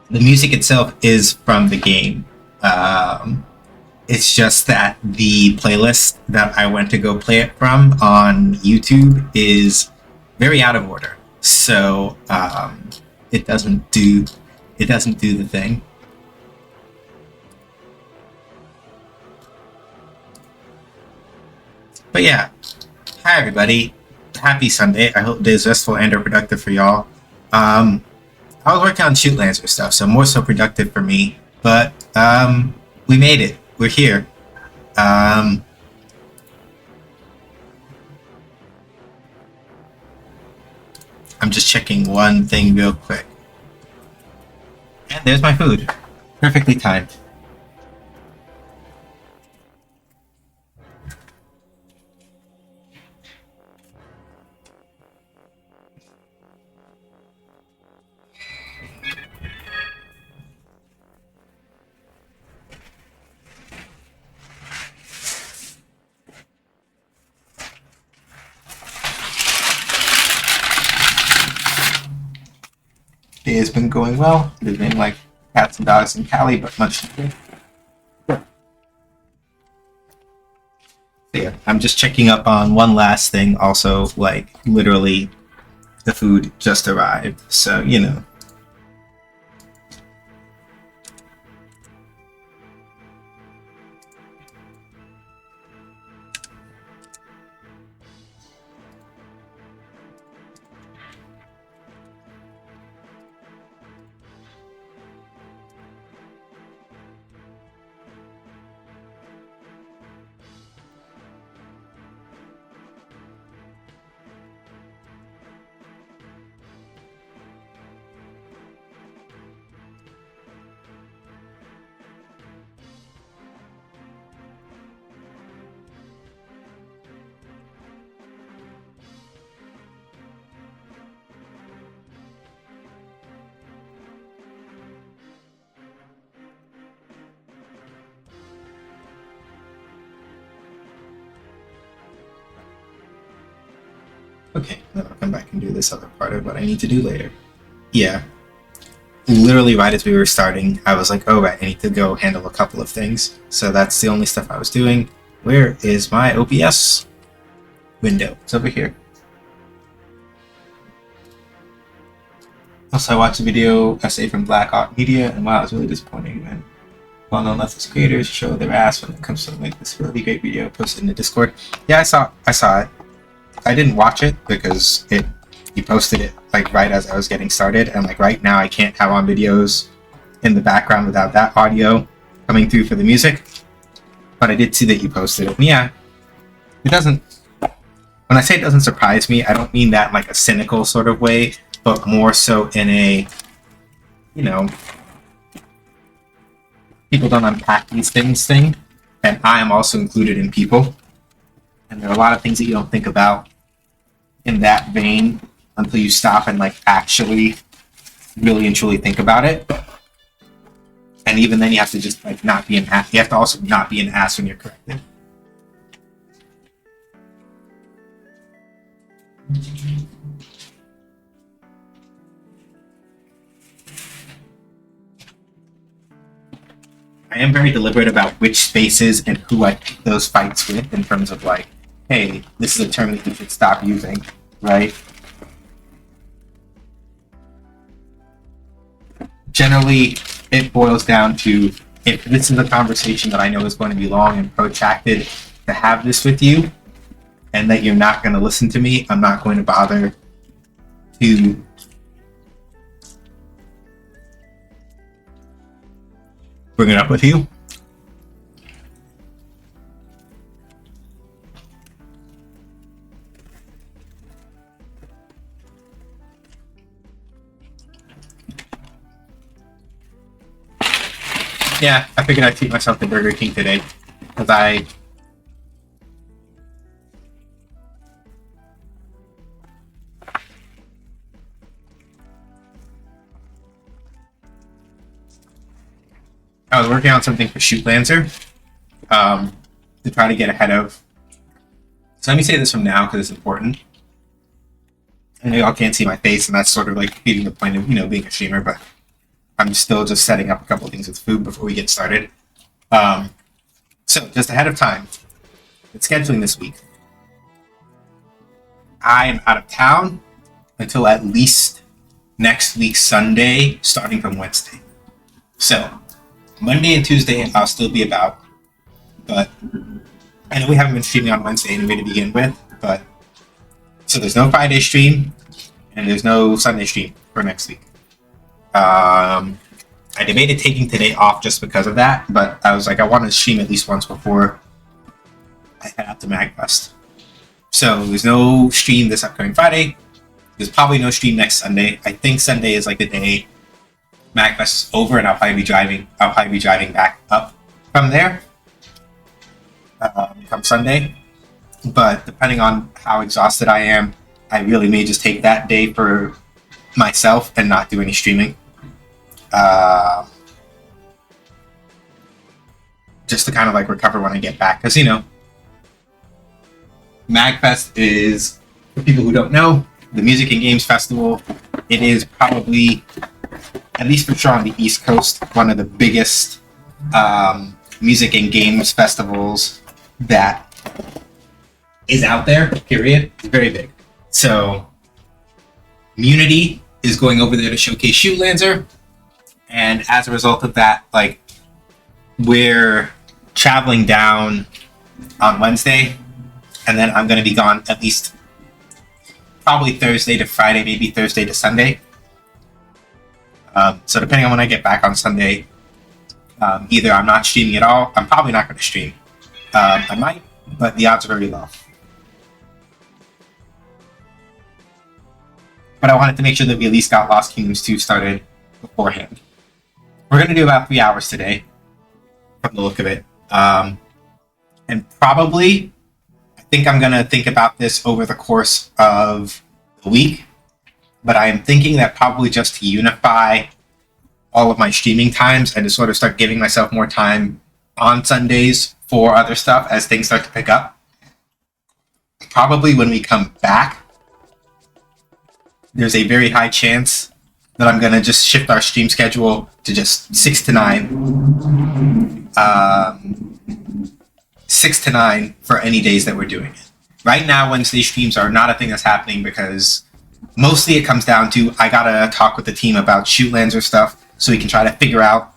The music itself is from the game. It's just that the playlist that I went to go play it from on YouTube is very out of order, so it doesn't do the thing. But yeah, hi everybody. Happy Sunday. I hope it is restful and or productive for y'all. I was working on Shoot Lancer stuff, so more so productive for me. But we made it. We're here. I'm just checking one thing real quick. And there's my food. Perfectly timed. Day has been going well. There's been like cats and dogs in Cali, but much needed. So yeah, I'm just checking up on one last thing. Also, like literally, the food just arrived, so you know. Okay, then I'll come back and do this other part of what I need to do later. Yeah. Literally right as we were starting, I was like, oh, right, I need to go handle a couple of things. So that's the only stuff I was doing. Where is my OBS window? It's over here. Also, I watched a video essay from Black Art Media, and wow, it was really disappointing when well-known leftist creators show their ass when it comes to like this really great video posted in the Discord. Yeah, I saw it. I didn't watch it because he posted it like right as I was getting started, and like right now I can't have on videos in the background without that audio coming through for the music. But I did see that you posted it. And yeah, it doesn't. When I say it doesn't surprise me, I don't mean that in like a cynical sort of way, but more so in a, you know, people don't unpack these things thing, and I am also included in people. And there are a lot of things that you don't think about in that vein until you stop and like actually really and truly think about it. And even then you have to just like not be an ass. You have to also not be an ass when you're corrected. I am very deliberate about which spaces and who I pick those fights with in terms of like, hey, this is a term that you should stop using, right? Generally, it boils down to if this is a conversation that I know is going to be long and protracted to have this with you, and that you're not going to listen to me, I'm not going to bother to bring it up with you. Yeah, I figured I'd treat myself to Burger King today because I was working on something for Shoot Lancer to try to get ahead of. So let me say this from now because it's important. I know y'all can't see my face, and that's sort of like feeding the point of, you know, being a streamer, but I'm still just setting up a couple of things with food before we get started. So just ahead of time, it's scheduling this week. I am out of town until at least next week Sunday, starting from Wednesday. So Monday and Tuesday I'll still be about, but I know we haven't been streaming on Wednesday anyway to begin with, but so there's no Friday stream and there's no Sunday stream for next week. I debated taking today off just because of that, but I was like, I want to stream at least once before I head out to MagFest. So there's no stream this upcoming Friday. There's probably no stream next Sunday. I think Sunday is like the day MagFest is over, and I'll probably be driving. I'll probably be driving back up from there come Sunday. But depending on how exhausted I am, I really may just take that day for myself and not do any streaming. Just to kind of like recover when I get back, because MagFest is, for people who don't know, the Music and Games Festival. It is probably, at least for sure on the East Coast, one of the biggest music and games festivals that is out there, period. It's very big. So, Munity is going over there to showcase Shootlancer, and as a result of that, like, we're traveling down on Wednesday, and then I'm going to be gone at least probably Thursday to Friday, maybe Thursday to Sunday. So depending on when I get back on Sunday, either I'm not streaming at all. I'm probably not going to stream. I might, but the odds are very low. But I wanted to make sure that we at least got Lost Kingdoms 2 started beforehand. We're going to do about 3 hours today, from the look of it. And probably, I think I'm going to think about this over the course of the week. But I am thinking that probably just to unify all of my streaming times and to sort of start giving myself more time on Sundays for other stuff as things start to pick up. Probably when we come back, there's a very high chance that I'm going to just shift our stream schedule to just 6 to 9. 6 to 9 for any days that we're doing it. Right now, Wednesday streams are not a thing that's happening because mostly it comes down to I gotta talk with the team about Shootlancer stuff so we can try to figure out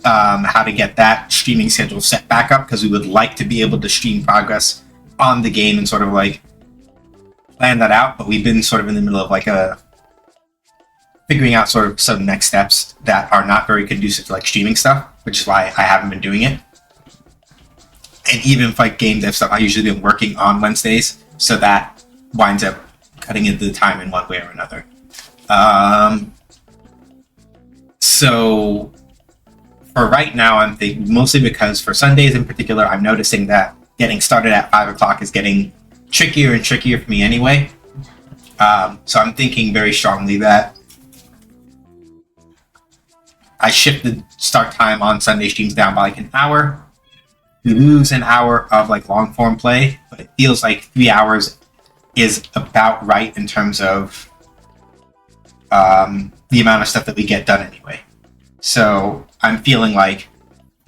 how to get that streaming schedule set back up, because we would like to be able to stream progress on the game and sort of like plan that out. But we've been sort of in the middle of like figuring out sort of some next steps that are not very conducive to like streaming stuff, which is why I haven't been doing it. And even if like game dev stuff, I usually been working on Wednesdays, so that winds up cutting into the time in one way or another. So for right now, I'm thinking mostly because for Sundays in particular, I'm noticing that getting started at 5 o'clock is getting trickier and trickier for me anyway. So I'm thinking very strongly that I shift the start time on Sunday streams down by like an hour. We lose an hour of like long form play, but it feels like 3 hours is about right in terms of the amount of stuff that we get done anyway. So I'm feeling like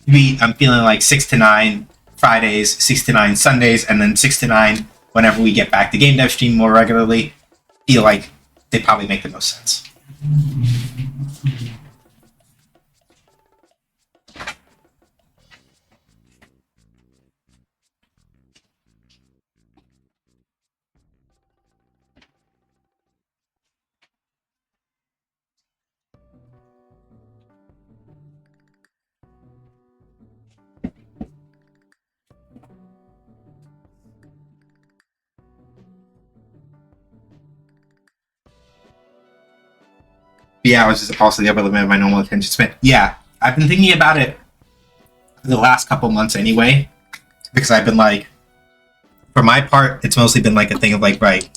6 to 9 Fridays, 6 to 9 Sundays, and then 6 to 9 whenever we get back to game dev stream more regularly. Feel like they probably make the most sense. Hours is also the upper limit of my normal attention span. Yeah, I've been thinking about it for the last couple months anyway, because I've been like, for my part, it's mostly been like a thing of like, right,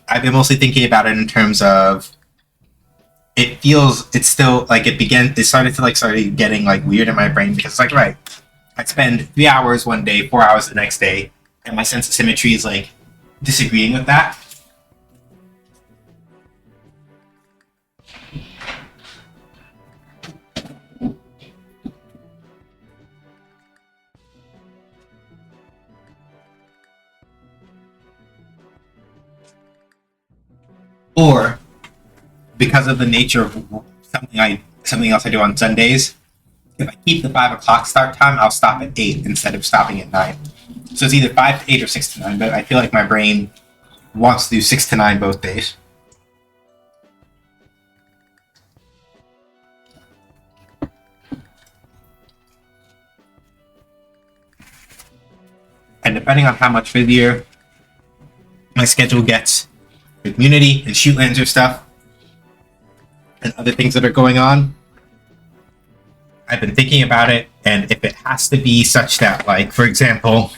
I've been mostly thinking about it in terms of it's still like it started getting like weird in my brain, because it's like, right, I spend 3 hours one day, 4 hours the next day, and my sense of symmetry is like disagreeing with that. Or because of the nature of something else I do on Sundays, if I keep the 5 o'clock start time, I'll stop at 8 instead of stopping at 9. So it's either 5 to 8 or 6 to 9, but I feel like my brain wants to do 6 to 9 both days. depending on how much busier my schedule gets with Unity and Shootlancer stuff and other things that are going on, I've been thinking about it, and if it has to be such that, like, for example,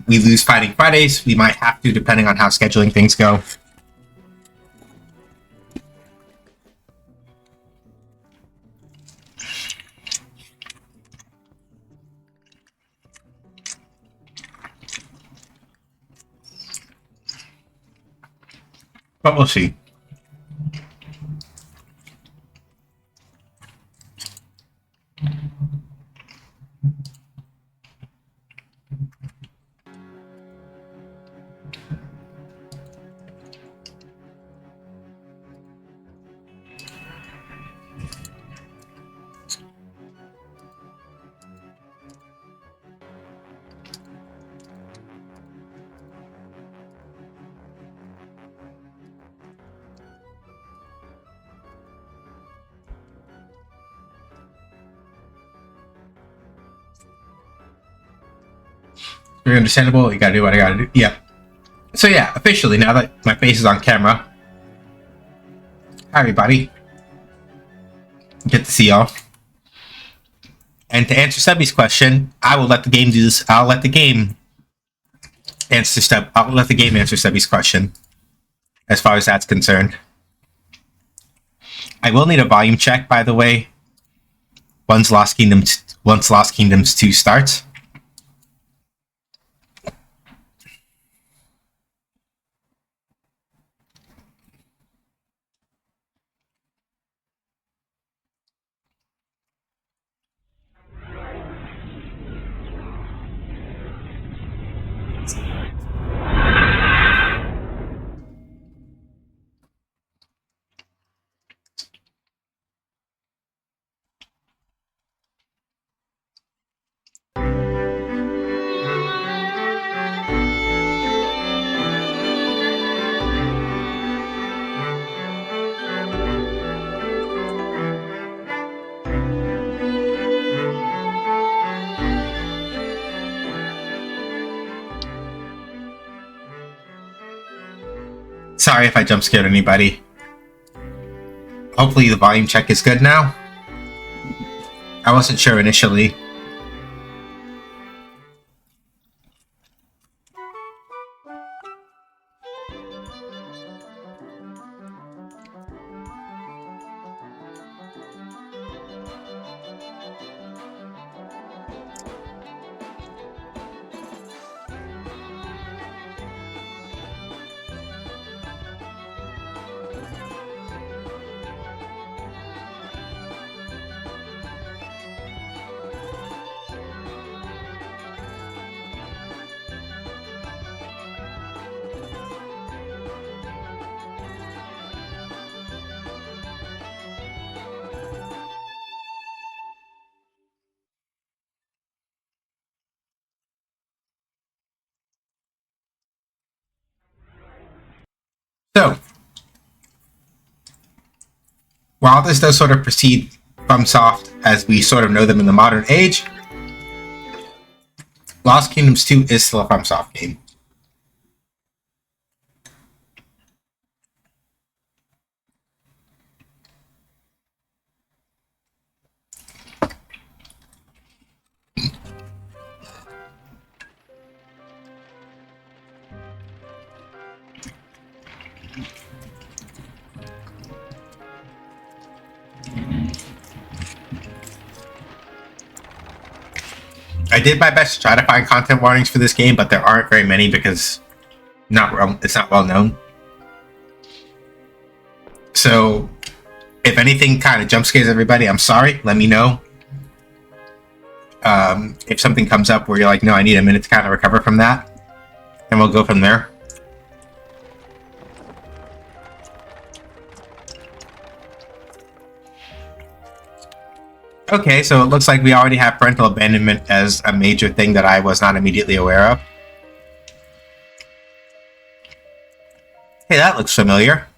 we lose Fighting Fridays, we might have to, depending on how scheduling things go. But we'll see. Very understandable. You gotta do what I gotta do. Yeah. So yeah, officially, now that my face is on camera, hi everybody. Good to see y'all. And to answer Sebby's question, I will let the game do this. I'll let the game answer Sebby's question, as far as that's concerned. I will need a volume check, by the way, once Lost Kingdoms 2 starts. Sorry if I jump scared anybody. Hopefully the volume check is good now. I wasn't sure initially. So, while this does sort of proceed FromSoft as we sort of know them in the modern age, Lost Kingdoms 2 is still a FromSoft game. I did my best to try to find content warnings for this game, but there aren't very many because it's not well known. So, if anything kind of jump scares everybody, I'm sorry. Let me know. If something comes up where you're like, no, I need a minute to kind of recover from that, and we'll go from there. Okay, so it looks like we already have parental abandonment as a major thing that I was not immediately aware of. Hey, that looks familiar.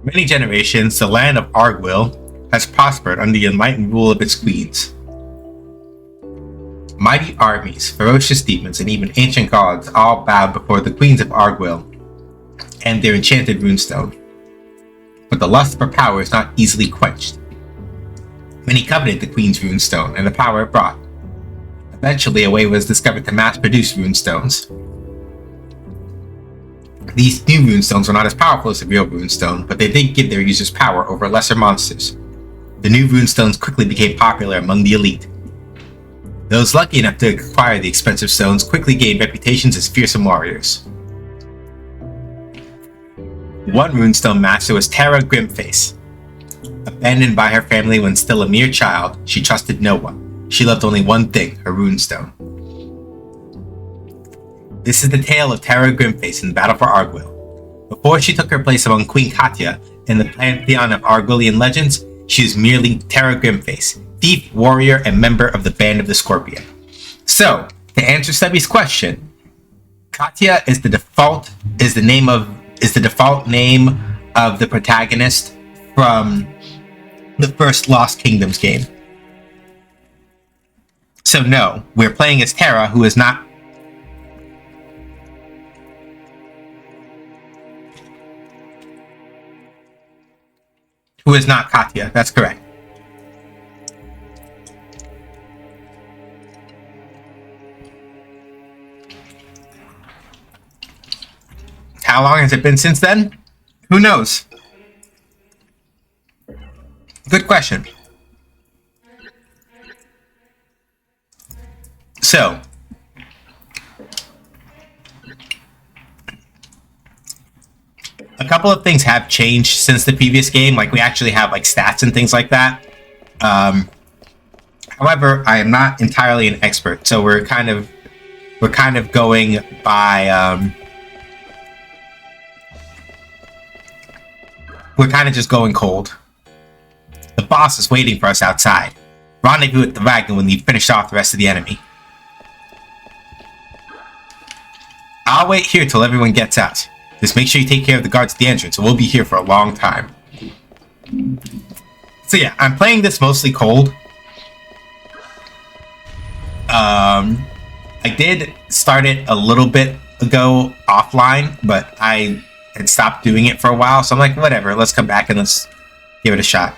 many generations, the land of Arguil has prospered under the enlightened rule of its queens. Mighty armies, ferocious demons, and even ancient gods all bowed before the queens of Arguil and their enchanted runestone. But the lust for power is not easily quenched. Many coveted the queen's runestone and the power it brought. Eventually, a way was discovered to mass-produce runestones. These new runestones were not as powerful as the real runestone, but they did give their users power over lesser monsters. The new runestones quickly became popular among the elite. Those lucky enough to acquire the expensive stones quickly gained reputations as fearsome warriors. One runestone master was Terra Grimface. Abandoned by her family when still a mere child, she trusted no one. She loved only one thing, her runestone. This is the tale of Terra Grimface in the battle for Arguil. Before she took her place among Queen Katya in the pantheon of Arguilian legends, she was merely Terra Grimface, thief, warrior, and member of the Band of the Scorpion. So, to answer Stubby's question, Katya is the default name of the protagonist from the first Lost Kingdoms game. So no, we're playing as Terra, who is not Katya. That's correct. How long has it been since then? Who knows? Good question. So, a couple of things have changed since the previous game. Like, we actually have like stats and things like that. However, I am not entirely an expert, so we're kind of going by. We're kind of just going cold. The boss is waiting for us outside. Rendezvous at the wagon when we've finished off the rest of the enemy. I'll wait here till everyone gets out. Just make sure you take care of the guards at the entrance, or we'll be here for a long time. So yeah, I'm playing this mostly cold. I did start it a little bit ago offline, but I had stopped doing it for a while, so I'm like, whatever, let's come back and let's give it a shot.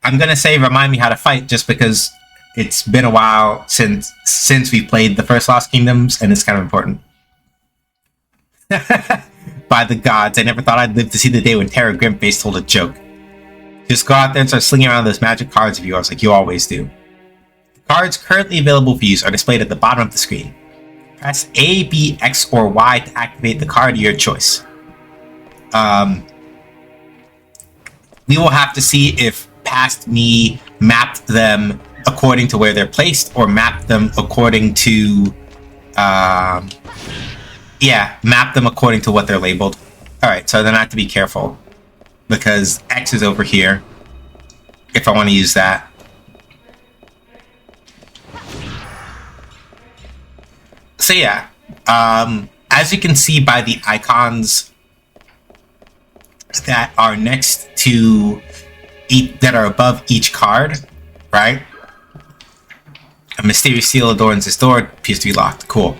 I'm gonna say remind me how to fight, just because it's been a while since we played the first Lost Kingdoms, and it's kind of important. By the gods, I never thought I'd live to see the day when Terra Grimface told a joke. Just go out there and start slinging around those magic cards of yours like you always do. The cards currently available for use are displayed at the bottom of the screen. Press A, B, X, or Y to activate the card of your choice. We will have to see if past me mapped them according to where they're placed, or mapped them according to map them according to what they're labeled. Alright, so then I have to be careful, because X is over here if I want to use that. So yeah, as you can see by the icons that are next to that are above each card, right? A mysterious seal adorns this door, appears to be locked. Cool.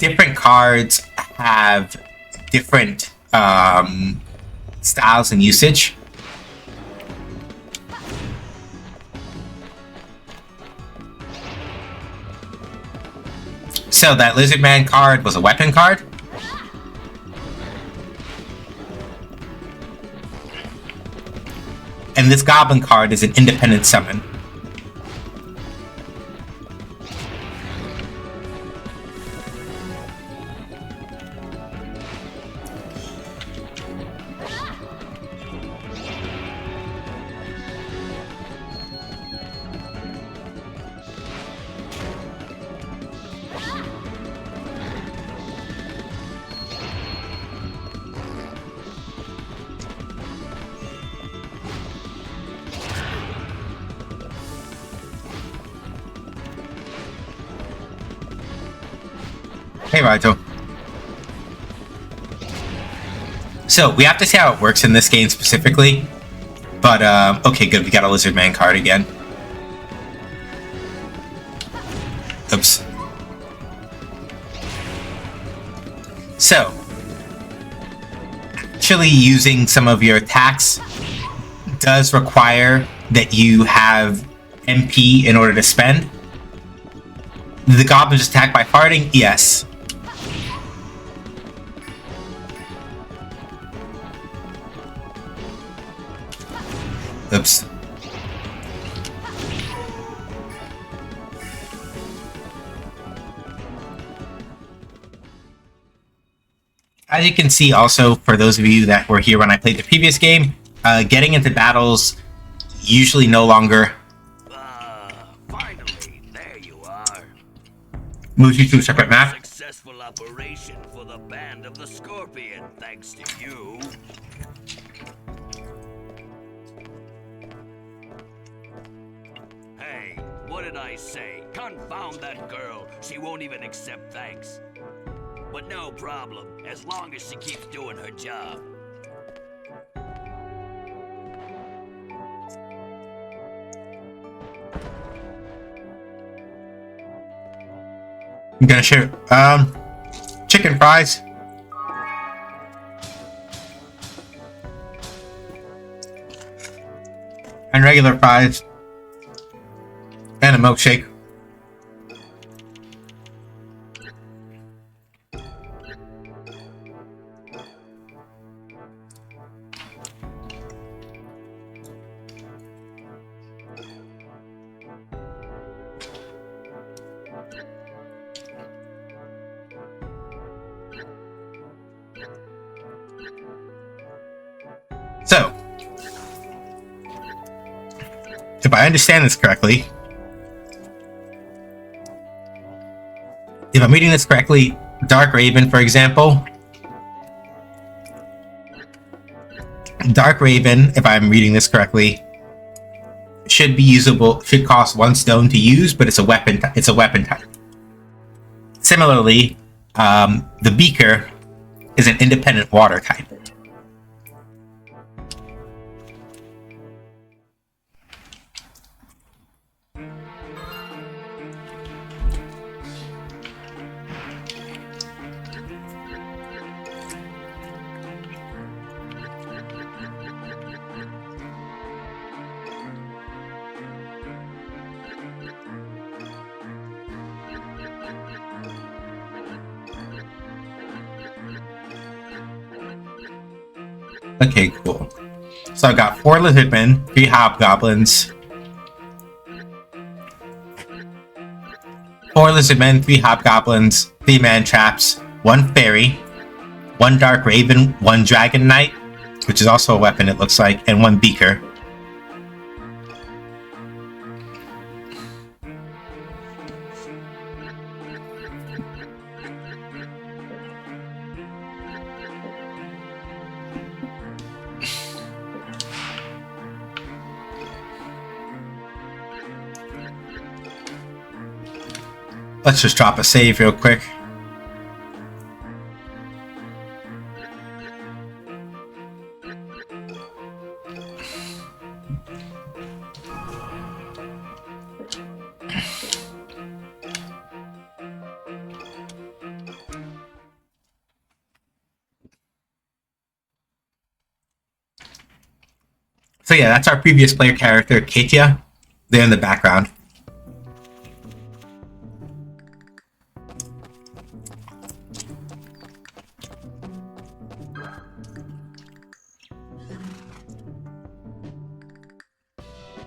Different cards have different styles and usage. So that Lizard Man card was a weapon card. And this Goblin card is an independent summon. Hey, Raito. So we have to see how it works in this game specifically. But, okay, good. We got a Lizard Man card again. Oops. So, actually using some of your attacks does require that you have MP in order to spend. The goblins attack by farting? Yes. Oops. As you can see also, for those of you that were here when I played the previous game, getting into battles usually no longer Finally, there you are. moves you to a separate map. Successful operation for the Band of the Scorpion, thanks to you. Hey, what did I say? Confound that girl. She won't even accept thanks. But no problem, as long as she keeps doing her job. I'm gonna share chicken fries. And regular fries. And a milkshake. So, if I understand this correctly, if I'm reading this correctly, Dark Raven, for example, Dark Raven, if I'm reading this correctly, should be usable, should cost 1 stone to use, but it's a weapon. It's a weapon type. Similarly, the Beaker is an independent water type. Okay, cool. So I've got 4 lizardmen, 3 hobgoblins, 4 lizardmen, 3 hobgoblins, 3 man traps, 1 fairy, 1 dark raven, 1 dragon knight, which is also a weapon it looks like, and 1 beaker. Let's just drop a save real quick. So yeah, that's our previous player character, Katia, there in the background.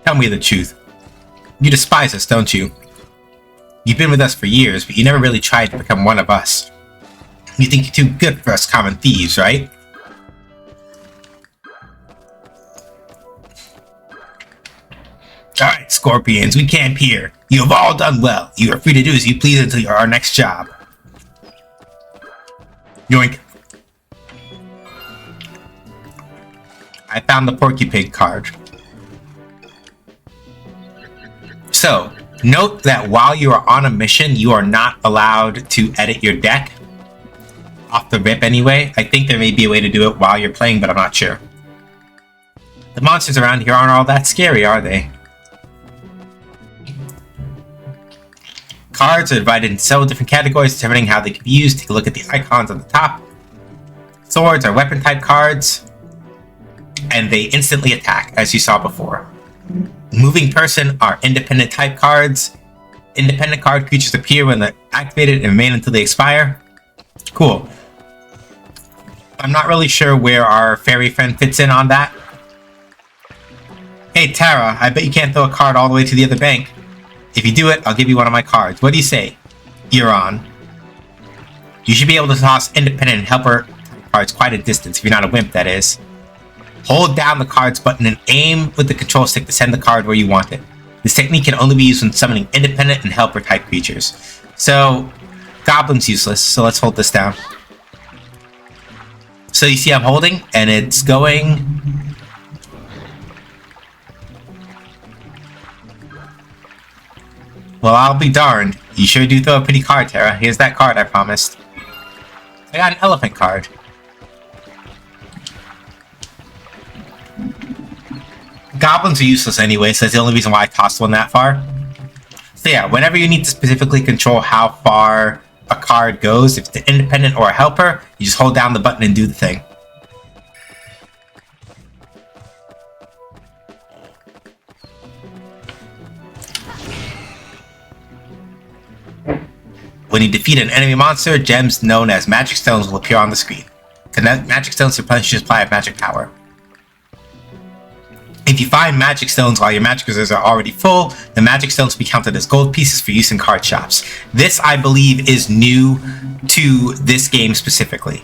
Tell me the truth. You despise us, don't you? You've been with us for years, but you never really tried to become one of us. You think you're too good for us common thieves, right? Alright, Scorpions, we camp here. You have all done well. You are free to do as you please until our next job. Yoink. I found the Porky Pig card. So, note that while you are on a mission, you are not allowed to edit your deck. off the rip anyway. I think there may be a way to do it while you're playing, but I'm not sure. The monsters around here aren't all that scary, are they? Cards are divided into several different categories, determining how they can be used. Take a look at the icons on the top. Swords are weapon-type cards, and they instantly attack, as you saw before. Moving person are independent-type cards. Independent card creatures appear when they're activated and remain until they expire. Cool. I'm not really sure where our fairy friend fits in on that. Hey, Tara, I bet you can't throw a card all the way to the other bank. If you do it, I'll give you one of my cards. What do you say? You're on. You should be able to toss independent and helper cards quite a distance, if you're not a wimp, that is. Hold down the cards button and aim with the control stick to send the card where you want it. This technique can only be used when summoning independent and helper type creatures. So, Goblin's useless, so let's hold this down. So you see I'm holding, and it's going... Well, I'll be darned. You sure do throw a pretty card, Tara. Here's that card I promised. I got an elephant card. Goblins are useless anyway, so that's the only reason why I tossed one that far. So yeah, whenever you need to specifically control how far a card goes, if it's an independent or a helper, you just hold down the button and do the thing. When you defeat an enemy monster, gems known as magic stones will appear on the screen. Connect magic stones to replenish your supply of magic power. If you find magic stones while your magic reserves are already full, the magic stones will be counted as gold pieces for use in card shops. This, I believe, is new to this game specifically,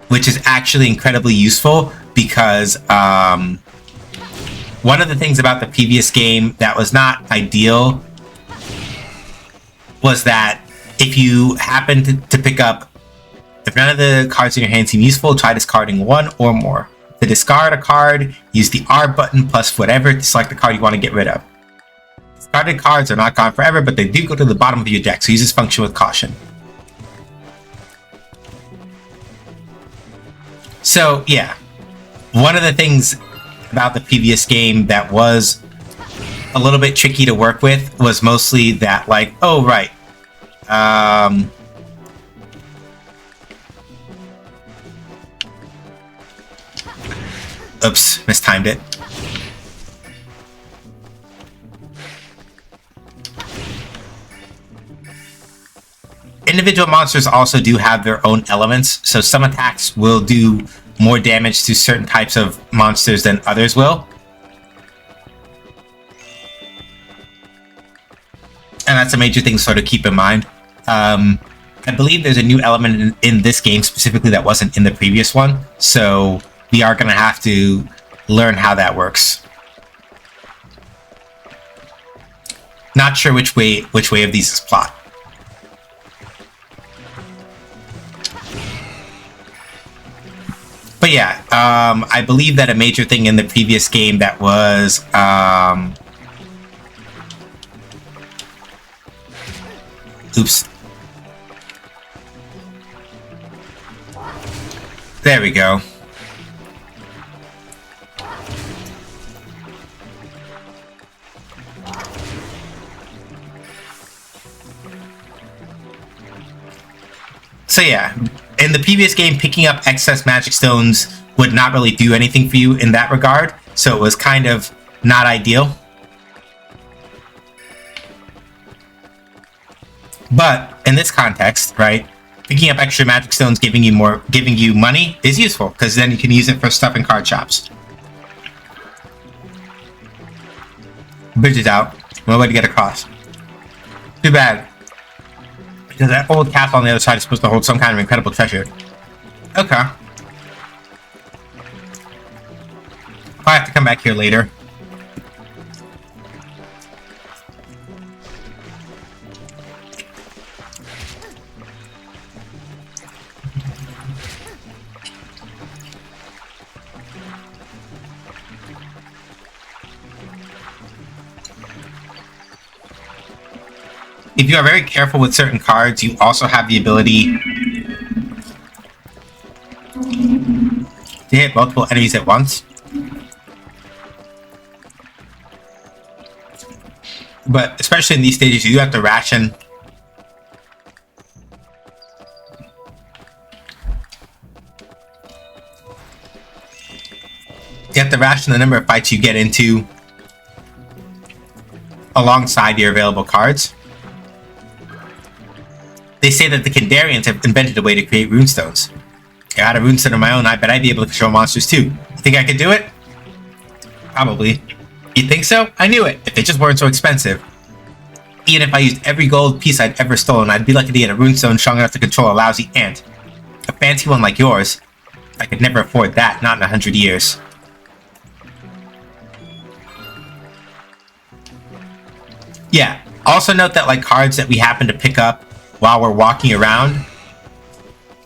which is actually incredibly useful because one of the things about the previous game that was not ideal was that if you happen to pick up, if none of the cards in your hand seem useful, try discarding one or more. To discard a card, use the R button plus whatever to select the card you want to get rid of. Discarded cards are not gone forever, but they do go to the bottom of your deck, so use this function with caution. So, yeah. One of the things about the previous game that was a little bit tricky to work with was mostly that, like, oh, right. Oops, mistimed it. Individual monsters also do have their own elements, so some attacks will do more damage to certain types of monsters than others will. And that's a major thing to sort of keep in mind. I believe there's a new element in this game specifically that wasn't in the previous one, so we are going to have to learn how that works. Not sure which way of these is plot. But yeah, I believe that a major thing in the previous game that was oops. There we go. So yeah, in the previous game, picking up excess magic stones would not really do anything for you in that regard, so it was kind of not ideal. But in this context, right, picking up extra magic stones giving you money is useful, because then you can use it for stuff in card shops. Bridge is out. No way to get across. Too bad. Because that old castle on the other side is supposed to hold some kind of incredible treasure. Okay. I'll have to come back here later. If you are very careful with certain cards, you also have the ability to hit multiple enemies at once. But especially in these stages, you do have to ration. You have to ration the number of fights you get into alongside your available cards. They say that the Kandarians have invented a way to create runestones. If I had a runestone of my own, I bet I'd be able to control monsters too. You think I could do it? Probably. You think so? I knew it, if they just weren't so expensive. Even if I used every gold piece I'd ever stolen, I'd be lucky to get a runestone strong enough to control a lousy ant. A fancy one like yours. I could never afford that, not in 100 years. Yeah, also note that like cards that we happen to pick up while we're walking around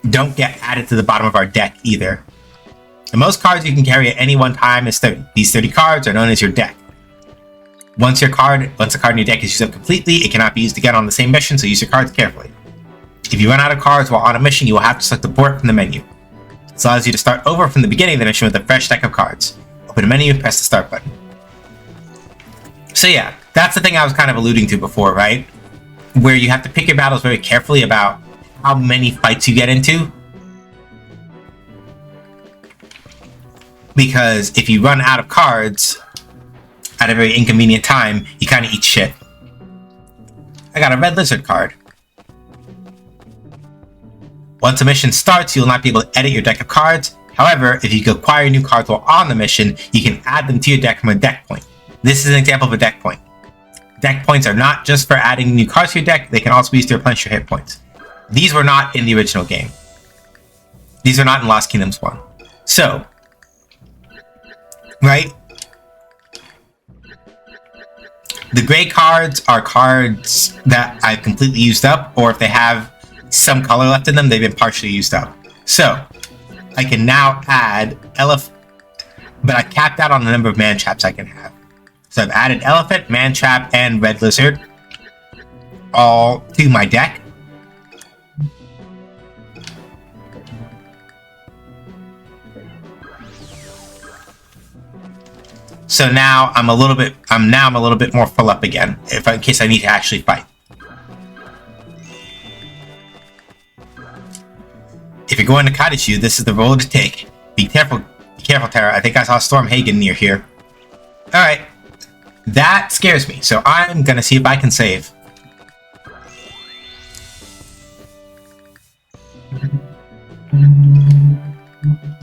don't get added to the bottom of our deck either. The most cards you can carry at any one time is 30. These 30 cards are known as your deck. Once a card in your deck is used up completely, it cannot be used again on the same mission, so use your cards carefully. If you run out of cards while on a mission, you will have to select a board from the menu. This allows you to start over from the beginning of the mission with a fresh deck of cards. Open a menu and press the start button. So yeah, that's the thing I was kind of alluding to before, right? Where you have to pick your battles very carefully about how many fights you get into. Because if you run out of cards at a very inconvenient time, you kind of eat shit. I got a red lizard card. Once a mission starts, you will not be able to edit your deck of cards. However, if you acquire new cards while on the mission, you can add them to your deck from a deck point. This is an example of a deck point. Deck points are not just for adding new cards to your deck, they can also be used to replenish your hit points. These were not in the original game. These are not in Lost Kingdoms 1. So, right? The gray cards are cards that I've completely used up, or if they have some color left in them, they've been partially used up. So, I can now add but I capped out on the number of man traps I can have. So I've added elephant, man trap, and red lizard all to my deck. So now I'm a little bit more full up again, in case I need to actually fight. If you're going to Kadishu, this is the road to take. Be careful, Tara. I think I saw Stormhagen near here. Alright. That scares me, so I'm gonna see if I can save.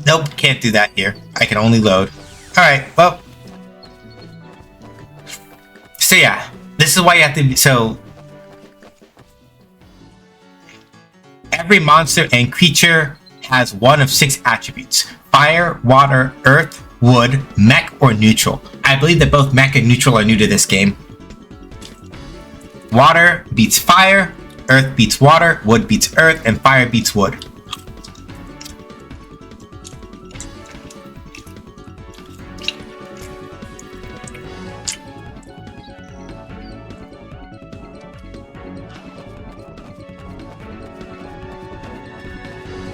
Nope, can't do that here. I can only load. Alright, well. So yeah, this is why you have to be, so every monster and creature has one of 6 attributes. Fire, water, earth, wood, mech, or neutral. I believe that both mech and neutral are new to this game. Water beats fire, earth beats water, wood beats earth, and fire beats wood.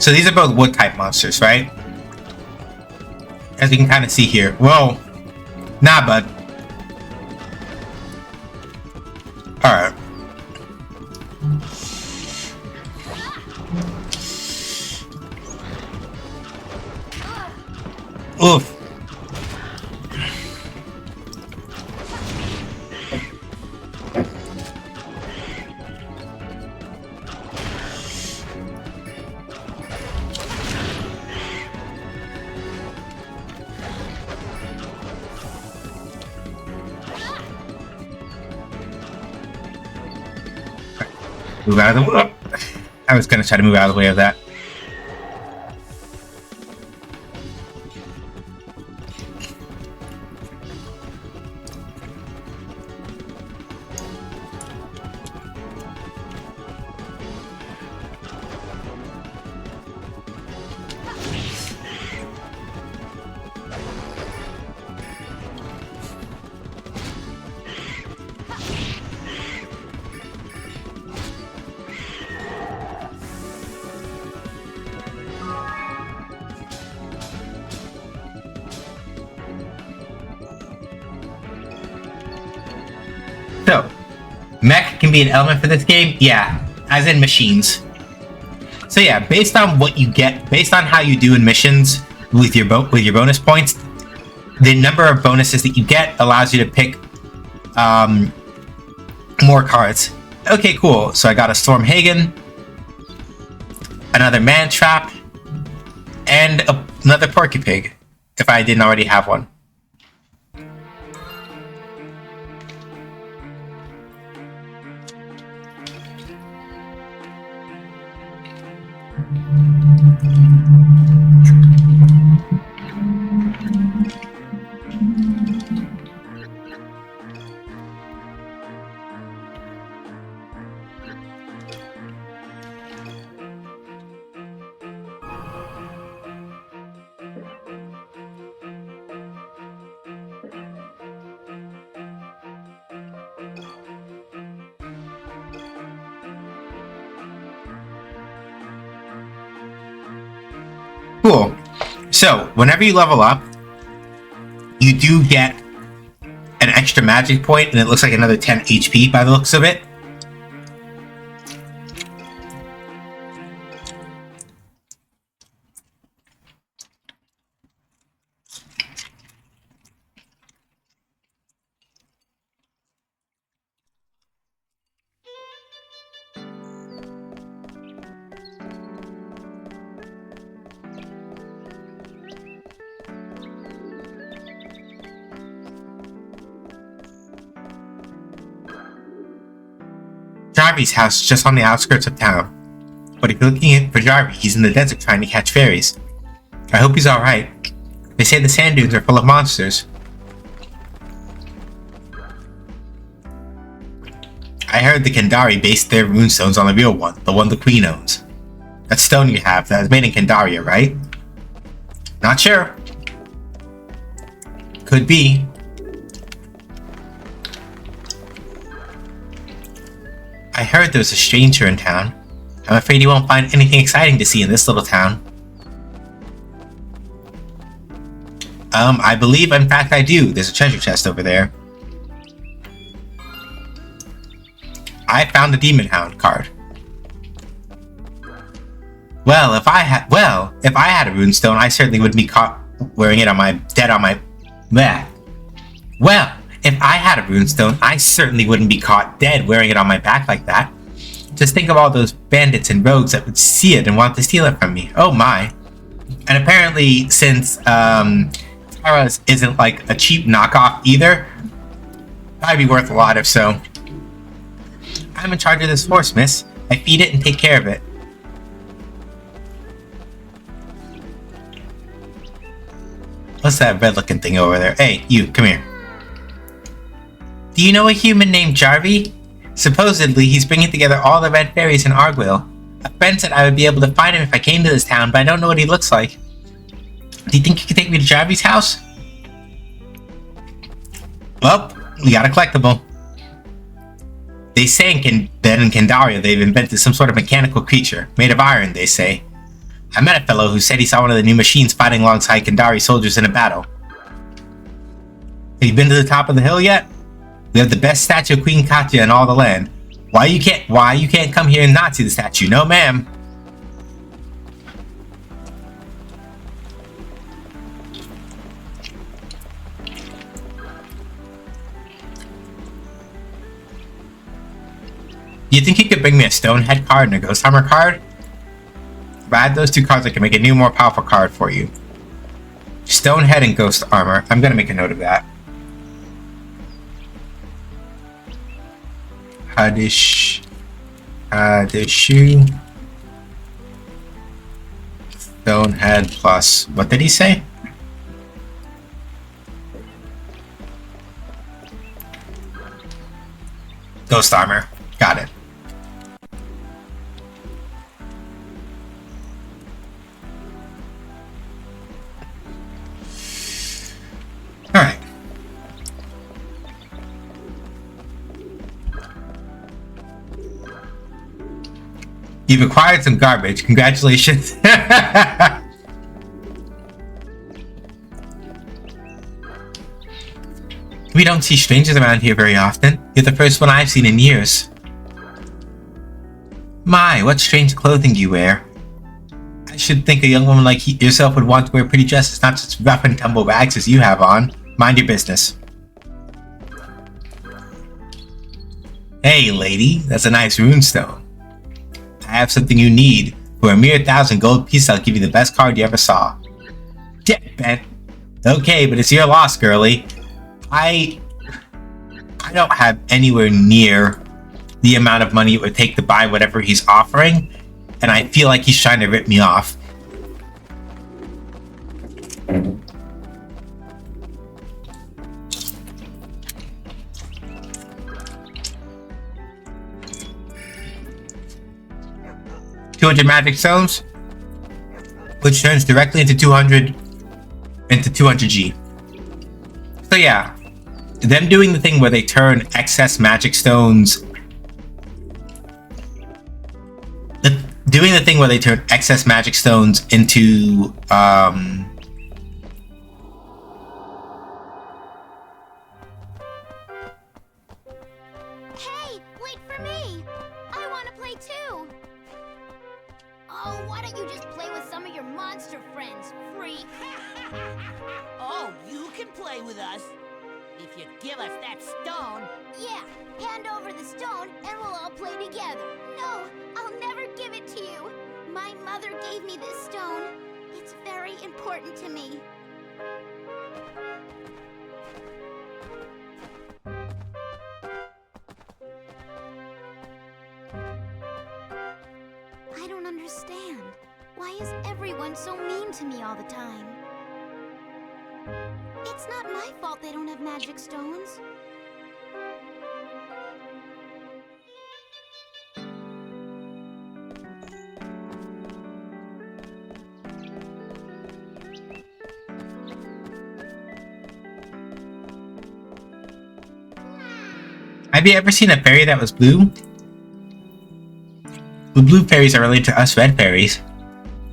So these are both wood type monsters, right? As you can kind of see here. Whoa. Nah, bud. Alright. Oof. Move out of the way. I was gonna try to move out of the way of that. So, mech can be an element for this game? Yeah, as in machines. So yeah, based on what you get, based on how you do in missions with your bonus points, the number of bonuses that you get allows you to pick more cards. Okay, cool. So I got a Stormhagen, another Man Trap, and another Porcupig, if I didn't already have one. Cool. So, whenever you level up, you do get an extra magic point, and it looks like another 10 HP by the looks of it. Jarvy's house is just on the outskirts of town. But if you're looking for Jarvie, he's in the desert trying to catch fairies. I hope he's alright. They say the sand dunes are full of monsters. I heard the Kandari based their runestones on the real one, the one the queen owns. That stone you have, that is made in Kandaria, right? Not sure. Could be. I heard there's a stranger in town. I'm afraid you won't find anything exciting to see in this little town. I believe, in fact, I do. There's a treasure chest over there. I found the Demon Hound card. Well, if I had a runestone, I certainly wouldn't be caught wearing it on my bleh. Well, if I had a runestone, I certainly wouldn't be caught dead wearing it on my back like that. Just think of all those bandits and rogues that would see it and want to steal it from me. Oh my. And apparently, since Tara's isn't like a cheap knockoff either, that'd be worth a lot if so. I'm in charge of this horse, miss. I feed it and take care of it. What's that red looking thing over there? Hey, you, come here. Do you know a human named Jarvie? Supposedly, he's bringing together all the red fairies in Arguil. A friend said I would be able to find him if I came to this town, but I don't know what he looks like. Do you think you could take me to Jarvie's house? Well, we got a collectible. They say that in Kandaria they've invented some sort of mechanical creature, made of iron, they say. I met a fellow who said he saw one of the new machines fighting alongside Kandari soldiers in a battle. Have you been to the top of the hill yet? We have the best statue of Queen Katya in all the land. Why you can't come here and not see the statue? No, ma'am. Do you think you could bring me a Stonehead card and a Ghost Hammer card? If I add those two cards, I can make a new, more powerful card for you. Stonehead and Ghost Armor. I'm gonna make a note of that. Hadishu. Stonehead plus. What did he say? Ghost Armor. Got it. Alright. You've acquired some garbage. Congratulations. We don't see strangers around here very often. You're the first one I've seen in years. My, what strange clothing you wear. I should think a young woman like yourself would want to wear pretty dresses, not such rough and tumble rags as you have on. Mind your business. Hey, lady, that's a nice runestone. I have something you need. For a mere 1,000 gold pieces, I'll give you the best card you ever saw. Yeah, Ben. Okay, but it's your loss, girlie. I don't have anywhere near the amount of money it would take to buy whatever he's offering, and I feel like he's trying to rip me off. $200 magic stones, which turns directly into 200G. So yeah, them doing the thing where they turn excess magic stones, doing the thing where they turn excess magic stones into Hey, wait for me! I want to play too! Oh, why don't you just play with some of your monster friends, freak? Oh, you can play with us. If you give us that stone. Yeah, hand over the stone and we'll all play together. No, I'll never give it to you. My mother gave me this stone. It's very important to me. I don't understand. Why is everyone so mean to me all the time? It's not my fault they don't have magic stones. Have you ever seen a fairy that was blue? The blue fairies are related to us red fairies.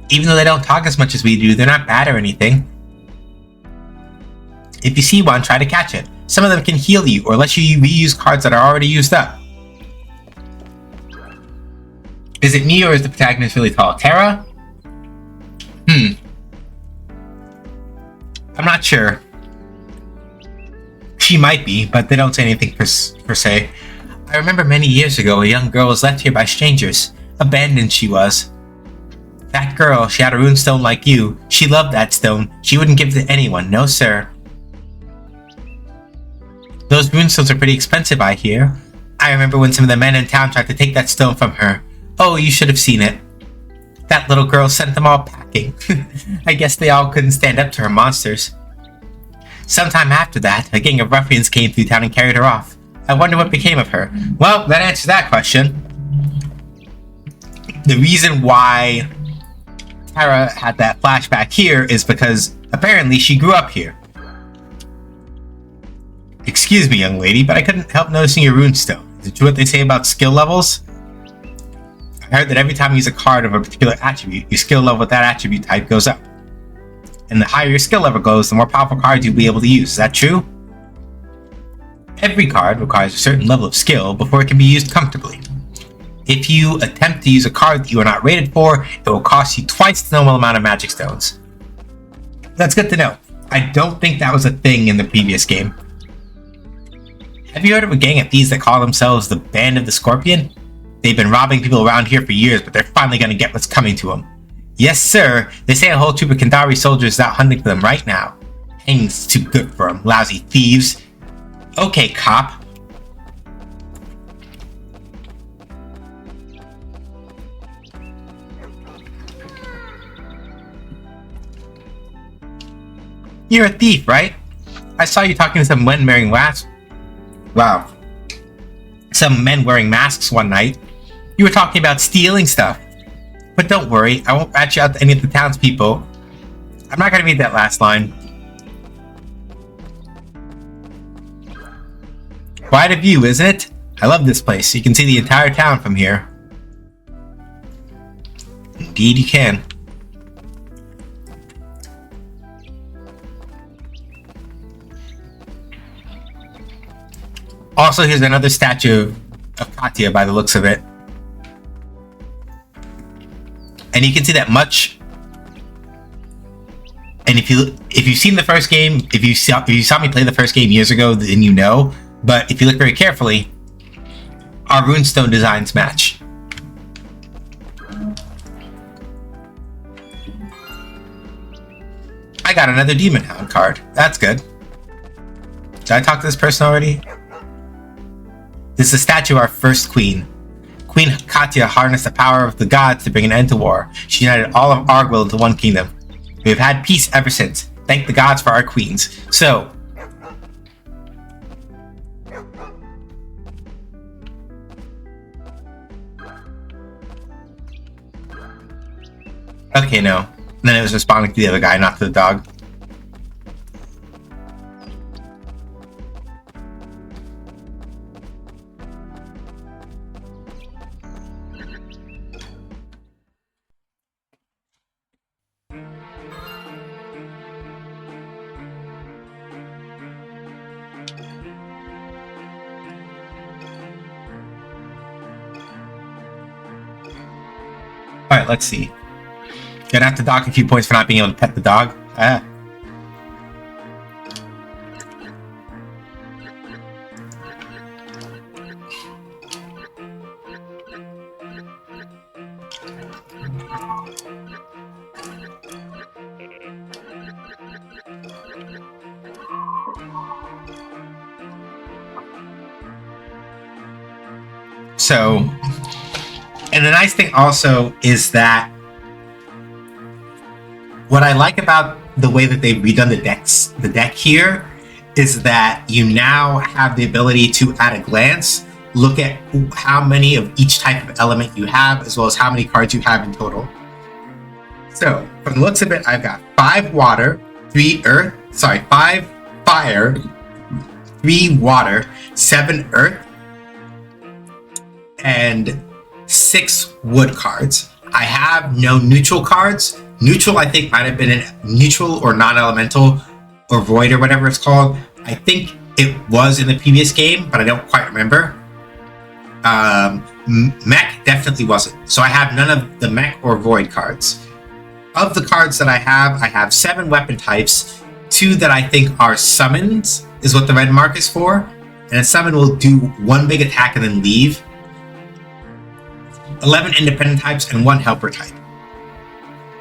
Even though they don't talk as much as we do, they're not bad or anything. If you see one, try to catch it. Some of them can heal you or let you reuse cards that are already used up. Is it me or is the protagonist really tall? Terra? I'm not sure. She might be, but they don't say anything per se. I remember many years ago a young girl was left here by strangers. Abandoned she was. That girl, she had a runestone like you. She loved that stone. She wouldn't give it to anyone, no sir. Those runestones are pretty expensive, I hear. I remember when some of the men in town tried to take that stone from her. Oh, you should have seen it. That little girl sent them all packing. I guess they all couldn't stand up to her monsters. Sometime after that, a gang of ruffians came through town and carried her off. I wonder what became of her. Well, that answers that question. The reason why Tara had that flashback here is because apparently she grew up here. Excuse me, young lady, but I couldn't help noticing your runestone. Is it true what they say about skill levels? I heard that every time you use a card of a particular attribute, your skill level with that attribute type goes up. And the higher your skill level goes, the more powerful cards you'll be able to use. Is that true? Every card requires a certain level of skill before it can be used comfortably. If you attempt to use a card that you are not rated for, it will cost you twice the normal amount of magic stones. That's good to know. I don't think that was a thing in the previous game. Have you heard of a gang of thieves that call themselves the Band of the Scorpion? They've been robbing people around here for years, but they're finally gonna get what's coming to them. Yes, sir. They say a whole troop of Kandari soldiers is out hunting for them right now. Hanging's too good for them, lousy thieves. Okay, cop. You're a thief, right? I saw you talking to some men wearing masks. Wow. Some men wearing masks one night. You were talking about stealing stuff. But don't worry, I won't rat you out to any of the townspeople. I'm not gonna read that last line. Quite a view, isn't it? I love this place. You can see the entire town from here. Indeed you can. Also, here's another statue of Katya by the looks of it. And you can see that much. And if you've seen the first game, if you saw me play the first game years ago, then you know. But if you look very carefully, our runestone designs match. I got another Demon Hound card. That's good. Did I talk to this person already? This is a statue of our first queen. Queen Katya harnessed the power of the gods to bring an end to war. She united all of Argwell into one kingdom. We have had peace ever since. Thank the gods for our queens. So, okay, no. And then it was responding to the other guy, not to the dog. Alright, let's see. Gonna have to dock a few points for not being able to pet the dog. Ah. So, and the nice thing also is that what I like about the way that they've redone the deck here is that you now have the ability to, at a glance, look at how many of each type of element you have, as well as how many cards you have in total. So, from the looks of it, I've got 5 water, 5 fire, 3 water, 7 earth, and 6 wood cards. I have no neutral cards. Neutral, I think, might have been a neutral or non-elemental or void or whatever it's called. I think it was in the previous game, but I don't quite remember. Mech definitely wasn't. So I have none of the mech or void cards. Of the cards that I have 7 weapon types. 2 that I think are summons, is what the red mark is for. And a summon will do 1 big attack and then leave. 11 independent types and 1 helper type.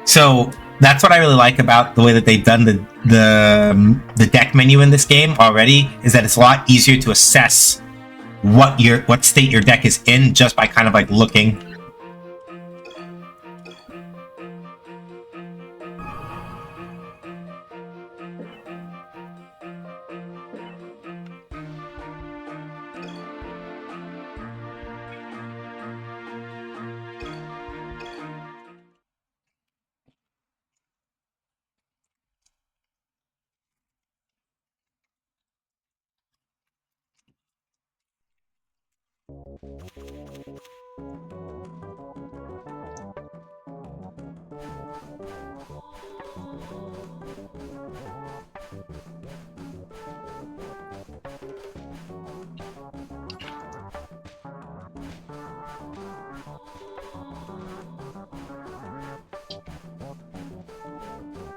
So that's what I really like about the way that they've done the deck menu in this game already, is that it's a lot easier to assess what state your deck is in just by kind of like looking.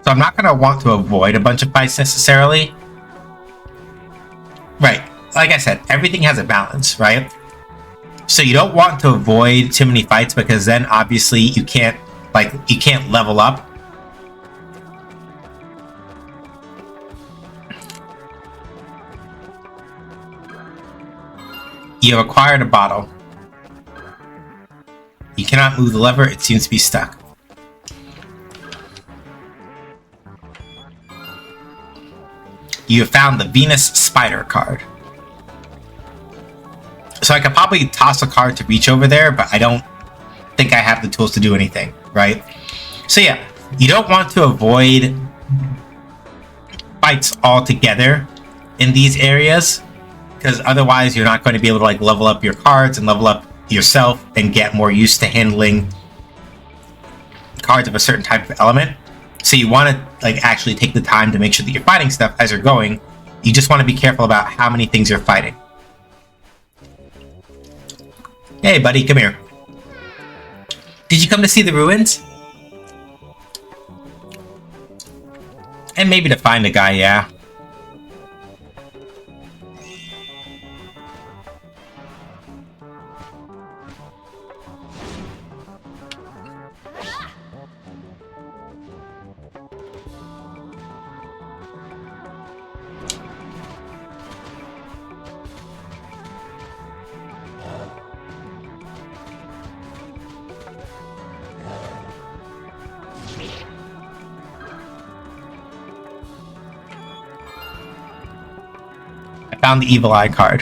So I'm not going to want to avoid a bunch of fights necessarily. Right. Like I said, everything has a balance, right? So you don't want to avoid too many fights, because then obviously you can't level up. You have acquired a bottle. You cannot move the lever, it seems to be stuck. You have found the Venus Spider card. So I could probably toss a card to reach over there, but I don't think I have the tools to do anything, right? So yeah, you don't want to avoid fights altogether in these areas, because otherwise you're not going to be able to like level up your cards and level up yourself and get more used to handling cards of a certain type of element. So you want to like actually take the time to make sure that you're fighting stuff as you're going. You just want to be careful about how many things you're fighting. Hey, buddy, come here. Did you come to see the ruins? And maybe to find a guy, yeah. I found the evil eye card.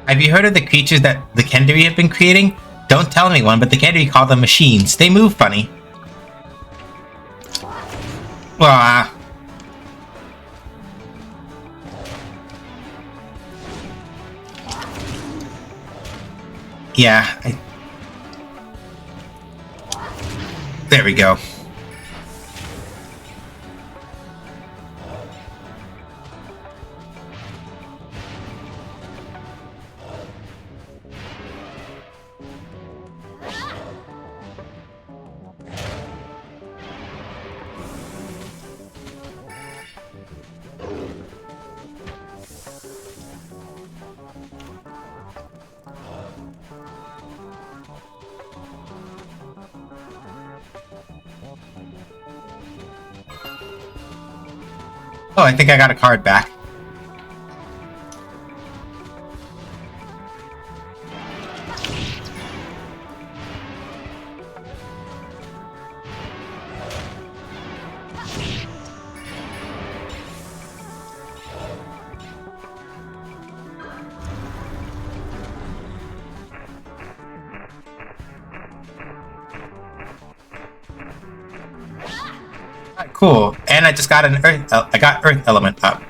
Have you heard of the creatures that the Kendari have been creating? Don't tell anyone, but the Kendari call them machines. They move funny. Well, yeah. There we go. Oh, I think I got a card back. Alright, cool. And I just got an earth. I got earth element up.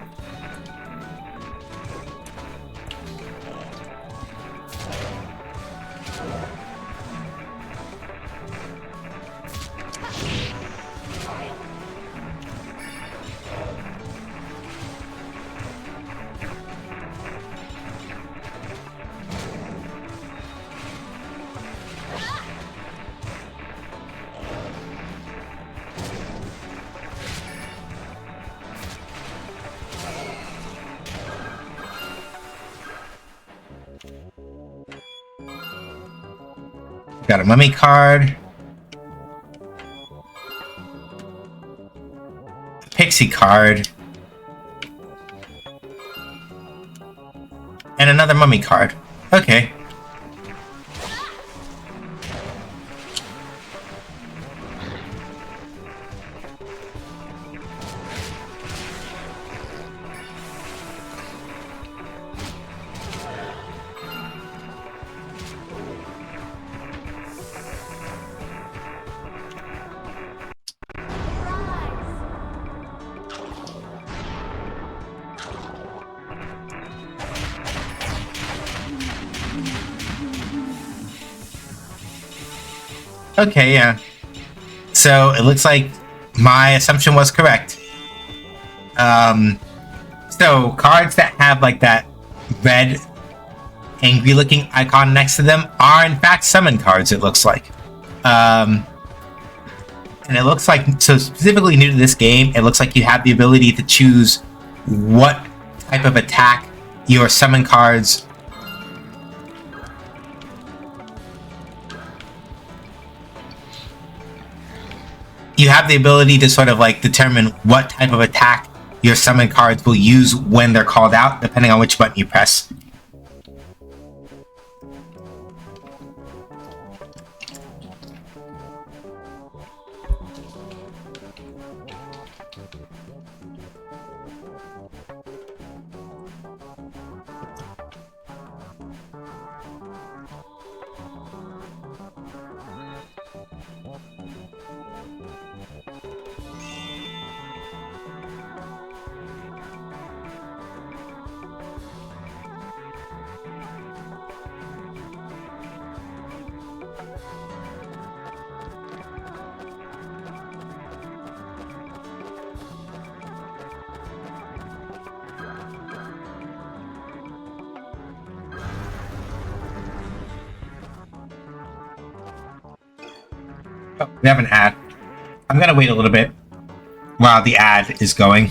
Got a mummy card. A pixie card. And another mummy card. Okay. Okay, yeah. So it looks like my assumption was correct. So cards that have like that red angry looking icon next to them are in fact summon cards, it looks like. And it looks like, so specifically new to this game, it looks like you have the ability to choose what type of attack your summon cards you have the ability to sort of like determine what type of attack your summon cards will use when they're called out, depending on which button you press. Oh, we have an ad. I'm gonna wait a little bit while the ad is going.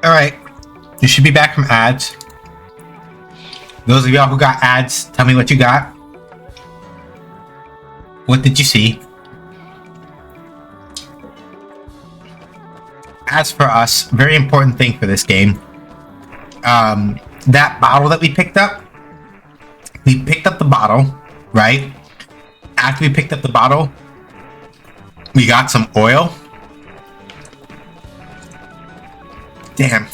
Alright, you should be back from ads. Those of y'all who got ads, tell me what you got. What did you see? As for us, very important thing for this game. That bottle that we picked up the bottle, right? After we picked up the bottle, we got some oil. Damn.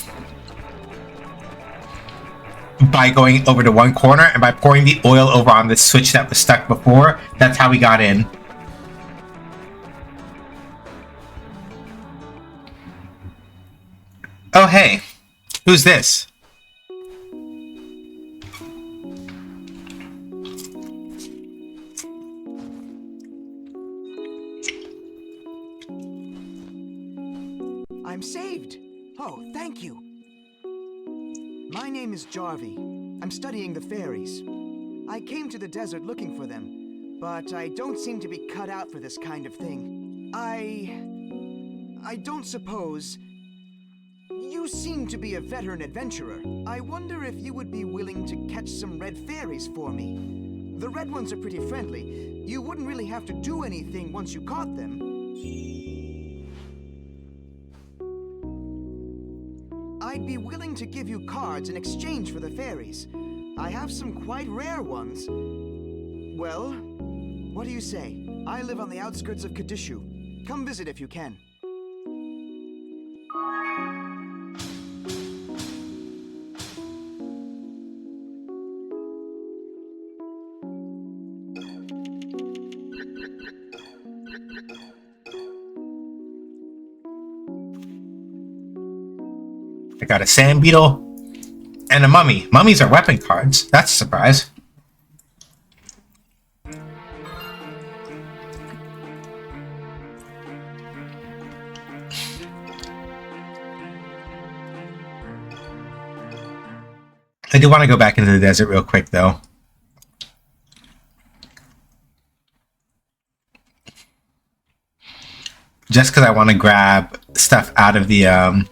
By going over to one corner and by pouring the oil over on the switch that was stuck before, that's how we got in. Oh, hey. Who's this? I'm saved. Oh, thank you. My name is Jarvie. I'm studying the fairies. I came to the desert looking for them, but I don't seem to be cut out for this kind of thing. I don't suppose... You seem to be a veteran adventurer. I wonder if you would be willing to catch some red fairies for me. The red ones are pretty friendly. You wouldn't really have to do anything once you caught them. I'd be willing to give you cards in exchange for the fairies. I have some quite rare ones. Well, what do you say? I live on the outskirts of Kadishu. Come visit if you can. I got a sand beetle and a mummy. Mummies are weapon cards. That's a surprise. I do want to go back into the desert real quick, though. just because I want to grab stuff out of the I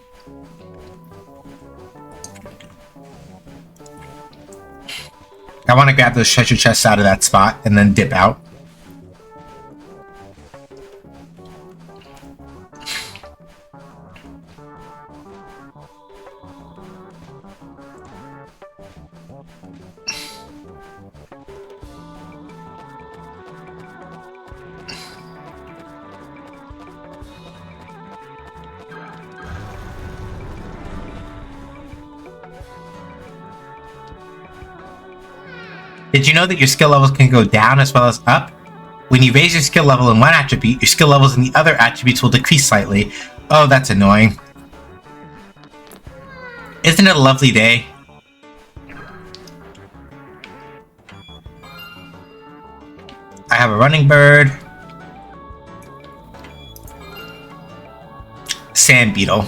want to grab those treasure chests out of that spot and then dip out. Did you know that your skill levels can go down as well as up? When you raise your skill level in one attribute, your skill levels in the other attributes will decrease slightly. Oh, that's annoying. Isn't it a lovely day? I have a running bird. Sand beetle.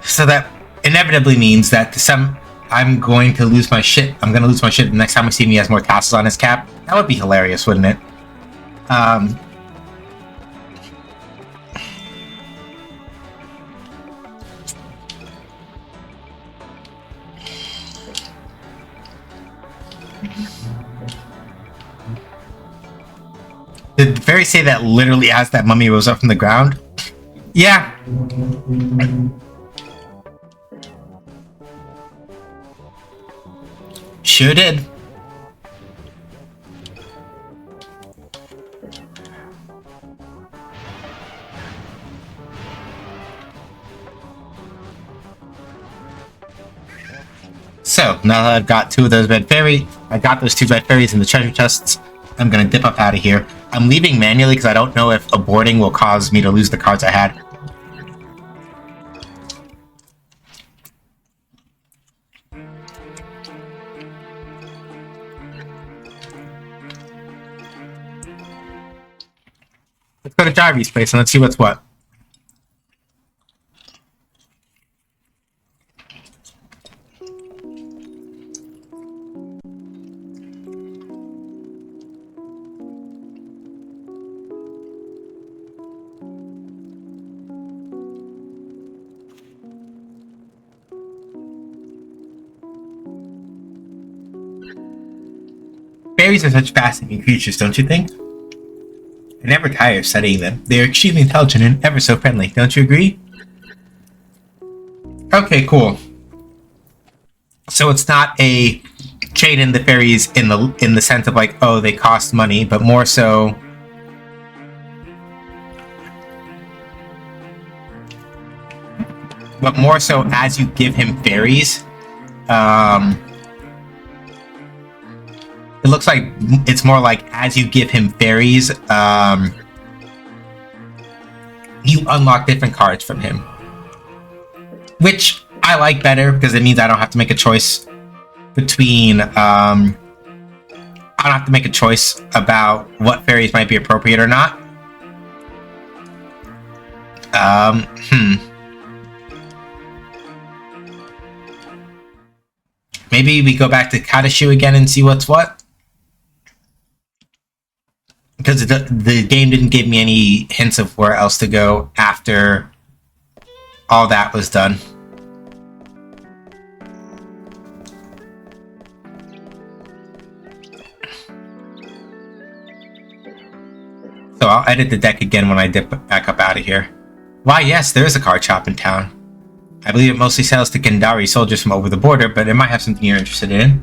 So that inevitably means that I'm going to lose my shit. I'm going to lose my shit the next time I see him. He has more tassels on his cap. That would be hilarious, wouldn't it? Did the fairy say that literally as that mummy rose up from the ground? Yeah. Sure did. So, now that I've got two of those red fairies, I got those two red fairies in the treasure chests, I'm gonna dip up out of here. I'm leaving manually because I don't know if aborting will cause me to lose the cards I had. Let's go to Jarvy's place and let's see what's what. Fairies are such fascinating creatures, don't you think? I never tire of studying them. They are extremely intelligent and ever so friendly, don't you agree? Okay, cool. So it's not a trade in the fairies in the sense of like, oh, they cost money, but more so as you give him fairies, it looks like it's more like as you give him fairies, you unlock different cards from him. Which I like better because it means I don't have to make a choice between, I don't have to make a choice about what fairies might be appropriate or not. Maybe we go back to Kadashu again and see what's what. Because the game didn't give me any hints of where else to go after all that was done. So I'll edit the deck again when I dip back up out of here. Why, yes, there is a card shop in town. I believe it mostly sells to Gandhari soldiers from over the border, but it might have something you're interested in.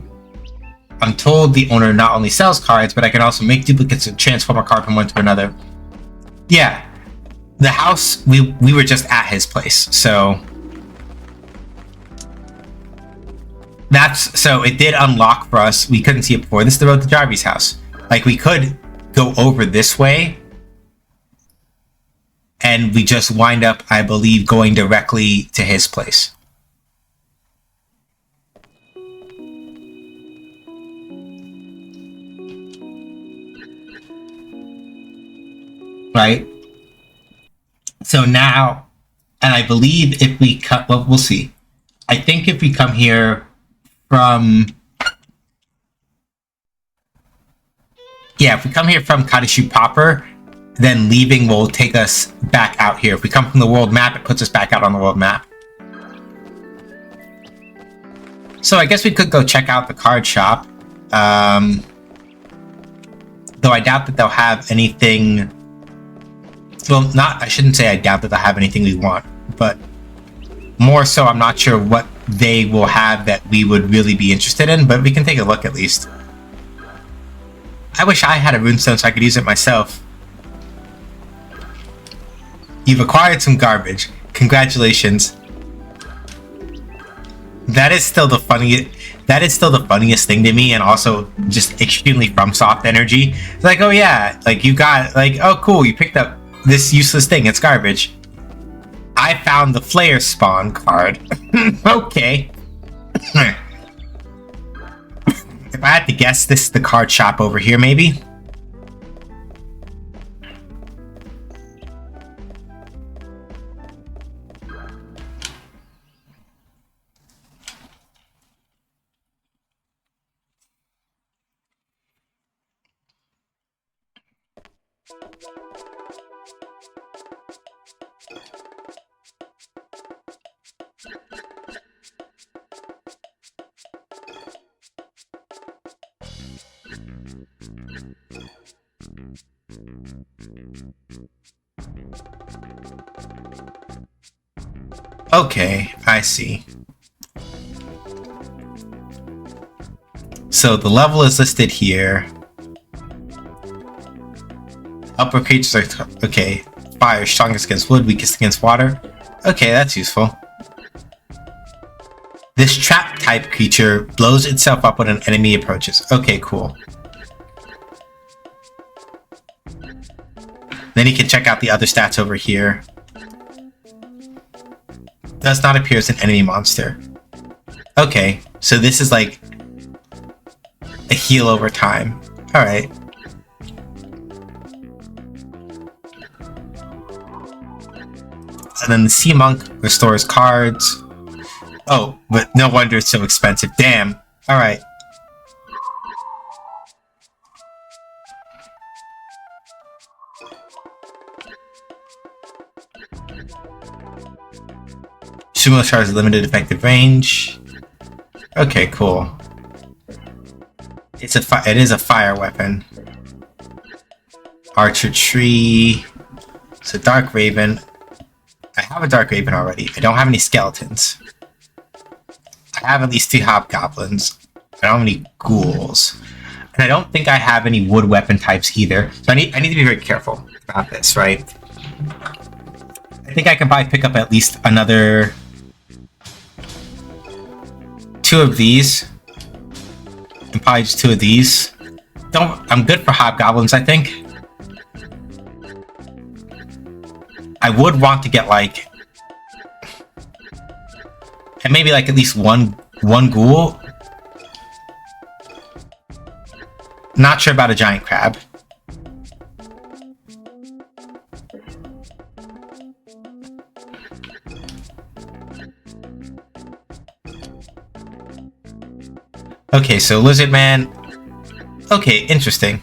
I'm told the owner not only sells cards, but I can also make duplicates and transform a card from one to another. Yeah. The house, we were just at his place, so... So it did unlock for us. We couldn't see it before. This is the road to Jarvy's house. Like, we could go over this way, and we just wind up, I believe, going directly to his place. Right? So now, and I believe if we cut, well, we'll see. I think if we come here from, yeah, if we come here from Kadashu proper, then leaving will take us back out here. If we come from the world map, it puts us back out on the world map. So I guess we could go check out the card shop. Though I doubt that they'll have anything... Well, I shouldn't say I doubt that they'll have anything we want, but more so I'm not sure what they will have that we would really be interested in, but we can take a look at least. I wish I had a runestone so I could use it myself. You've acquired some garbage. Congratulations. That is still the funniest thing to me, and also just extremely FromSoft energy. It's like, oh yeah, like you got, like, oh cool, you picked up this useless thing, it's garbage. I found the Flare spawn card. Okay. If I had to guess, this is the card shop over here, maybe? Okay, I see. So the level is listed here. Upper creatures are... Okay. Fire, strongest against wood, weakest against water. Okay, that's useful. This trap type creature blows itself up when an enemy approaches. Okay, cool. Then you can check out the other stats over here. Does not appear as an enemy monster. Okay, so this is like a heal over time. Alright. And then the Sea Monk restores cards. Oh, but no wonder it's so expensive. Damn. Alright. Sumo Char has limited effective range. Okay, cool. It is a fire weapon. Archer Tree. It's a Dark Raven. I have a Dark Raven already. I don't have any skeletons. I have at least 2 hobgoblins. I don't have any ghouls. And I don't think I have any wood weapon types either. So I need to be very careful about this, right? I think I can probably pick up at least another 2 of these. And probably just 2 of these. I'm good for hobgoblins, I think. I would want to get like... And maybe like at least one ghoul. Not sure about a giant crab. Okay, so Lizard Man. Okay, interesting.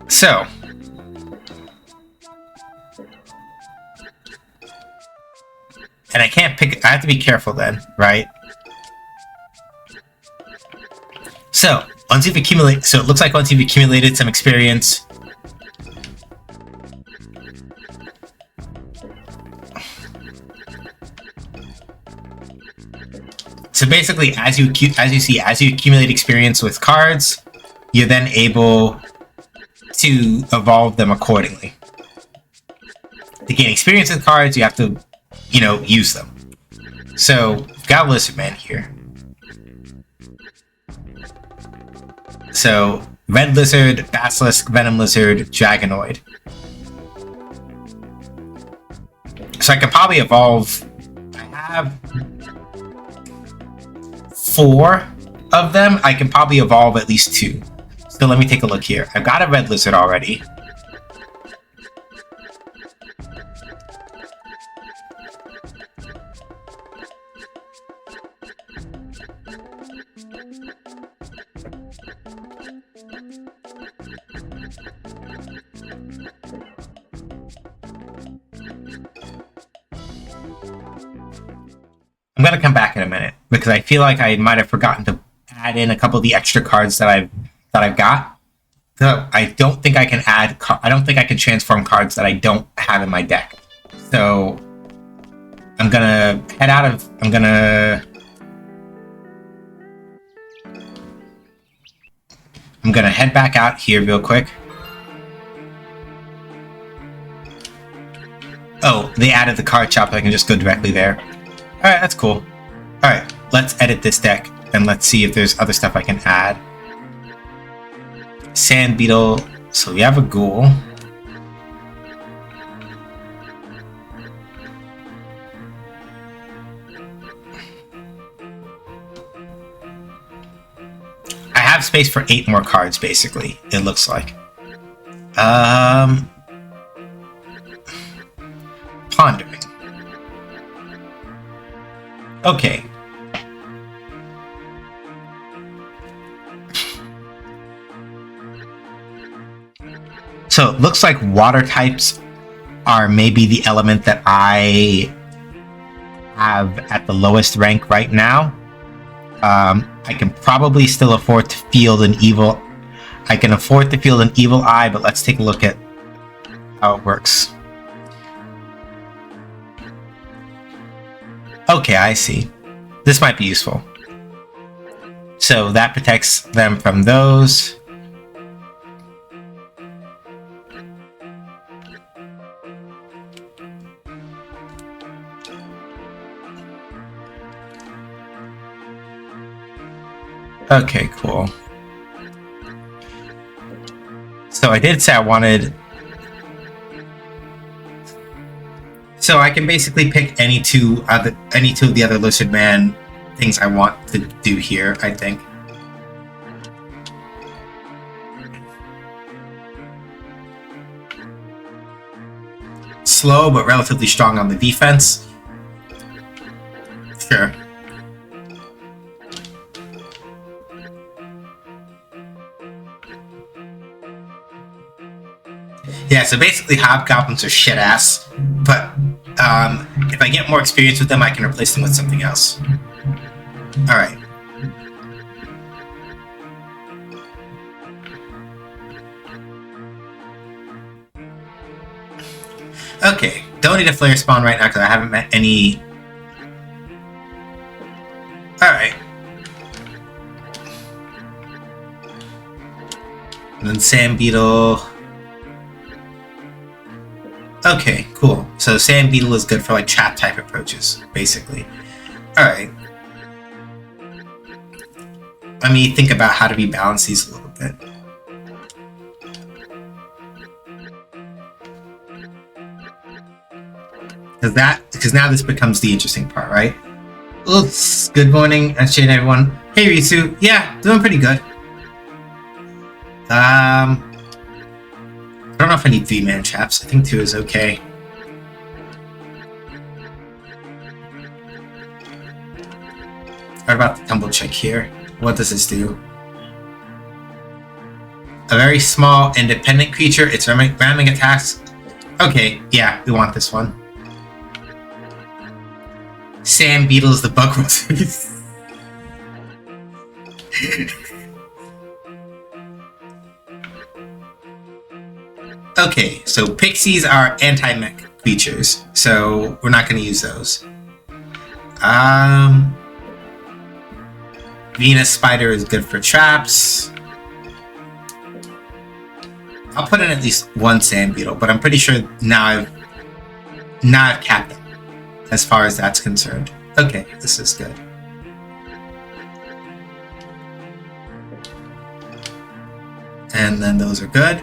So. And I can't pick... I have to be careful then, right? So, once you've accumulated... So it looks like once you've accumulated some experience... So basically, as you accumulate experience with cards, you're then able to evolve them accordingly. To gain experience with cards, you have to, use them. So, we've got Lizard Man here. So, Red Lizard, Basilisk, Venom Lizard, Dragonoid. So I can probably evolve... I have 4 of them. I can probably evolve at least 2. So let me take a look here. I've got a Red Lizard already. I'm gonna come back in a minute because I feel like I might have forgotten to add in a couple of the extra cards that I've got. So I don't think I can I don't think I can transform cards that I don't have in my deck. So I'm gonna head out of. I'm gonna head back out here real quick. Oh, they added the card shop. I can just go directly there. All right, that's cool. All right, let's edit this deck and let's see if there's other stuff I can add. Sand Beetle. So we have a ghoul. I have space for 8 more cards, basically, it looks like. Pondering. Okay. So it looks like water types are maybe the element that I have at the lowest rank right now. I can probably still afford to field an evil. I can afford to field an evil eye, but let's take a look at how it works. Okay, I see. This might be useful. So that protects them from those. Okay, cool. So I did say I wanted... So I can basically pick any two of the other Lizard Man things I want to do here, I think. Slow, but relatively strong on the defense. Sure. Yeah, so basically hobgoblins are shit ass, but if I get more experience with them, I can replace them with something else. Alright. Okay, don't need a flare spawn right now because I haven't met any... Alright. And then Sand Beetle... Okay, cool. So Sand Beetle is good for like trap type approaches, basically. Alright. Let me think about how to rebalance these a little bit. Because now this becomes the interesting part, right? Oops, good morning, Shane, everyone. Hey, Risu. Yeah, doing pretty good. I don't know if I need 3-man traps. I think 2 is okay. What about the tumble check here? What does this do? A very small independent creature. It's ramming attacks. Okay, yeah, we want this one. Sand Beetle is the bug roses. Okay, so pixies are anti-mech creatures, so we're not going to use those. Venus Spider is good for traps. I'll put in at least 1 Sand Beetle, but I'm pretty sure now I've capped it as far as that's concerned. Okay, this is good. And then those are good.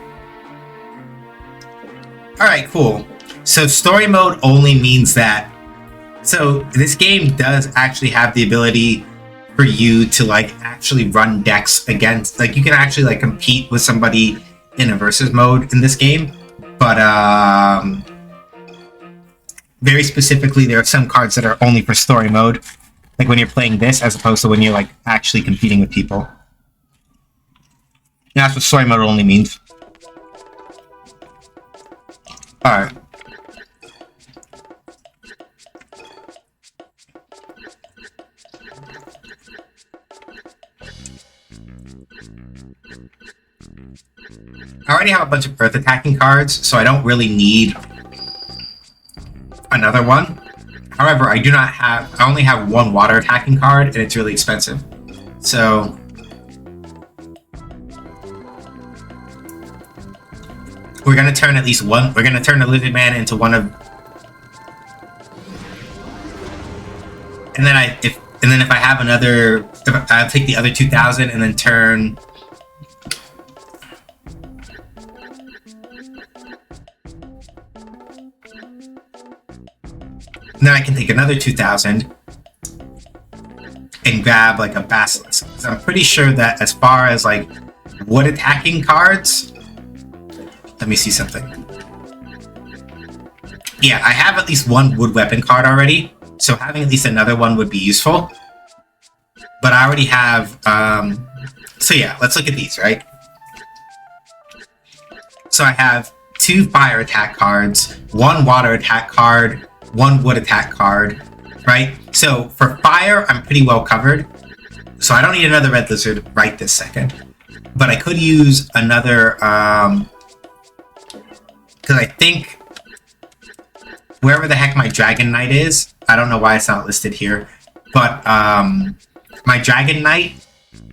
Alright, cool. So story mode only means that... So this game does actually have the ability for you to like actually run decks against... Like you can actually like compete with somebody in a versus mode in this game. But very specifically, there are some cards that are only for story mode. Like when you're playing this as opposed to when you're like actually competing with people. And that's what story mode only means. Alright. already have a bunch of earth attacking cards, so I don't really need another one. However, I only have one water attacking card, and it's really expensive. So we're gonna turn at least one. We're gonna turn the Lizard Man into one of, and then if I have another, I'll take the other 2,000 and then turn. And then I can take another 2,000 and grab like a Basilisk. So I'm pretty sure that as far as like wood attacking cards, let me see something. Yeah, I have at least one wood weapon card already, so having at least another one would be useful. But I already have, so yeah, let's look at these, right? So I have 2 fire attack cards, 1 water attack card, 1 wood attack card, right? So for fire, I'm pretty well covered. So I don't need another red lizard right this second. But I could use another, because I think wherever the heck my Dragon Knight is, I don't know why it's not listed here, but my Dragon Knight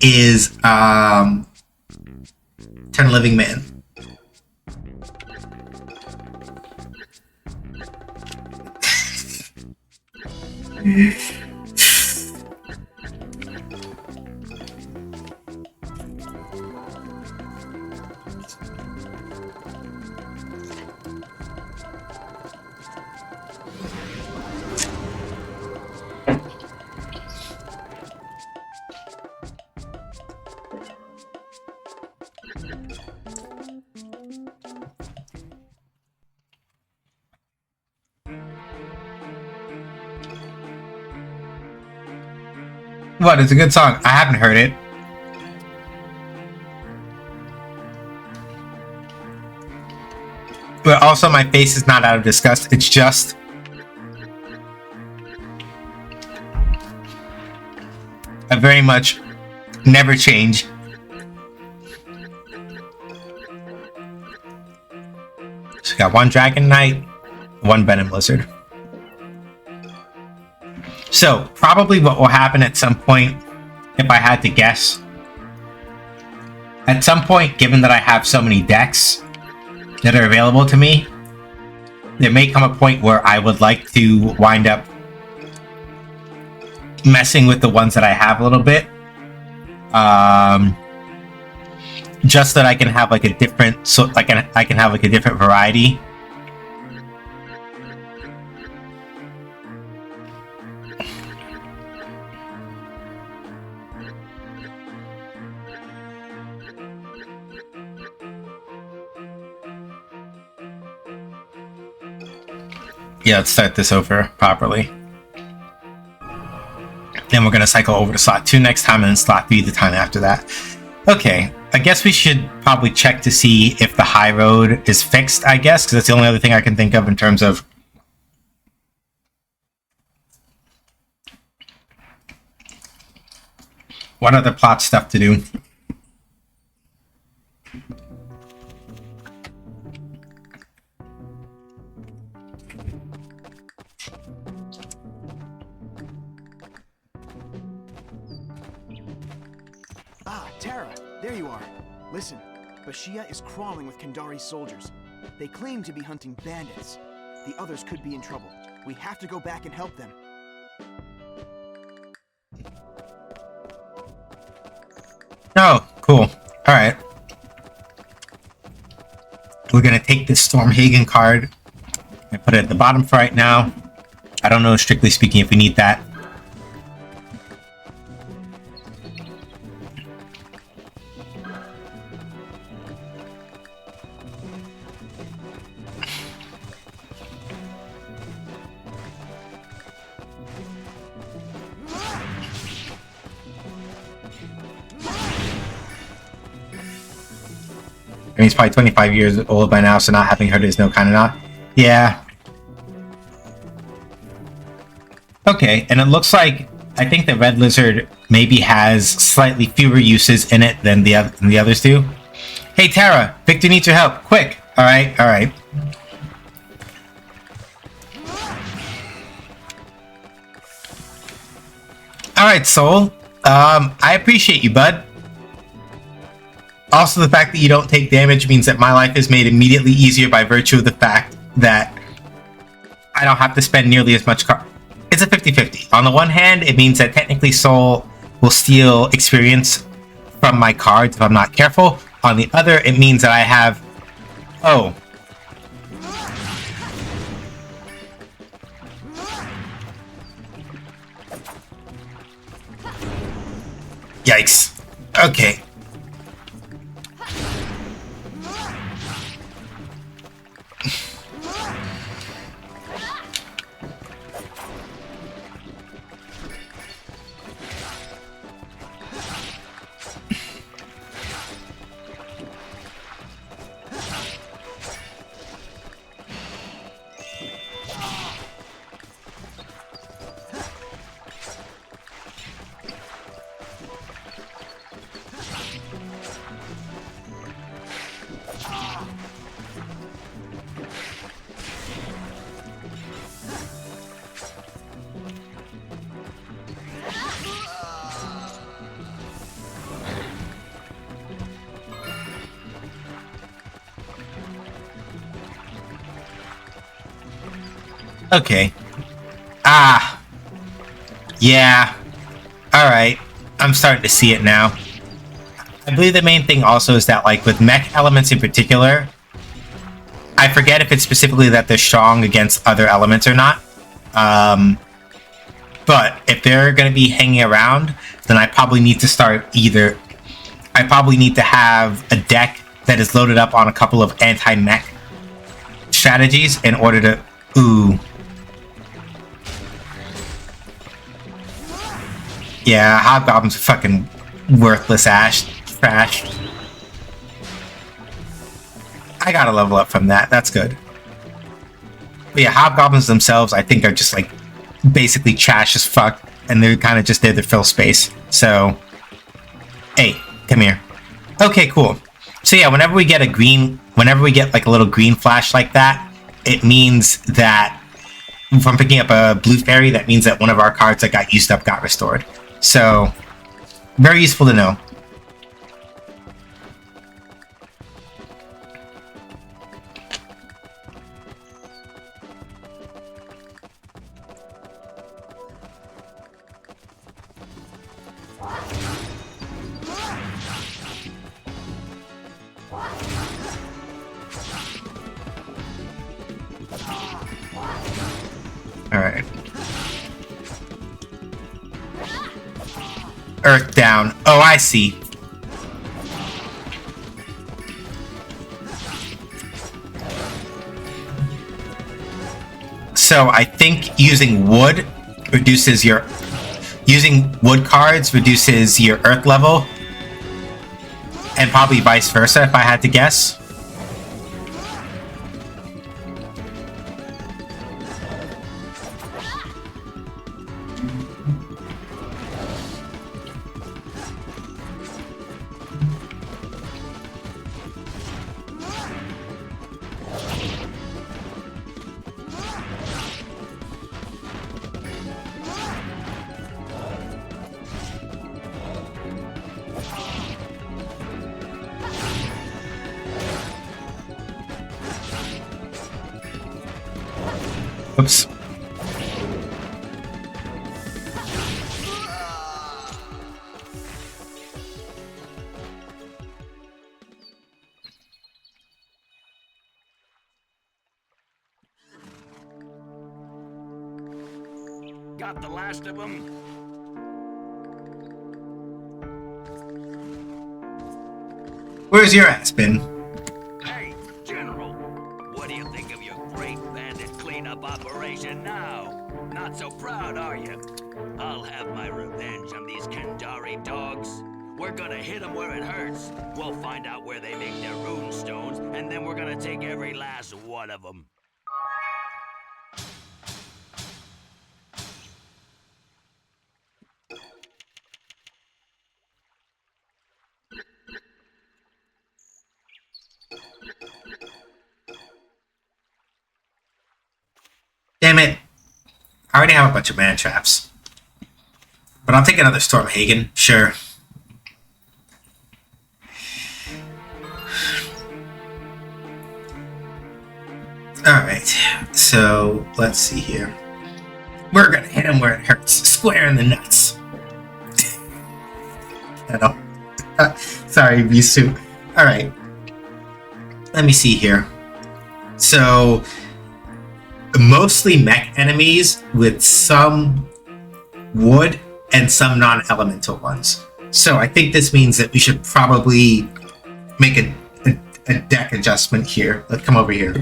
is Turn Living Man. What? It's a good song. I haven't heard it. But also, my face is not out of disgust. It's just I very much never change. So, got 1 Dragon Knight, 1 Venom Lizard. So, probably what will happen at some point, if I had to guess, at some point, given that I have so many decks that are available to me, there may come a point where I would like to wind up messing with the ones that I have a little bit. Just that I can have like a different, so I can have like a different variety. Yeah, let's start this over properly. Then we're going to cycle over to slot 2 next time, and then slot 3 the time after that. Okay, I guess we should probably check to see if the high road is fixed, I guess, because that's the only other thing I can think of in terms of... what other plot stuff to do. Tara, there you are. Listen, Bashia is crawling with Kandari's soldiers. They claim to be hunting bandits. The others could be in trouble. We have to go back and help them. Oh, cool. Alright. We're gonna take this Stormhagen card and put it at the bottom for right now. I don't know, strictly speaking, if we need that. I mean, he's probably 25 years old by now, so not having heard it is no kind of not. Yeah. Okay, and it looks like I think the Red Lizard maybe has slightly fewer uses in it than the others do. Hey, Hey, Tara, Victor needs your help. Quick. All right, all right. All right, Soul. I appreciate you, bud. Also, the fact that you don't take damage means that my life is made immediately easier by virtue of the fact that I don't have to spend nearly as much It's a 50-50. On the one hand, it means that technically Soul will steal experience from my cards if I'm not careful. On the other, it means that I have... Oh. Yikes. Okay. Okay. Ah. Yeah. Alright. I'm starting to see it now. I believe the main thing also is that, like, with mech elements in particular, I forget if it's specifically that they're strong against other elements or not. But if they're going to be hanging around, then I probably need to start either... I probably need to have a deck that is loaded up on a couple of anti-mech strategies in order to... Ooh. Yeah, hobgoblins are fucking worthless trash. I gotta level up from that. That's good. But yeah, hobgoblins themselves, I think, are just like basically trash as fuck, and they're kind of just there to fill space. So, hey, come here. Okay, cool. So yeah, whenever we get like a little green flash like that, it means that if I'm picking up a blue fairy, that means that one of our cards that got used up got restored. So, very useful to know. Alright. Earth down. Oh, I see. So I think using wood reduces your... Using wood cards reduces your earth level. And probably vice versa, if I had to guess. Oops. Got the last of them? Where's your ass been? Hey, General, what do you think of your great bandit cleanup operation now? Not so proud, are you? I'll have my revenge on these Kandari dogs. We're gonna hit them where it hurts. We'll find out where they make their rune stones, and then we're gonna take every last one of them. Damn it. I already have a bunch of man traps. But I'll take another Stormhagen, sure. Alright, so let's see here. We're gonna hit him where it hurts, square in the nuts. Sorry, Bisu. Alright. Let me see here. So, mostly mech enemies with some wood and some non-elemental ones. So I think this means that we should probably make a deck adjustment here. Let's come over here.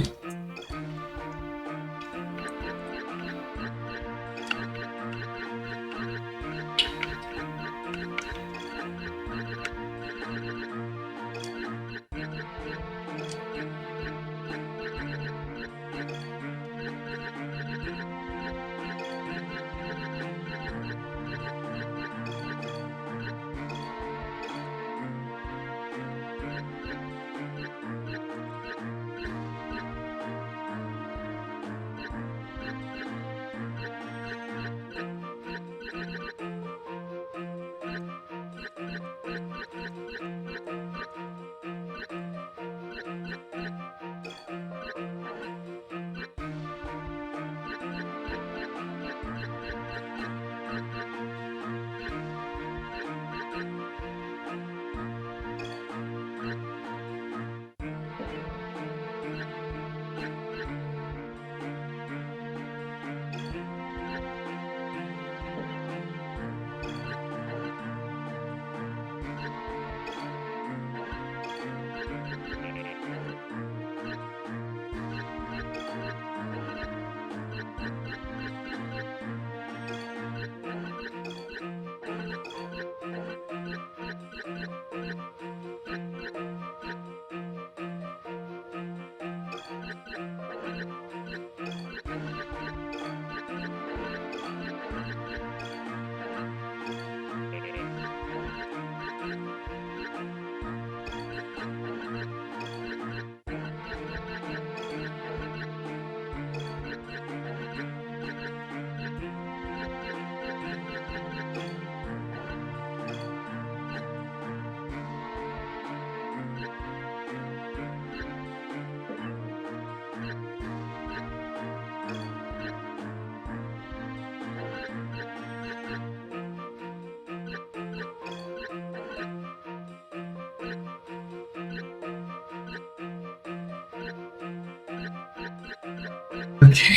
Okay.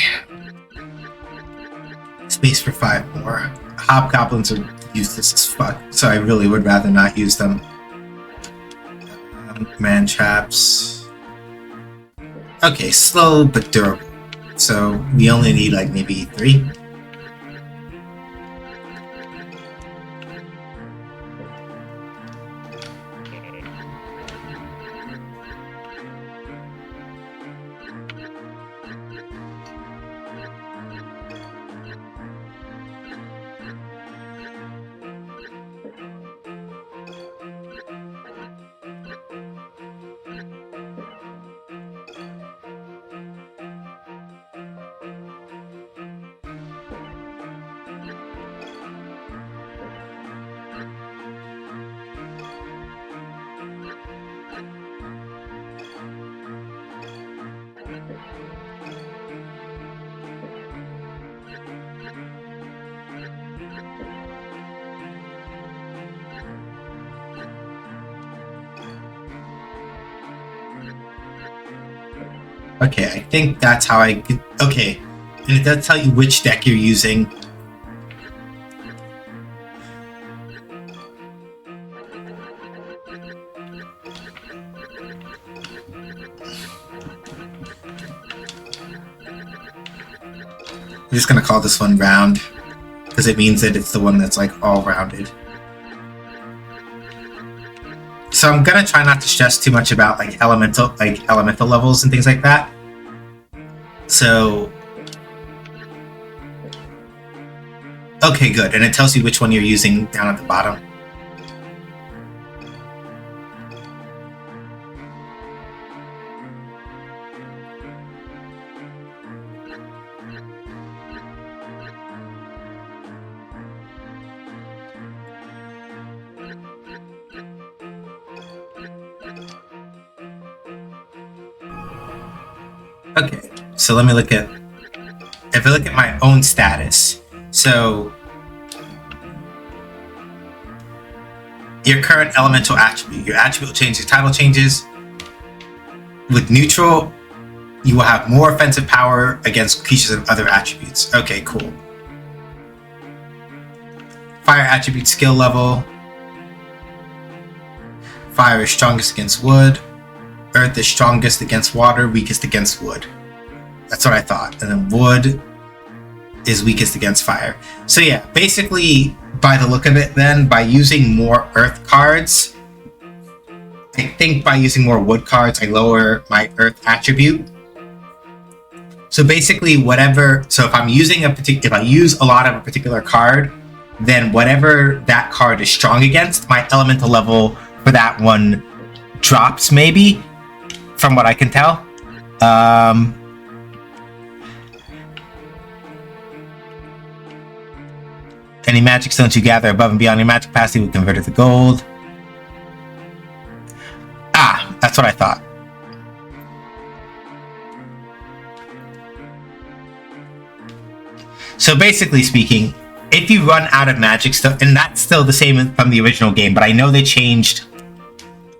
Space for 5 more. Hobgoblins are useless as fuck, so I really would rather not use them. Man traps. Okay, slow but durable. So we only need like maybe 3. Okay, I think that's how I get... Okay, and it does tell you which deck you're using. I'm just gonna call this one round, because it means that it's the one that's like all rounded. So I'm gonna try not to stress too much about like elemental levels and things like that. So, okay, good, and it tells you which one you're using down at the bottom. Okay, so let me look at, if I look at my own status, so your current elemental attribute, your attribute changes, title changes. With neutral, you will have more offensive power against creatures of other attributes. Okay, cool. Fire attribute skill level. Fire is strongest against wood. Earth is strongest against water, weakest against wood. That's what I thought. And then wood is weakest against fire. So yeah, basically, by the look of it then, by using more earth cards, I think by using more wood cards, I lower my earth attribute. So basically whatever, so if I'm using if I use a lot of a particular card, then whatever that card is strong against, my elemental level for that one drops maybe, from what I can tell. Any magic stones you gather above and beyond your magic capacity will convert it to gold. Ah, that's what I thought. So basically speaking, if you run out of magic stuff, and that's still the same from the original game, but I know they changed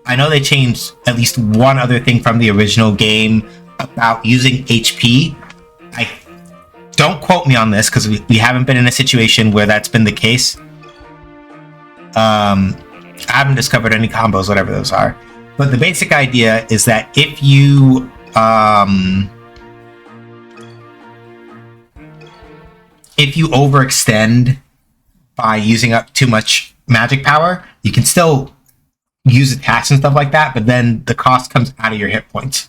at least one other thing from the original game about using HP. Don't quote me on this because we haven't been in a situation where that's been the case. I haven't discovered any combos, whatever those are. But the basic idea is that if you overextend by using up too much magic power, you can still use attacks and stuff like that, but then the cost comes out of your hit points.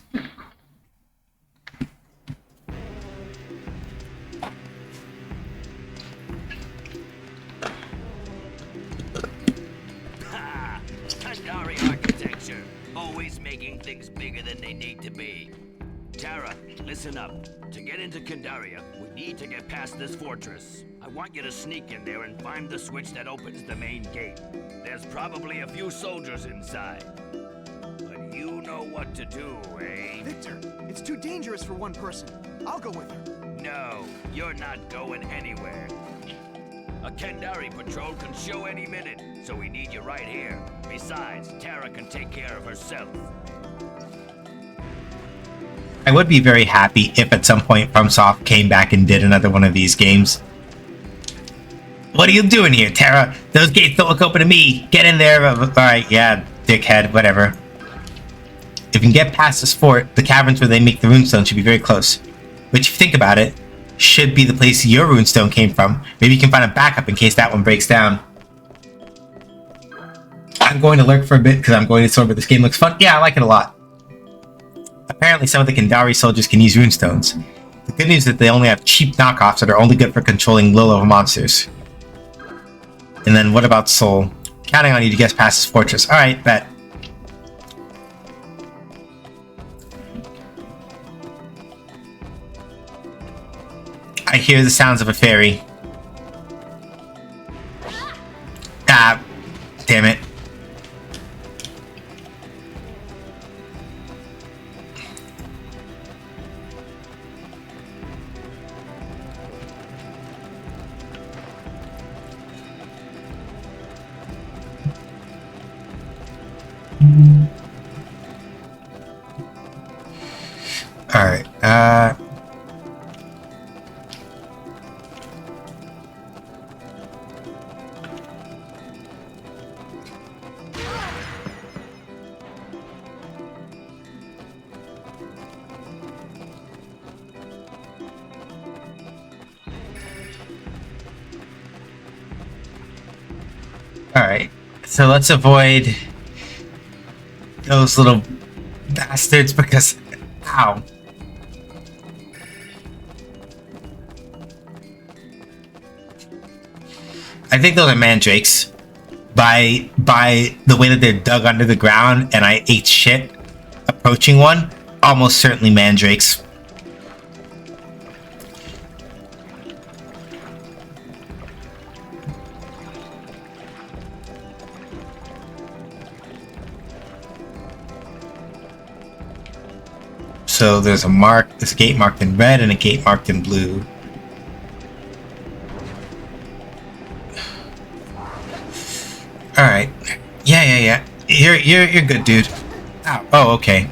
Kandari architecture, always making things bigger than they need to be. Tara, listen up. To get into Kandaria, we need to get past this fortress. I want you to sneak in there and find the switch that opens the main gate. There's probably a few soldiers inside. But you know what to do, eh? Victor, it's too dangerous for one person. I'll go with her. No, you're not going anywhere. A Kandari patrol can show any minute, so we need you right here. Besides, Tara can take care of herself. I would be very happy if at some point FromSoft came back and did another one of these games. What are you doing here, Tara? Those gates don't look open to me. Get in there. Alright, yeah, dickhead, whatever. If you can get past this fort, the caverns where they make the runestone should be very close. Which, if you think about it, should be the place your runestone came from. Maybe you can find a backup in case that one breaks down. I'm going to lurk for a bit because I'm going to sword, but this game looks fun. Yeah, I like it a lot. Apparently some of the Kandari soldiers can use runestones. The good news is that they only have cheap knockoffs that are only good for controlling low-level monsters. And then what about Soul? Counting on you to guess past this fortress. Alright, bet. I hear the sounds of a fairy. Ah, damn it. Alright, Alright, so let's avoid those little bastards because... Ow. I think those are mandrakes. By the way that they're dug under the ground and I ate shit approaching one, almost certainly mandrakes. So there's a gate marked in red and a gate marked in blue. All right. Yeah. You're good, dude. Ow. Oh, okay.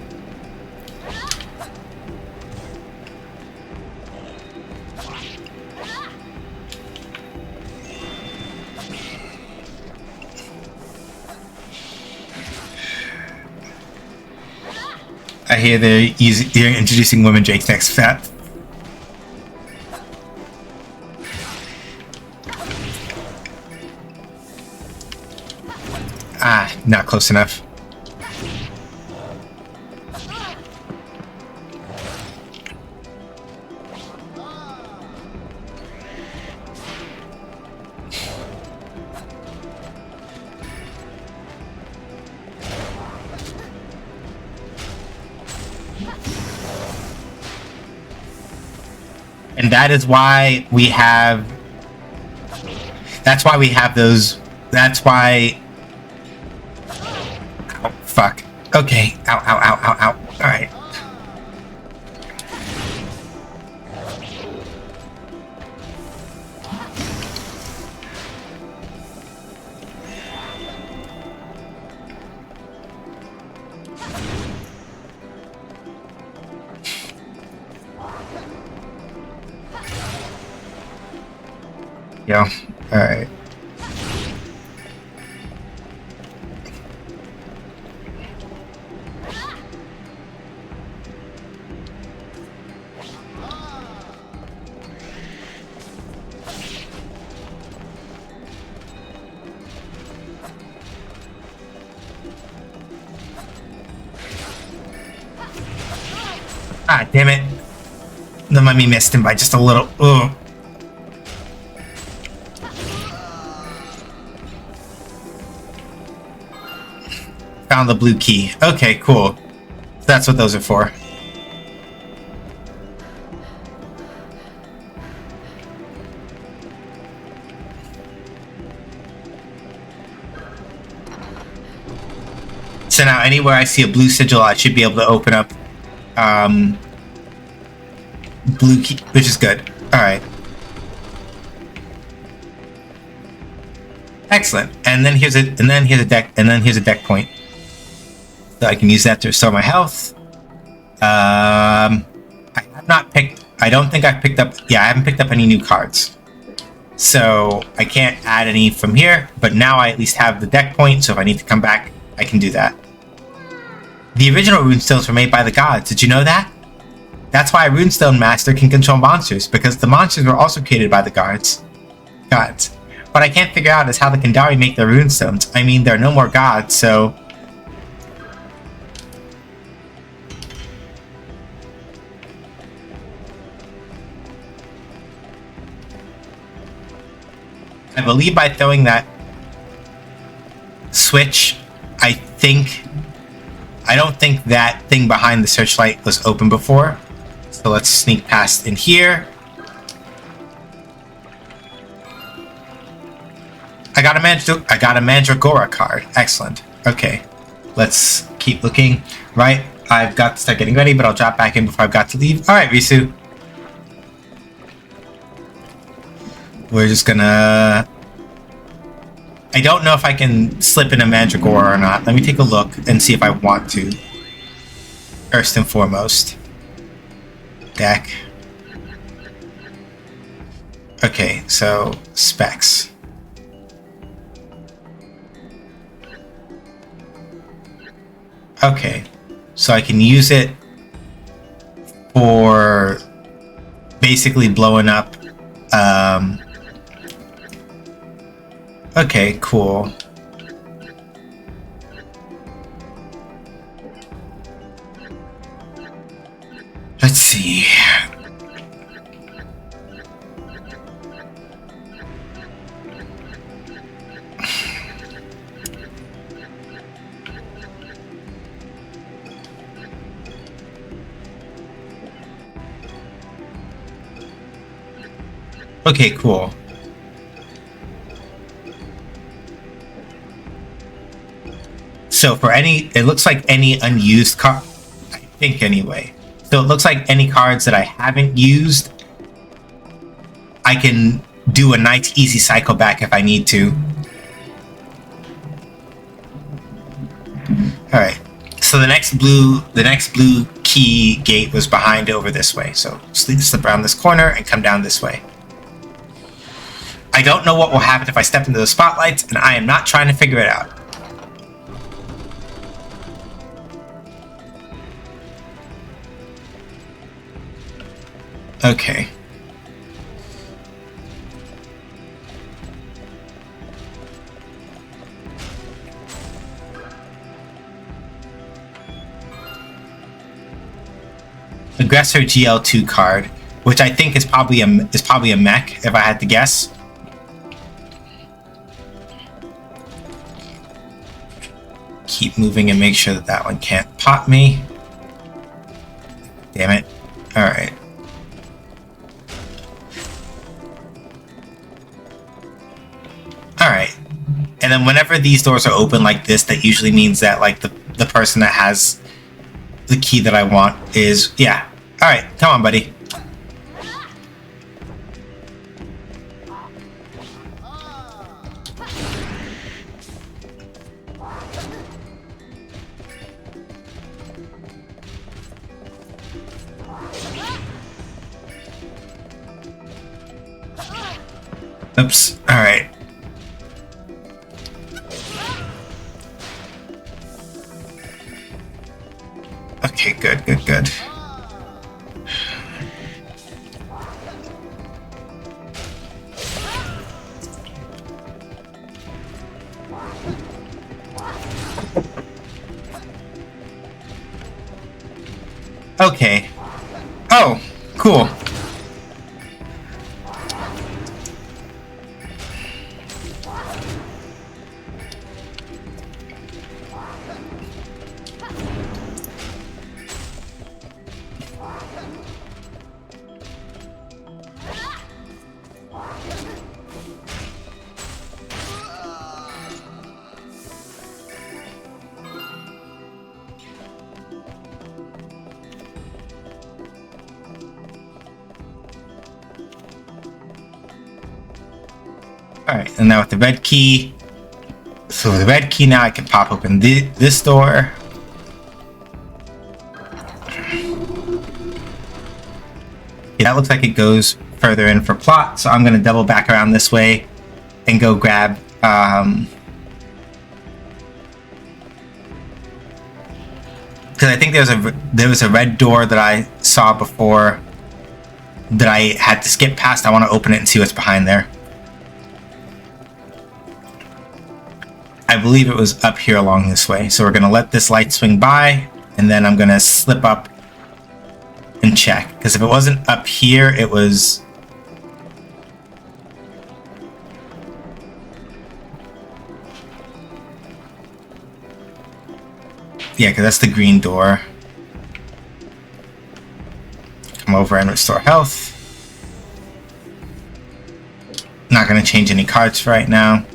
I hear they're introducing women Drake's next fat. Ah, not close enough. And that is why we have... That's why we have those... That's why... Ow, fuck. Okay. Ow. Alright. Yo. Alright. Ah, damn it. The mummy missed him by just a little. Ugh. Found the blue key. Okay, cool. That's what those are for. So now anywhere I see a blue sigil, I should be able to open up blue key, which is good. Alright. Excellent. And then here's a deck point. So I can use that to restore my health. I have not picked... I don't think I've picked up... Yeah, I haven't picked up any new cards. So I can't add any from here, but now I at least have the deck point, so if I need to come back, I can do that. The original runestones were made by the gods. Did you know that? That's why a runestone master can control monsters, because the monsters were also created by the gods. What I can't figure out is how the Kandari make their runestones. I mean, there are no more gods, so... I believe by throwing that switch, I don't think that thing behind the searchlight was open before. So let's sneak past in here. I got a Mandragora card. Excellent. Okay. Let's keep looking. Right. I've got to start getting ready, but I'll drop back in before I've got to leave. Alright, Risu. We're just gonna... I don't know if I can slip in a Mandragora or not. Let me take a look and see if I want to. First and foremost. Deck. Okay, so specs. Okay, so I can use it for basically blowing up okay, cool. Let's see. Okay, cool. So for any, it looks like any unused card, I think anyway. So it looks like any cards that I haven't used, I can do a nice easy cycle back if I need to. Alright. So the next blue key gate was behind over this way. So slip around this corner and come down this way. I don't know what will happen if I step into the spotlights, and I am not trying to figure it out. Okay. Aggressor GL2 card, which I think is probably a mech if I had to guess. Keep moving and make sure that that one can't pop me. Damn it. All right. Alright. And then whenever these doors are open like this, that usually means that like the person that has the key that I want is, yeah. Alright, come on, buddy. Oops. Alright. Okay, good. Okay. Oh, cool. Alright, and now with the red key. So with the red key now I can pop open this door. Yeah, that looks like it goes further in for plot, so I'm going to double back around this way and go grab because I think there was a red door that I saw before that I had to skip past. I want to open it and see what's behind there. I believe it was up here along this way. So we're going to let this light swing by, and then I'm going to slip up and check. Because if it wasn't up here, it was... Yeah, because that's the green door. Come over and restore health. Not going to change any cards for right now.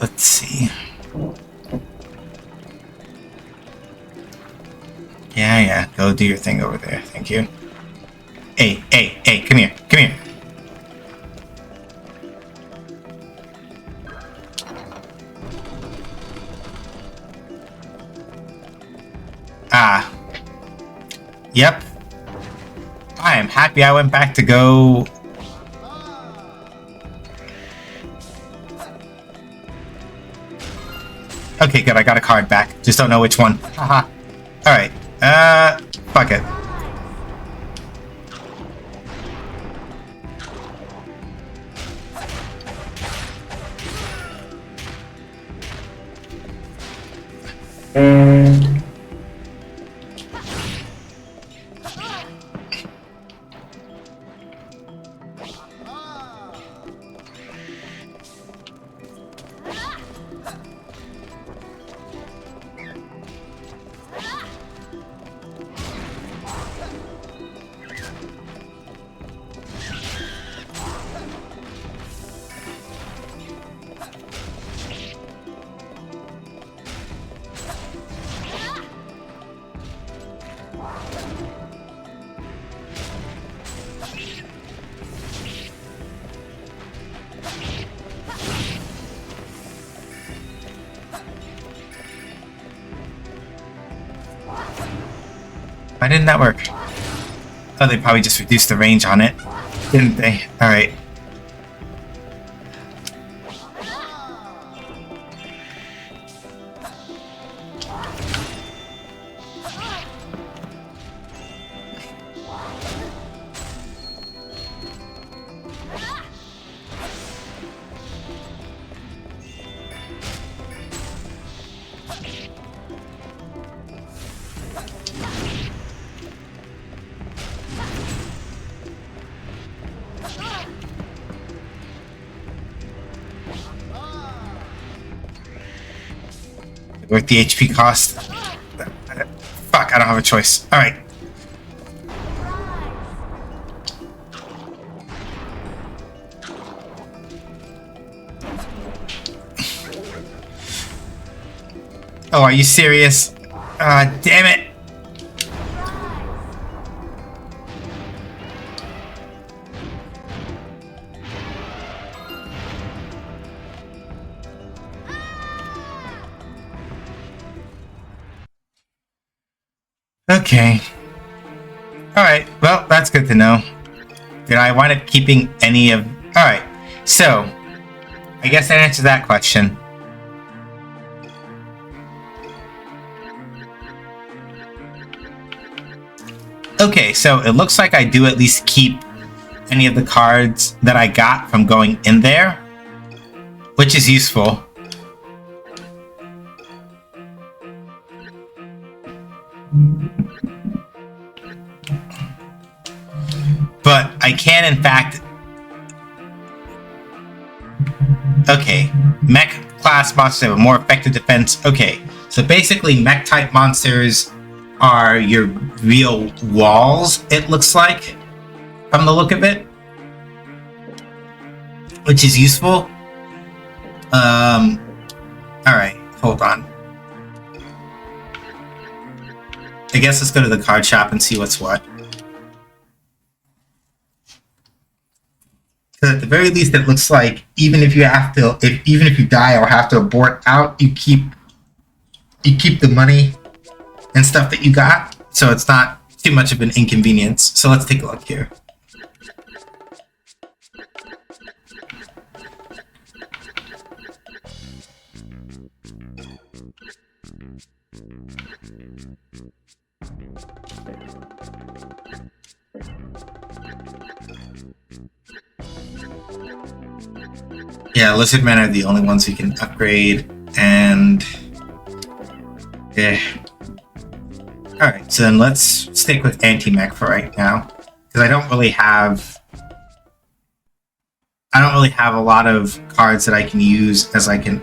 Let's see. Yeah, go do your thing over there. Thank you. Hey, come here. Ah. Yep. I am happy I went back to go... Okay, good. I got a card back. Just don't know which one. Haha. Alright. Fuck it. Why didn't that work? Oh, they probably just reduced the range on it, didn't they? Alright. Worth the HP cost. Fuck, I don't have a choice. Alright. Oh, are you serious? Ah, damn it. Okay. Alright, well, that's good to know. Did I wind up keeping any of... Alright, so, I guess that answers that question. Okay, so it looks like I do at least keep any of the cards that I got from going in there, which is useful. But I can, in fact... Okay, mech class monsters have a more effective defense. Okay, so basically mech-type monsters are your real walls, it looks like, from the look of it. Which is useful. Alright, hold on. I guess let's go to the card shop and see what's what. Because at the very least, it looks like even if you have to, even if you die or have to abort out, you keep the money and stuff that you got, so it's not too much of an inconvenience. So let's take a look here. Yeah, lizard men are the only ones you can upgrade, and yeah. Alright, so then let's stick with anti-mech for right now, because I don't really have a lot of cards that I can use as I can.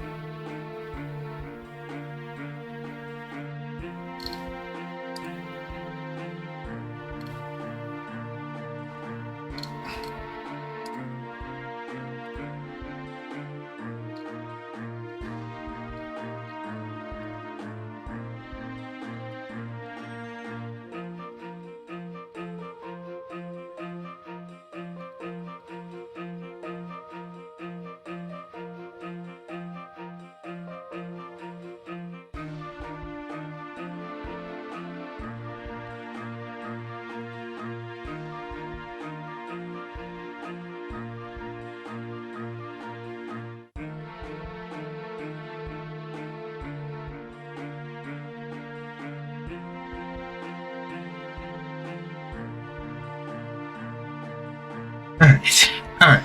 Alright.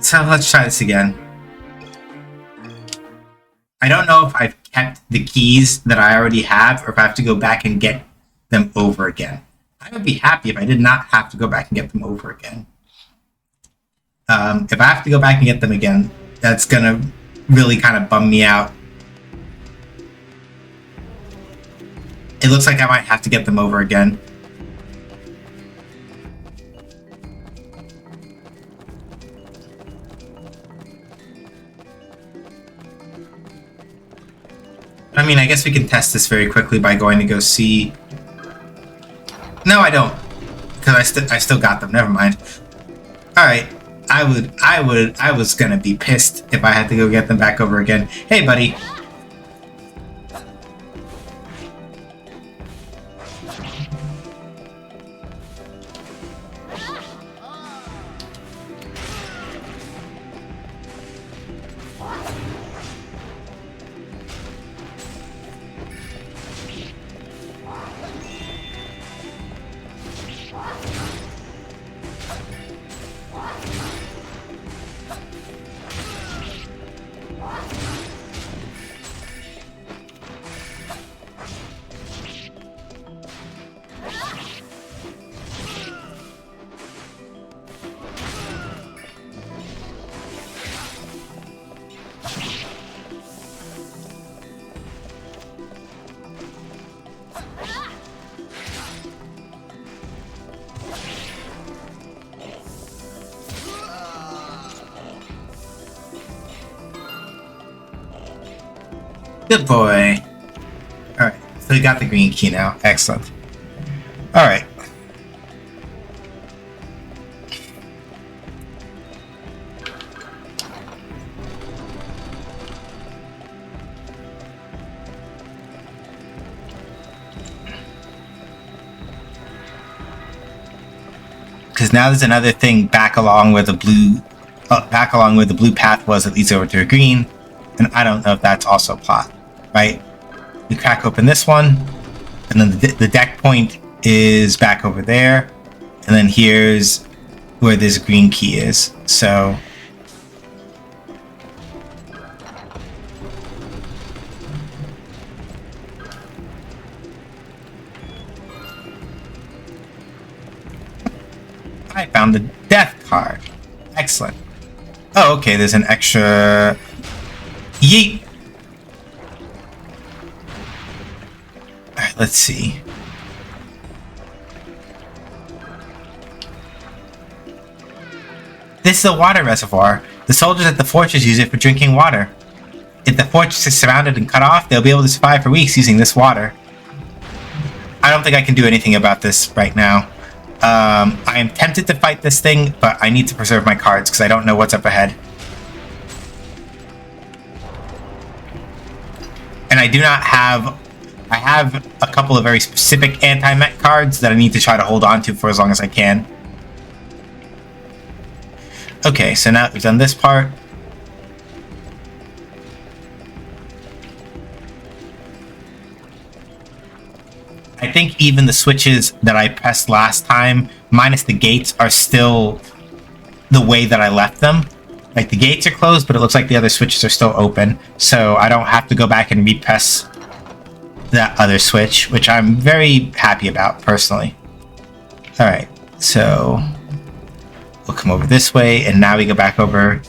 So let's try this again. I don't know if I've kept the keys that I already have, or if I have to go back and get them over again. I would be happy if I did not have to go back and get them over again. If I have to go back and get them again, that's gonna really kind of bum me out. It looks like I might have to get them over again. I mean, I guess we can test this very quickly by going to go see... No, I don't. Because I still got them. Never mind. Alright. I was gonna be pissed if I had to go get them back over again. Hey, buddy. Good boy. Alright, so we got the green key now. Excellent. Alright. Because now there's another thing back along where the blue path was that leads over to a green, and I don't know if that's also plot, right? We crack open this one, and then the deck point is back over there, and then here's where this green key is. So I found the death card. Excellent. Oh, okay, there's an extra... Yeet! Alright, let's see. This is a water reservoir. The soldiers at the fortress use it for drinking water. If the fortress is surrounded and cut off, they'll be able to survive for weeks using this water. I don't think I can do anything about this right now. I am tempted to fight this thing, but I need to preserve my cards because I don't know what's up ahead. And I do not have... I have a couple of very specific anti-mech cards that I need to try to hold on to for as long as I can. Okay, so now we've done this part. I think even the switches that I pressed last time, minus the gates, are still the way that I left them. Like, the gates are closed, but it looks like the other switches are still open. So I don't have to go back and repress that other switch, which I'm very happy about, personally. Alright, so we'll come over this way, and now we go back over.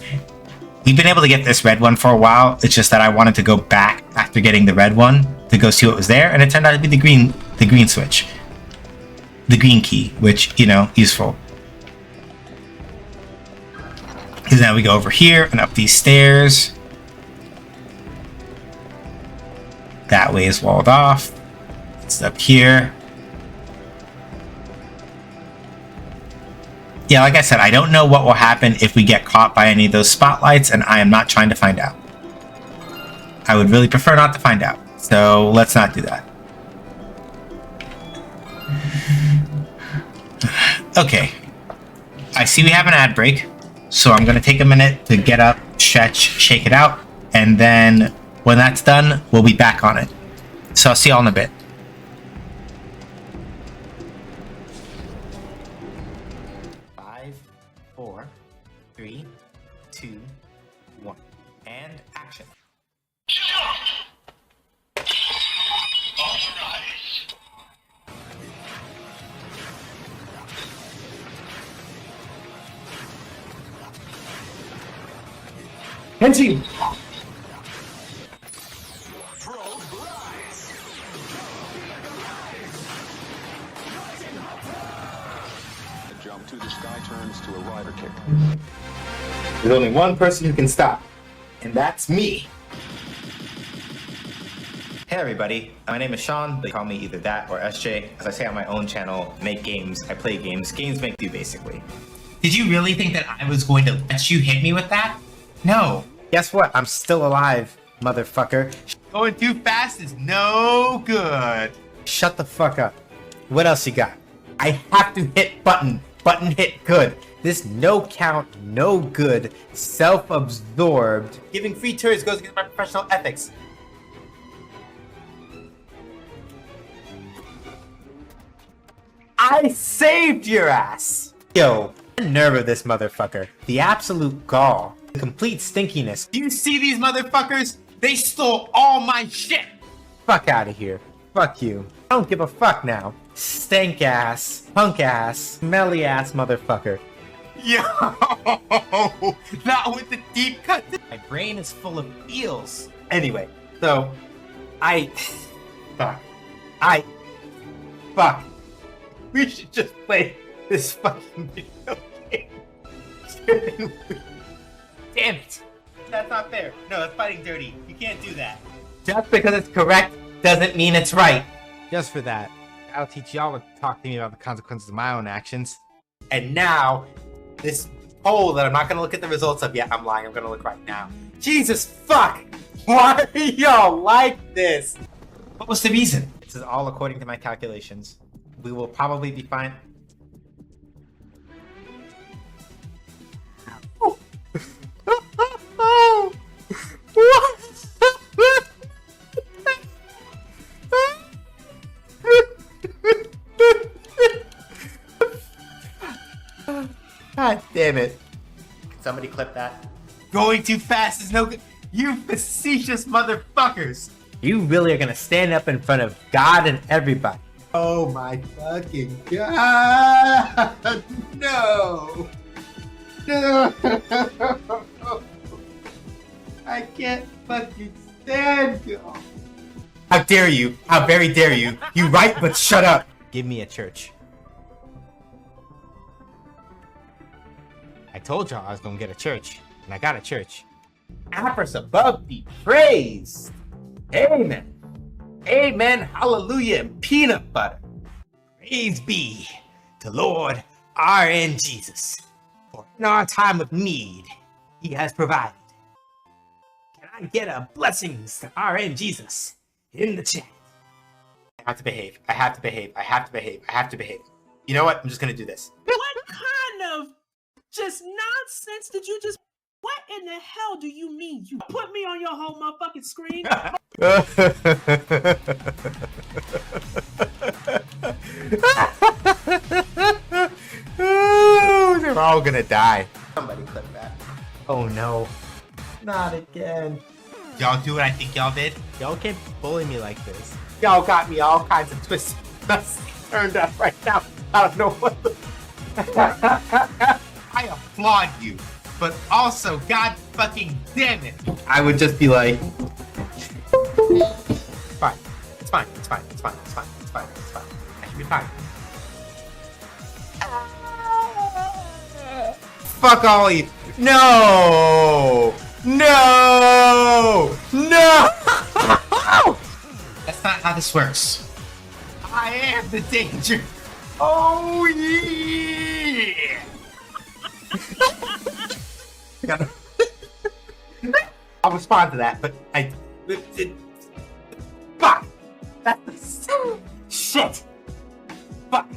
We've been able to get this red one for a while. It's just that I wanted to go back after getting the red one to go see what was there, and it turned out to be the green switch. The green key, which, you know, useful. Because now we go over here and up these stairs. That way is walled off. It's up here. Yeah, like I said, I don't know what will happen if we get caught by any of those spotlights, and I am not trying to find out. I would really prefer not to find out, so let's not do that. Okay. I see we have an ad break, so I'm going to take a minute to get up, stretch, shake it out, and then when that's done, we'll be back on it. So I'll see y'all in a bit. 5, 4, 3, 2, 1, and action. Henty! The jump to the sky turns to a rider kick. There's only one person who can stop, and that's me. Hey everybody, my name is Sean. They call me either that or SJ. As I say on my own channel, make games, I play games. Games make you, basically. Did you really think that I was going to let you hit me with that? No. Guess what? I'm still alive, motherfucker. Going too fast is no good. Shut the fuck up. What else you got? I have to hit button. Button hit good. This no count, no good, self-absorbed. Giving free turns goes against my professional ethics. I saved your ass! Yo, the nerve of this motherfucker. The absolute gall. The complete stinkiness. Do you see these motherfuckers? They stole all my shit! Fuck out of here. Fuck you. I don't give a fuck now. Stank ass, punk ass, smelly ass motherfucker. Yo! Not with the deep cut. My brain is full of eels. Anyway, so fuck. We should just play this fucking video game. Damn it! That's not fair. No, that's fighting dirty. You can't do that. Just because it's correct doesn't mean it's right. Just for that, I'll teach y'all to talk to me about the consequences of my own actions. And now, this poll that I'm not going to look at the results of yet, I'm lying, I'm going to look right now. Jesus fuck! Why are y'all like this? What was the reason? This is all according to my calculations. We will probably be fine. God damn it. Can somebody clip that? Going too fast is no good. You facetious motherfuckers. You really are gonna stand up in front of God and everybody. Oh my fucking God. No. No. I can't fucking stand you. How dare you? How very dare you? You right, but shut up. Give me a church. I told y'all I was gonna get a church, and I got a church. Apis above be praised. Amen. Amen. Hallelujah. And peanut butter. Praise be to Lord R.N. Jesus. For in our time of need, he has provided. Can I get a blessings to R.N. Jesus in the chat? I have to behave. I have to behave. I have to behave. I have to behave. You know what? I'm just gonna do this. What kind of just nonsense did you just... What in the hell do you mean? You put me on your whole motherfucking screen? They're all gonna die. Somebody clip that. Oh no. Not again. Y'all do what I think y'all did? Y'all can't bully me like this. Y'all got me all kinds of twists turned up right now. I don't know what the... I applaud you, but also, God fucking damn it, I would just be like, it's fine, it's fine, it's fine, it's fine, it's fine, it's fine, it's fine. I should be fine. Fuck all of you. No! No! No! That's not how this works. I am the danger. Oh yeah! I'll respond to that, but fuck! That's the shit! Fuck!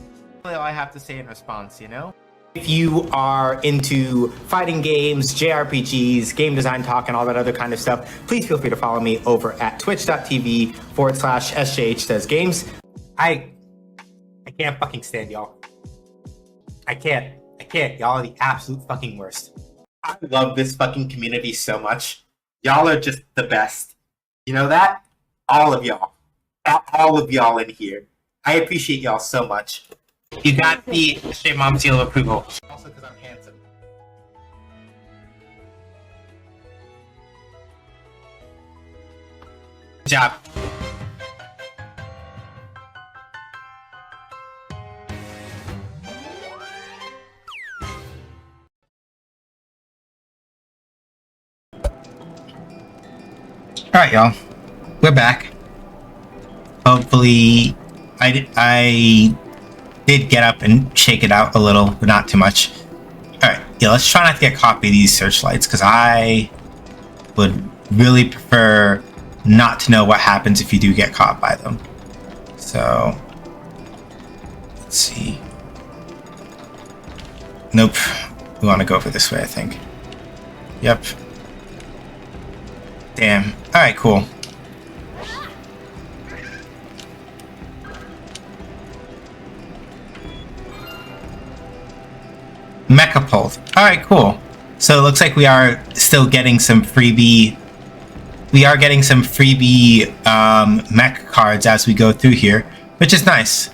That's all I have to say in response, you know? If you are into fighting games, JRPGs, game design talk, and all that other kind of stuff, please feel free to follow me over at twitch.tv/SJH says games. I can't fucking stand y'all. I can't. Y'all are the absolute fucking worst. I love this fucking community so much. Y'all are just the best. You know that? All of y'all. All of y'all in here. I appreciate y'all so much. You got the straight mom seal of approval. Also because I'm handsome. Good job. Alright, y'all. We're back. Hopefully, I did get up and shake it out a little, but not too much. Alright, yeah, let's try not to get caught by these searchlights, because I would really prefer not to know what happens if you do get caught by them. So, let's see. Nope. We want to go for this way, I think. Yep. Damn. Alright, cool. Mechapult. Alright, cool. So it looks like we are still getting some freebie... We are getting some freebie mech cards as we go through here, which is nice.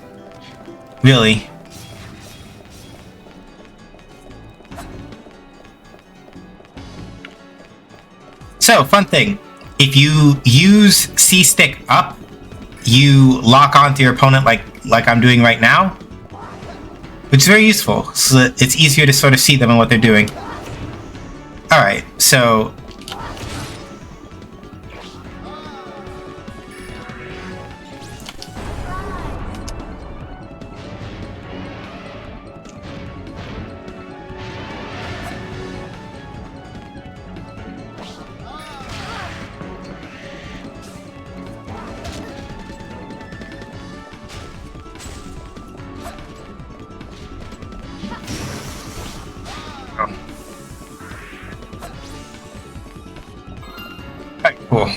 Really. So, fun thing. If you use C-stick up, you lock onto your opponent like I'm doing right now, which is very useful. So that it's easier to sort of see them and what they're doing. Alright, so... go. Alright, cool.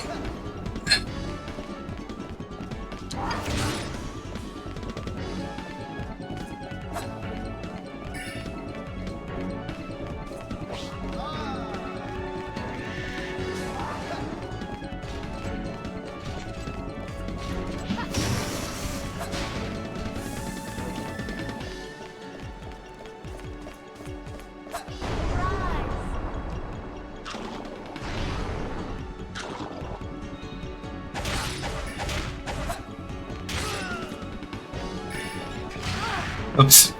Oops.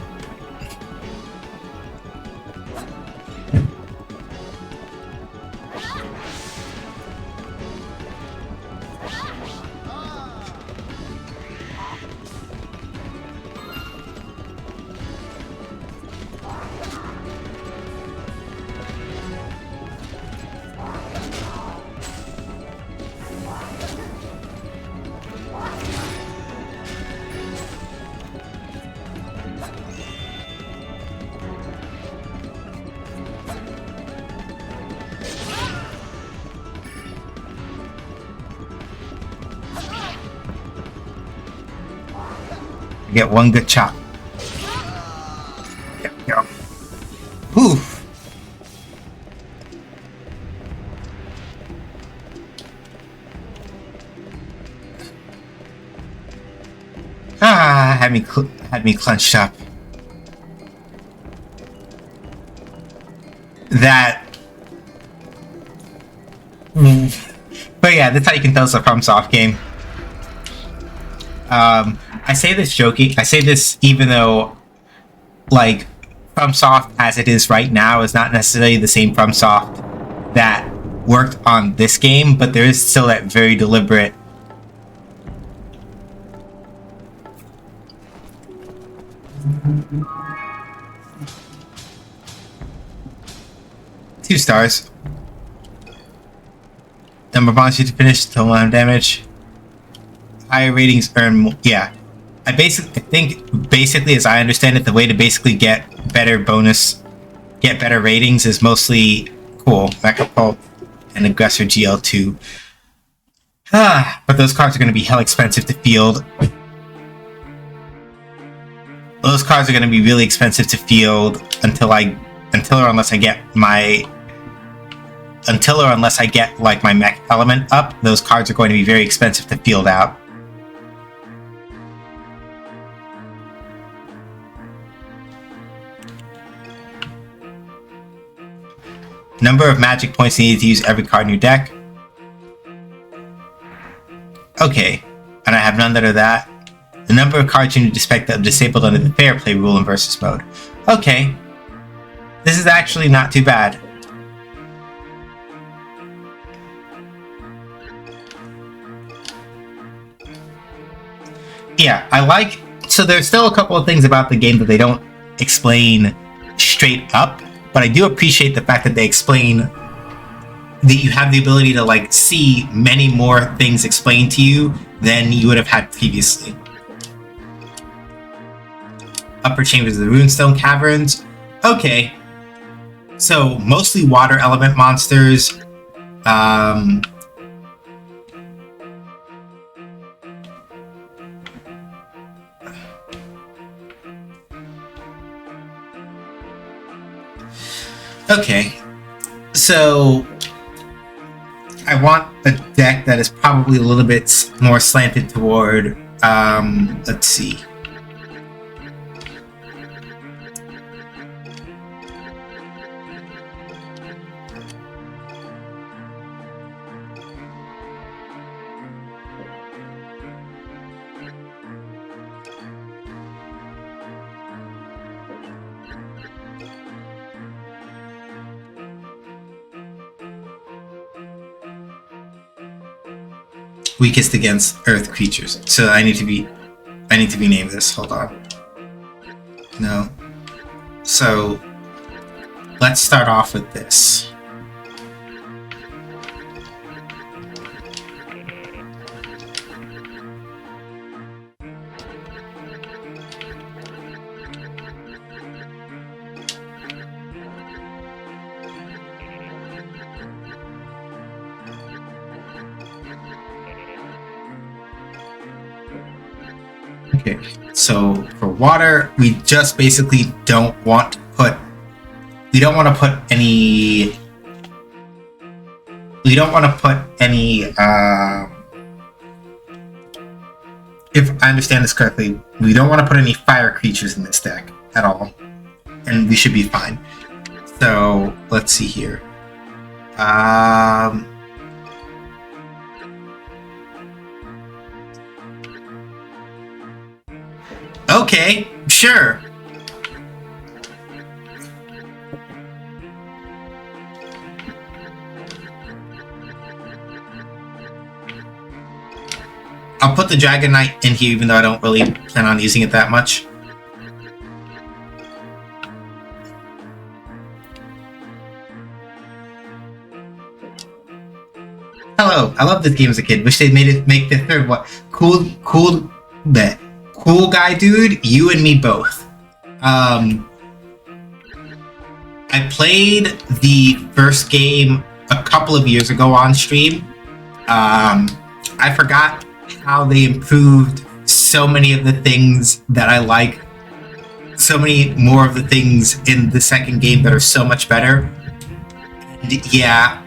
I get one good chop. There we go. Whew. Ah, had me clenched up. That. But yeah, that's how you can tell it's a FromSoft game. I say this joking. I say this even though, like, FromSoft as it is right now is not necessarily the same FromSoft that worked on this game, but there is still that very deliberate. Two stars. Number of monsters to finish, total amount of damage. Higher ratings earn more. Yeah. I think basically, as I understand it, the way to basically get better ratings is mostly cool. Mecha Pulp and Aggressor GL2. But those cards are going to be hell expensive to field. Those cards are going to be really expensive to field until or unless I get my mech element up. Those cards are going to be very expensive to field out. Number of magic points needed to use every card in your deck. Okay, and I have none that are that. The number of cards you need to spec that are disabled under the fair play rule in versus mode. Okay, this is actually not too bad. Yeah, so there's still a couple of things about the game that they don't explain straight up, but I do appreciate the fact that they explain that you have the ability to, like, see many more things explained to you than you would have had previously. Upper chambers of the Runestone Caverns. Okay. So, mostly water element monsters. Okay, so I want a deck that is probably a little bit more slanted toward, let's see. Weakest against earth creatures. So I need to be named this. Hold on. No. So let's start off with this. Okay, so for water, we just basically don't want to put... We don't want to put any... We don't want to put any... if I understand this correctly, we don't want to put any fire creatures in this deck at all. And we should be fine. So, let's see here. Okay, sure. I'll put the Dragon Knight in here even though I don't really plan on using it that much. Hello, I love this game as a kid. Wish they make the third one. Cool guy dude, you and me both. I played the first game a couple of years ago on stream. I forgot how they improved so many of the things that I like. So many more of the things in the second game that are so much better. And yeah.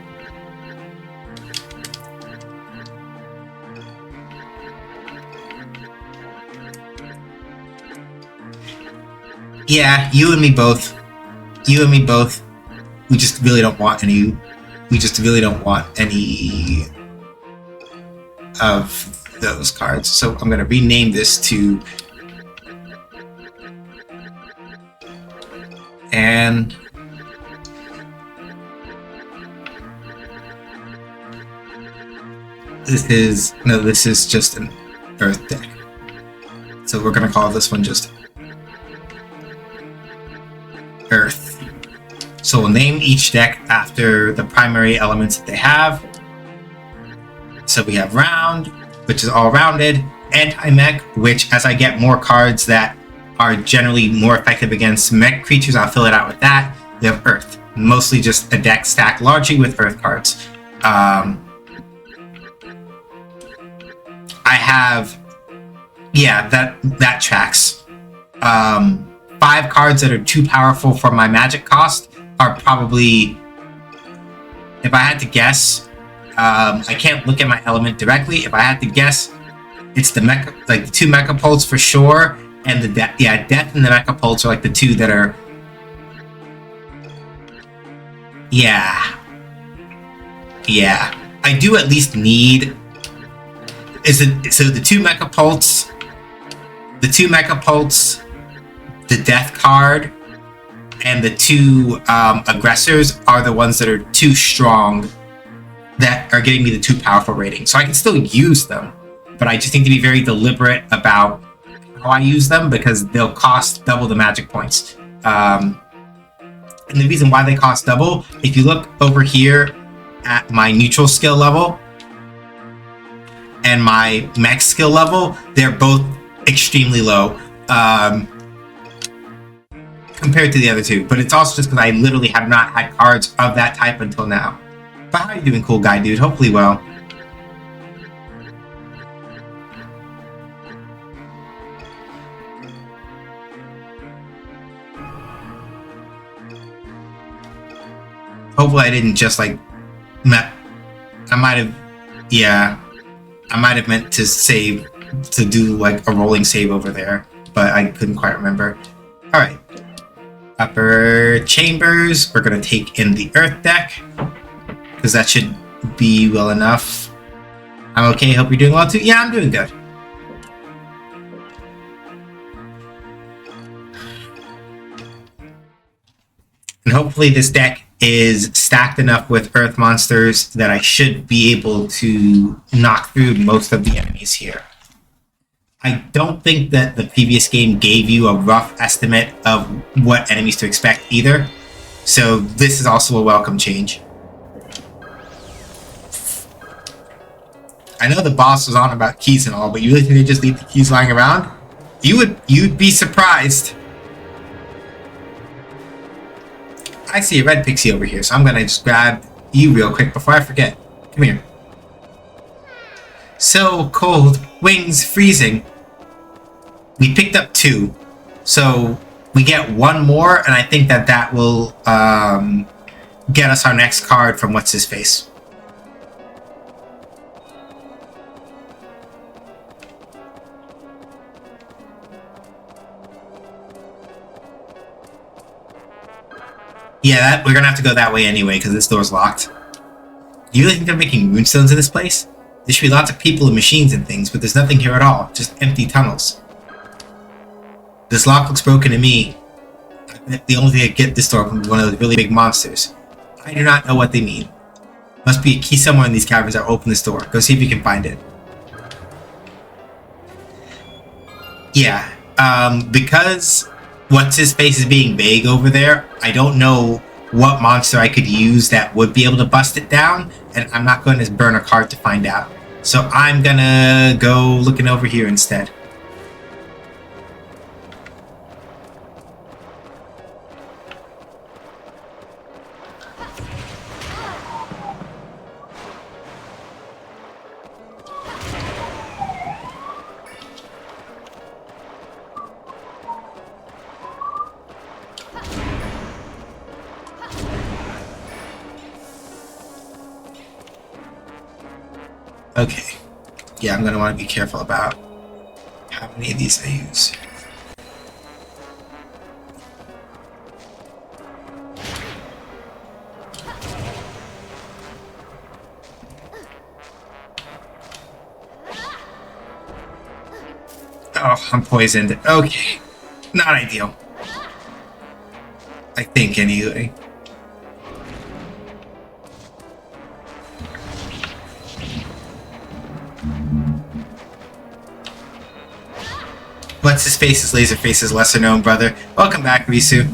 Yeah, you and me both. You and me both. We just really don't want any... We just really don't want any of those cards. So I'm going to rename this to... And... This is... No, this is just an Earth deck. So we're going to call this one just... Earth. So we'll name each deck after the primary elements that they have. So we have round, which is all rounded, anti-mech, which as I get more cards that are generally more effective against mech creatures, I'll fill it out with that. We have Earth, mostly just a deck stacked largely with Earth cards. I have, yeah, that tracks. 5 cards that are too powerful for my magic cost are probably, if I had to guess, I can't look at my element directly. If I had to guess, it's the mecha, like the 2 Mecha Pulse for sure, and the Death and the Mecha Pulse are like the 2 that are, yeah. I do at least need, so the 2 Mecha Pulse, the Death card, and the 2 aggressors are the ones that are too strong, that are getting me the too powerful rating. So I can still use them, but I just need to be very deliberate about how I use them because they'll cost double the magic points. And the reason why they cost double, if you look over here at my neutral skill level and my max skill level, they're both extremely low. Compared to the other 2, but it's also just because I literally have not had cards of that type until now. But how are you doing, cool guy dude? Hopefully well. Hopefully I didn't just like... I might have... Yeah. I might have meant to save, to do like a rolling save over there, but I couldn't quite remember. Alright. Upper chambers, we're going to take in the Earth deck, because that should be well enough. I'm okay, hope you're doing well too. Yeah, I'm doing good. And hopefully this deck is stacked enough with Earth monsters that I should be able to knock through most of the enemies here. I don't think that the previous game gave you a rough estimate of what enemies to expect either, so this is also a welcome change. I know the boss was on about keys and all, but you really think they just leave the keys lying around? You'd be surprised. I see a red pixie over here, so I'm gonna just grab you real quick before I forget. Come here. So cold, wings freezing. we picked up 2. So we get 1 more, and I think that will get us our next card from What's-His-Face. Yeah, we're gonna have to go that way anyway, because this door's locked. Do you really think they're making runestones in this place? There should be lots of people and machines and things, but there's nothing here at all. Just empty tunnels. This lock looks broken to me. The only thing I get this door from one of those really big monsters. I do not know what they mean. Must be a key somewhere in these caverns that will open this door. Go see if you can find it. Yeah, because What's-His-Face is being vague over there, I don't know what monster I could use that would be able to bust it down, and I'm not going to burn a card to find out. So I'm gonna go looking over here instead. Okay. Yeah, I'm going to want to be careful about how many of these I use. Oh, I'm poisoned. Okay. Not ideal. I think, anyway. What's-His-Face is Laserface's lesser-known brother. Welcome back, Risu.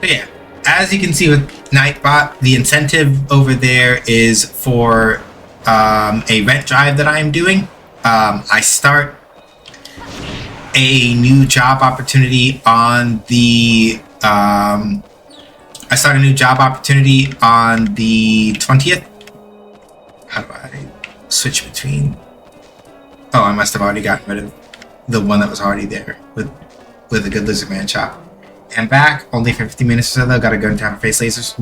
But yeah, as you can see with Nightbot, the incentive over there is for a rent drive that I am doing. I start a new job opportunity on the 20th. How do I switch between? Oh, I must have already gotten rid of the one that was already there with a good lizard man chop. And back only for 15 minutes or so though. Gotta go in town for face lasers.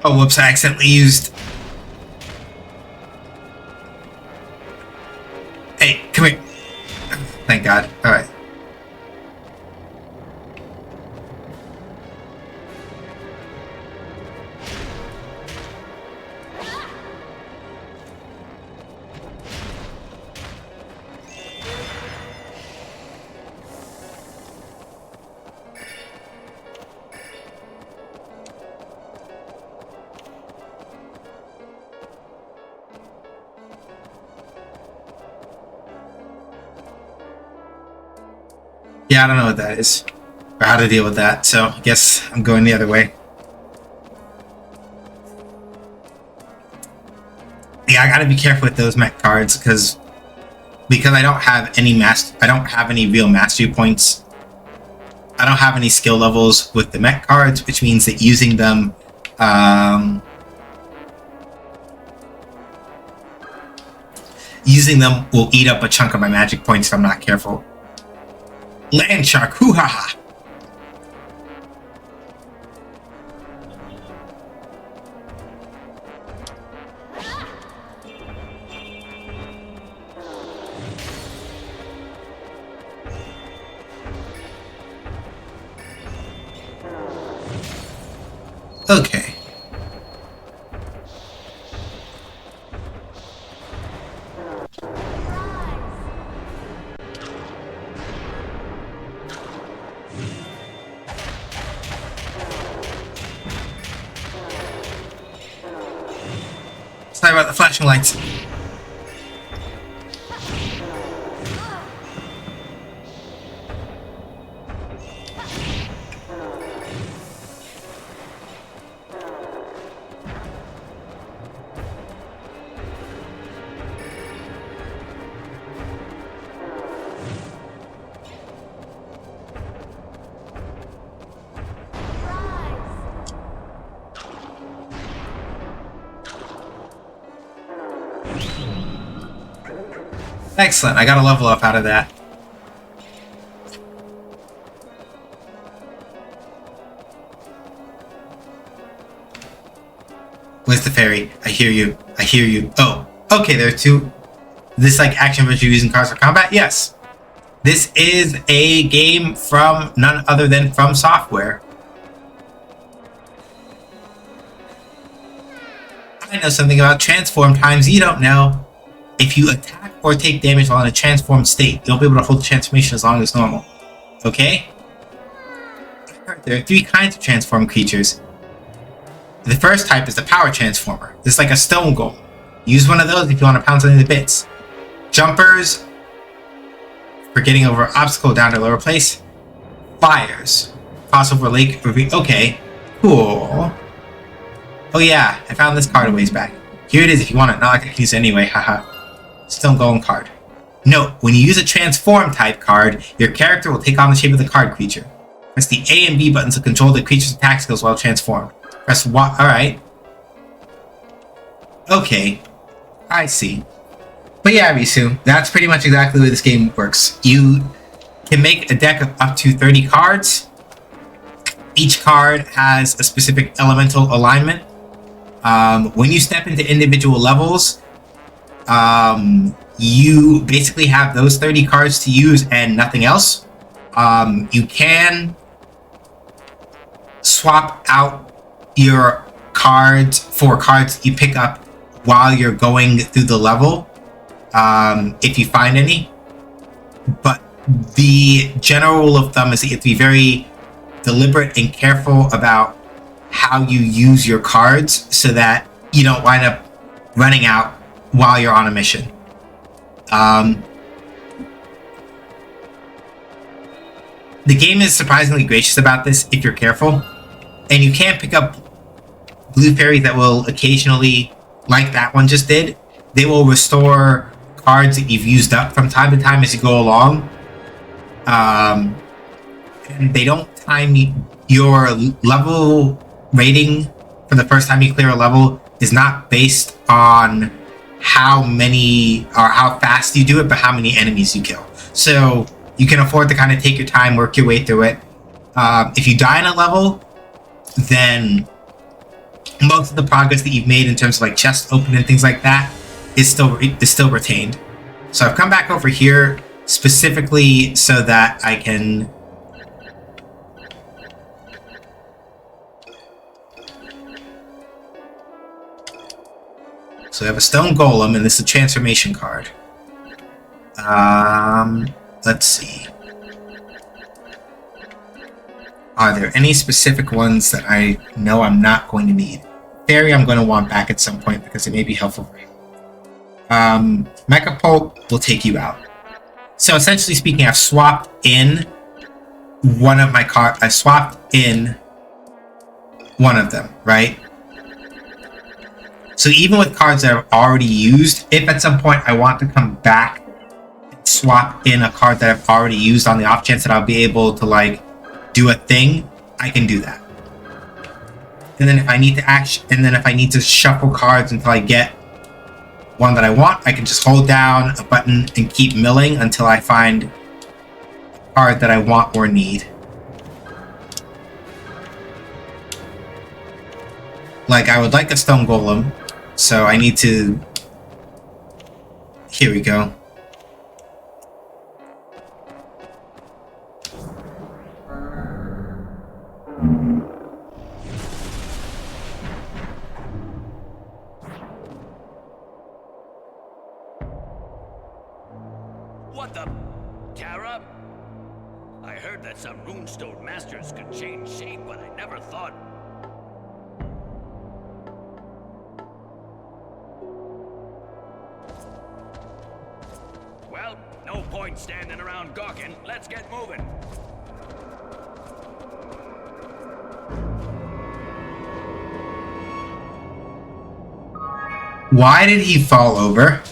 Oh, whoops, I accidentally used... Hey, come here. Thank God. Alright. Yeah, I don't know what that is, or how to deal with that, so I guess I'm going the other way. Yeah, I gotta be careful with those mech cards, because I don't have any real mastery points. I don't have any skill levels with the mech cards, which means that using them, will eat up a chunk of my magic points if I'm not careful. Land shark, hoo ha ha! Okay. Sorry about the flashing lights. Excellent, I got a level up out of that. Where's the fairy? I hear you. I hear you. Oh, okay, there are two. This like action version using cards for combat? Yes. This is a game from none other than From Software. I know something about transform times you don't know. If you attack or take damage while in a transformed state, you'll be able to hold the transformation as long as normal. Okay? There are 3 kinds of transformed creatures. The first type is the power transformer. It's like a stone golem. Use one of those if you want to pound something to bits. Jumpers for getting over an obstacle down to a lower place. Fires. Cross over lake. Okay. Cool. Oh yeah, I found this card a ways back. Here it is if you want it. Not like I can use it anyway, haha. Stone Golem card. Note, when you use a transform type card, your character will take on the shape of the card creature. Press the A and B buttons to control the creature's attack skills while transformed. Press Y. Alright. Okay. I see. But yeah, Risu, that's pretty much exactly the way this game works. You can make a deck of up to 30 cards. Each card has a specific elemental alignment. When you step into individual levels, you basically have those 30 cards to use and nothing else. You can swap out your cards for cards you pick up while you're going through the level, if you find any. But the general rule of thumb is that you have to be very deliberate and careful about how you use your cards so that you don't wind up running out while you're on a mission. The game is surprisingly gracious about this if you're careful, and you can pick up blue fairies that will occasionally, like that one just did, they will restore cards that you've used up from time to time as you go along. And they don't time your level rating for the first time you clear a level is not based on how many or how fast you do it, but how many enemies you kill. So you can afford to kind of take your time, work your way through it. If you die in a level, then most of the progress that you've made in terms of like chest open and things like that is still retained. So I've come back over here specifically so that I can So we have a stone golem, and this is a transformation card. Let's see. Are there any specific ones that I know I'm not going to need? Fairy I'm going to want back at some point because it may be helpful for you. Mecha Pulp will take you out. So essentially speaking, I've swapped in one of my cards. I swapped in one of them, right? So even with cards that I've already used, if at some point I want to come back and swap in a card that I've already used on the off chance that I'll be able to like do a thing, I can do that. And then if I need to shuffle cards until I get one that I want, I can just hold down a button and keep milling until I find a card that I want or need. Like I would like a stone golem. So I need to... Here we go. heard that some runestone masters could change shape, but I never thought... Well, no point standing around gawking. Let's get moving. Why did he fall over?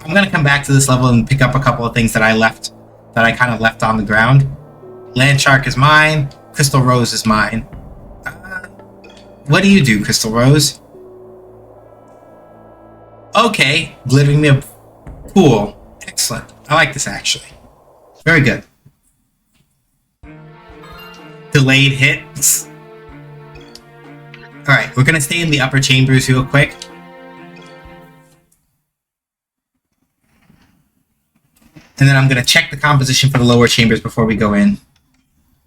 I'm gonna come back to this level and pick up a couple of things that I kind of left on the ground. Land Shark is mine. Crystal Rose is mine. What do you do, Crystal Rose? Okay, giving me a pool. Excellent. I like this, actually. Very good. Delayed hits. Alright, we're gonna stay in the upper chambers real quick. And then I'm gonna check the composition for the lower chambers before we go in.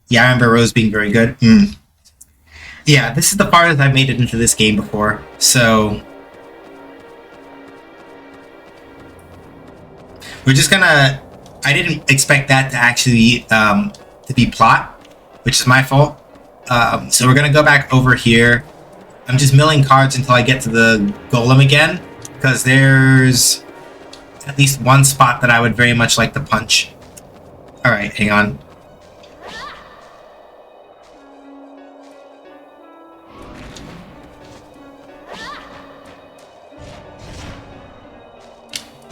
Yeah, I remember Rose being very good. Yeah, this is the farthest I've made it into this game before, so... We're just gonna... I didn't expect that to actually to be plot, which is my fault. So we're gonna go back over here. I'm just milling cards until I get to the golem again, because there's at least one spot that I would very much like to punch. Alright, hang on.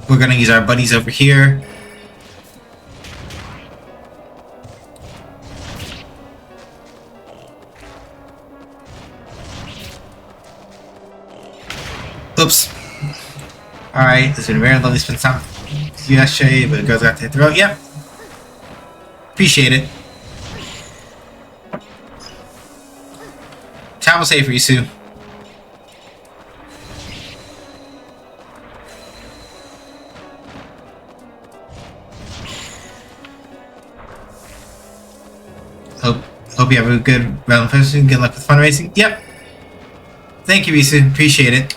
We're gonna use our buddies over here. Oops. Alright, it's been very lovely to spend time with you yesterday, but it goes out to the throat. Yep. Appreciate it. Travel safe, Risu. Hope you have a good round of fishing. Good luck with fundraising. Yep. Thank you, Risu. Appreciate it.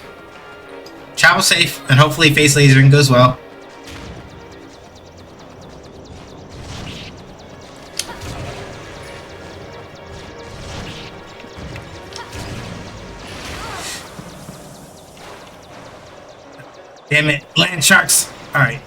Travel safe, and hopefully face lasering goes well. Damn it, land sharks. Alright.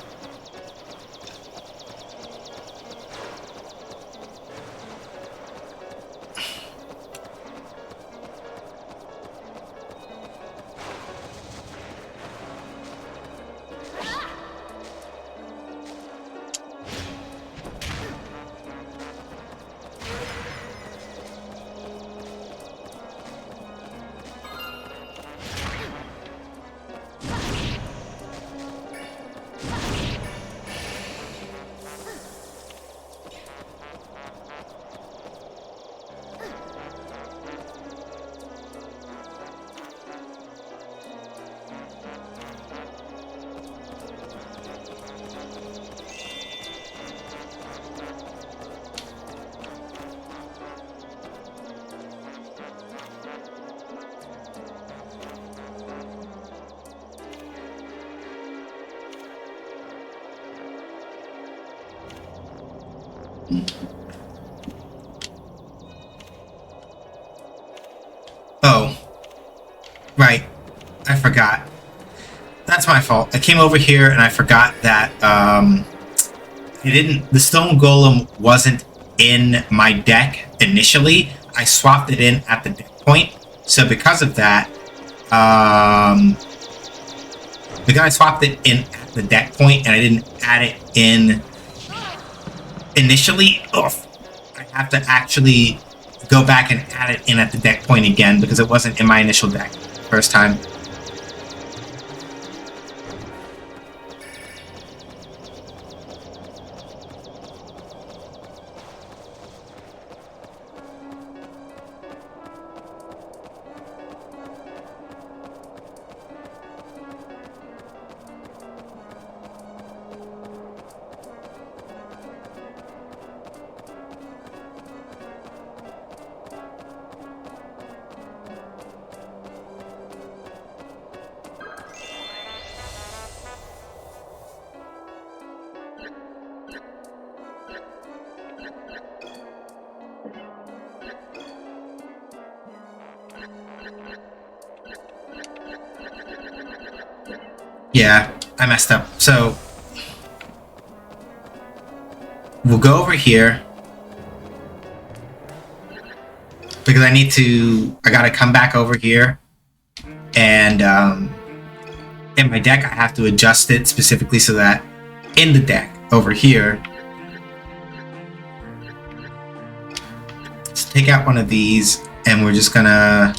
Oh. Right. I forgot. That's my fault. I came over here and I forgot that, the stone golem wasn't in my deck initially. I swapped it in at the deck point. So because of that, because I swapped it in at the deck point and I didn't add it in initially, I have to actually go back and add it in at the deck point again because it wasn't in my initial deck first time. Yeah, I messed up. So we'll go over here because I gotta come back over here, and in my deck I have to adjust it specifically so that in the deck over here, let's take out one of these, and we're just gonna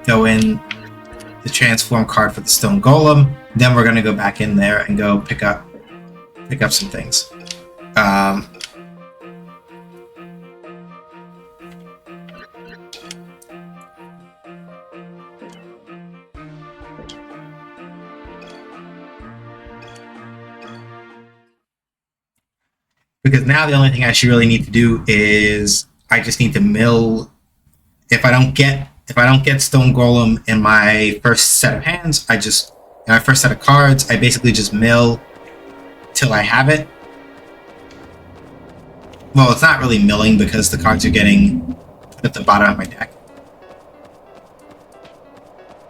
go in the transform card for the stone golem. Then we're gonna go back in there and go pick up some things. Because now the only thing I should really need to do is I just need to mill. If I don't get stone golem in my first set of hands, in my first set of cards, I basically just mill till I have it. Well, it's not really milling because the cards are getting put at the bottom of my deck.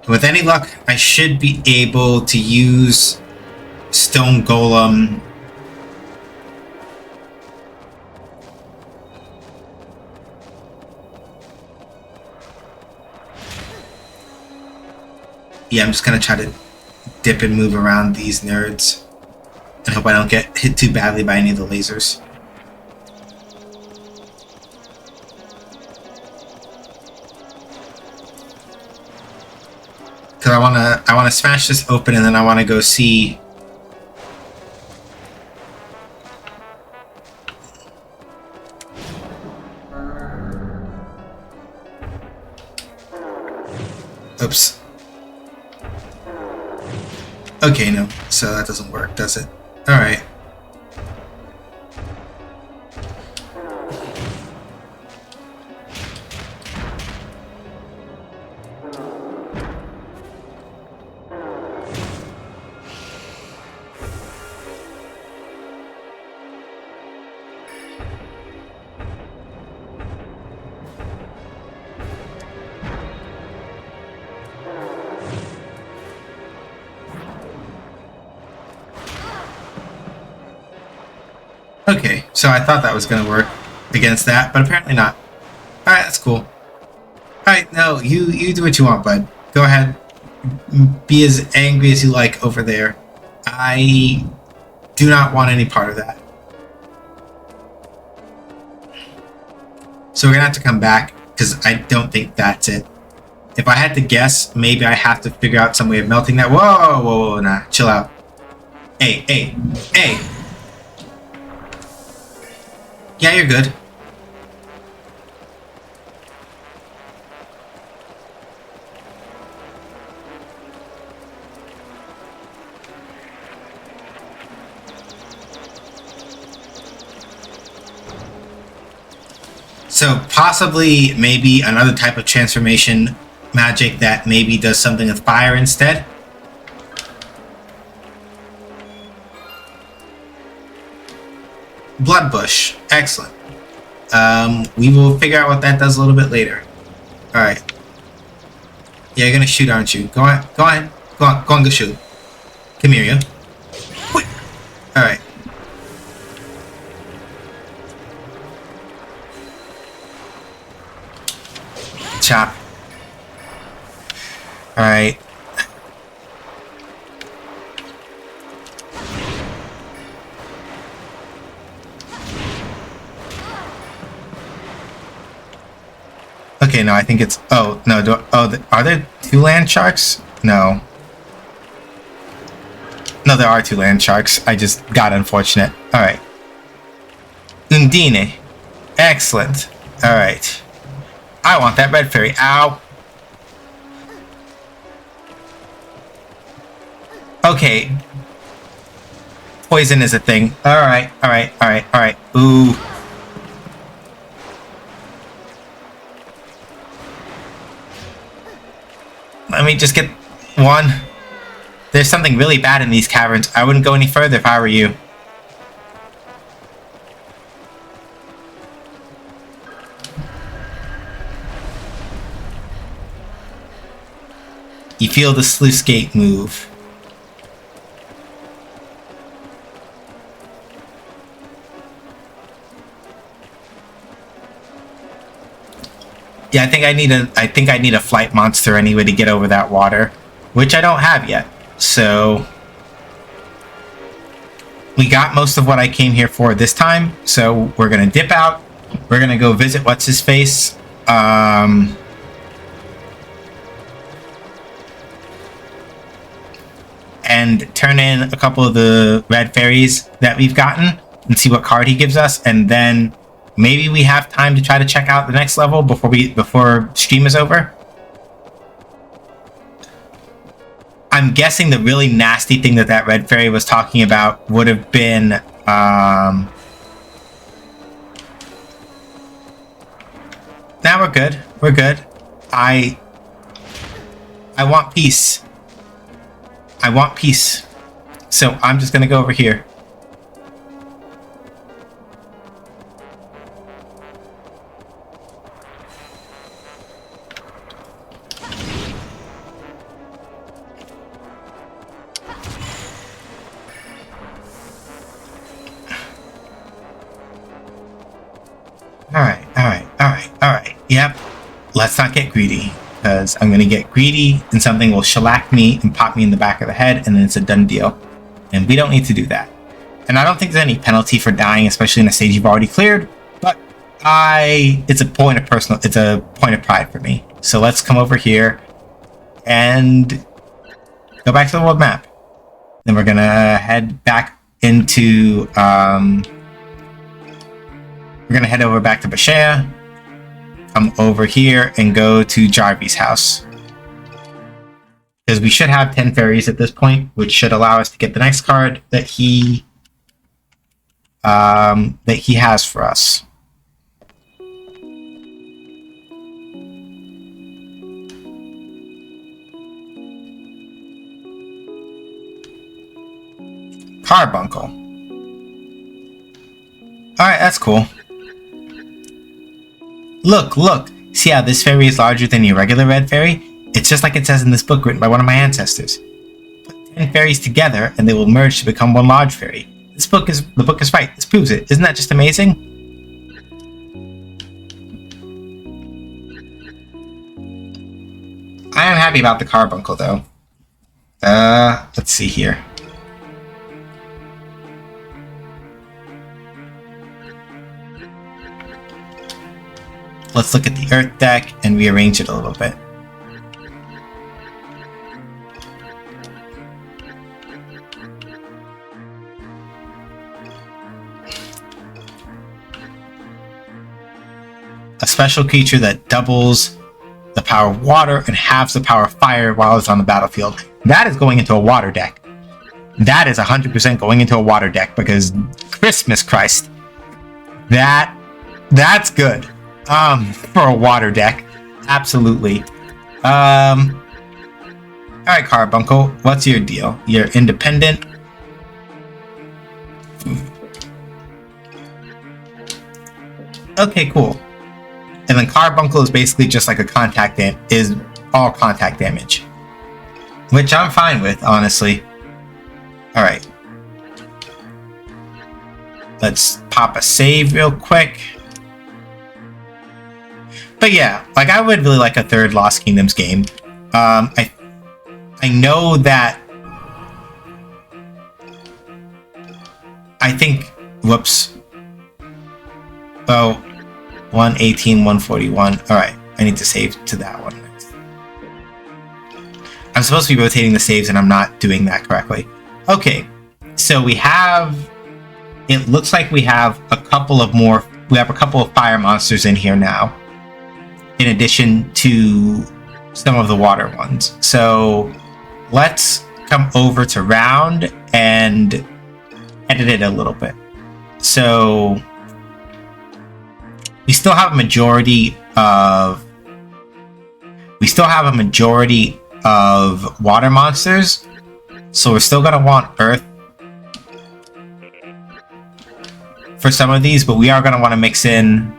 With any luck, I should be able to use stone golem. Yeah, I'm just gonna try to dip and move around these nerds and hope I don't get hit too badly by any of the lasers. Cause I wanna smash this open, and then I wanna go see. Oops. Okay, no. So that doesn't work, does it? Alright. Okay, so I thought that was going to work against that, but apparently not. Alright, that's cool. Alright, no, you do what you want, bud. Go ahead. Be as angry as you like over there. I do not want any part of that. So we're going to have to come back, because I don't think that's it. If I had to guess, maybe I have to figure out some way of melting that. Whoa, whoa, whoa, nah, chill out. Hey, hey, hey! Yeah, you're good. So possibly maybe another type of transformation magic that maybe does something with fire instead. Blood bush. Excellent. We will figure out what that does a little bit later. Alright. Yeah, you're gonna shoot, aren't you? Go on, go on. Go on, go shoot. Come here, you. Alright. Chop. Alright. Okay, no, I think it's... Oh, no, are there 2 land sharks? No. No, there are 2 land sharks. I just got unfortunate. Alright. Undine. Excellent. Alright. I want that red fairy. Ow. Okay. Poison is a thing. Alright, alright, alright, alright. Ooh. Let me just get one. There's something really bad in these caverns. I wouldn't go any further if I were you. feel the sluice gate move. Yeah, I think I need a flight monster anyway to get over that water, which I don't have yet. So we got most of what I came here for this time. So we're gonna dip out. We're gonna go visit what's his face. And turn in a couple of the red fairies that we've gotten and see what card he gives us, and then maybe we have time to try to check out the next level before stream is over. I'm guessing the really nasty thing that red fairy was talking about would have been now we're good. We're good. I want peace. I want peace. So I'm just gonna go over here. Alright. Yep. Let's not get greedy, because I'm going to get greedy and something will shellac me and pop me in the back of the head, and then it's a done deal. And we don't need to do that. And I don't think there's any penalty for dying, especially in a stage you've already cleared, but it's a point of pride for me. So let's come over here and go back to the world map. Then we're going to head back into we're going to head over back to Bashea, come over here, and go to Jarvy's house. Because we should have 10 fairies at this point, which should allow us to get the next card that he has for us. Carbuncle. Alright, that's cool. Look. See how this fairy is larger than your regular red fairy? It's just like it says in this book written by one of my ancestors. Put 10 fairies together and they will merge to become one large fairy. The book is right. This proves it. Isn't that just amazing? I am happy about the carbuncle though. Let's see here. Let's look at the Earth deck and rearrange it a little bit. A special creature that doubles the power of water and halves the power of fire while it's on the battlefield. That is going into a water deck. That is 100% going into a water deck because Christmas Christ. That's good. For a water deck. Absolutely. Alright, Carbuncle, what's your deal? You're independent. Okay, cool. And then Carbuncle is basically just like a is all contact damage. Which I'm fine with, honestly. Alright. Let's pop a save real quick. But yeah, like I would really like a third Lost Kingdoms game. I know that I think whoops. Oh, 118, 141. Alright, I need to save to that one next. I'm supposed to be rotating the saves and I'm not doing that correctly. Okay, so we have it looks like we have a couple of fire monsters in here now. In addition to some of the water ones. So let's come over to round and edit it a little bit. So we still have a majority of water monsters. So we're still gonna want earth for some of these, but we are gonna want to mix in.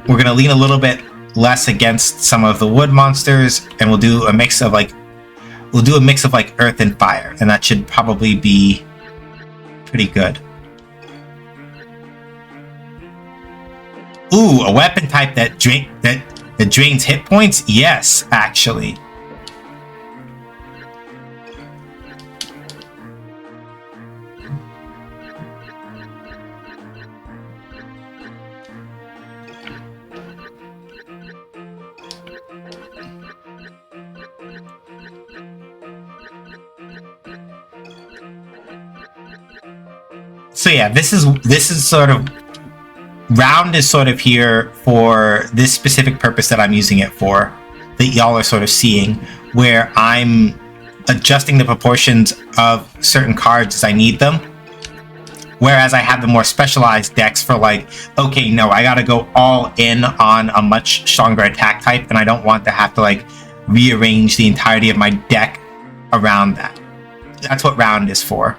We're going to lean a little bit less against some of the wood monsters, and we'll do a mix of like earth and fire, and that should probably be pretty good. Ooh, a weapon type that drains hit points? Yes, actually. So yeah, this is sort of round is sort of here for this specific purpose that I'm using it for, that y'all are sort of seeing, where I'm adjusting the proportions of certain cards as I need them. Whereas I have the more specialized decks for like, okay, no, I gotta go all in on a much stronger attack type, and I don't want to have to like rearrange the entirety of my deck around that. That's what round is for.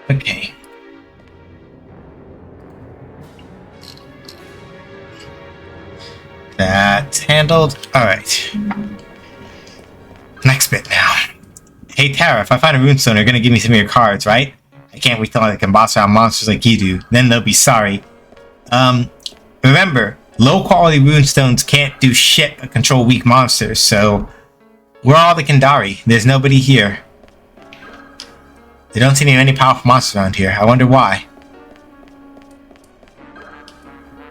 Okay. That's handled. Alright. Next bit now. Hey Tara, if I find a runestone, you're gonna give me some of your cards, right? I can't wait till I can boss around monsters like you do. Then they'll be sorry. Remember, low quality runestones can't do shit but control weak monsters, so... Where are all the Kandari? There's nobody here. They don't seem to have any powerful monsters around here. I wonder why.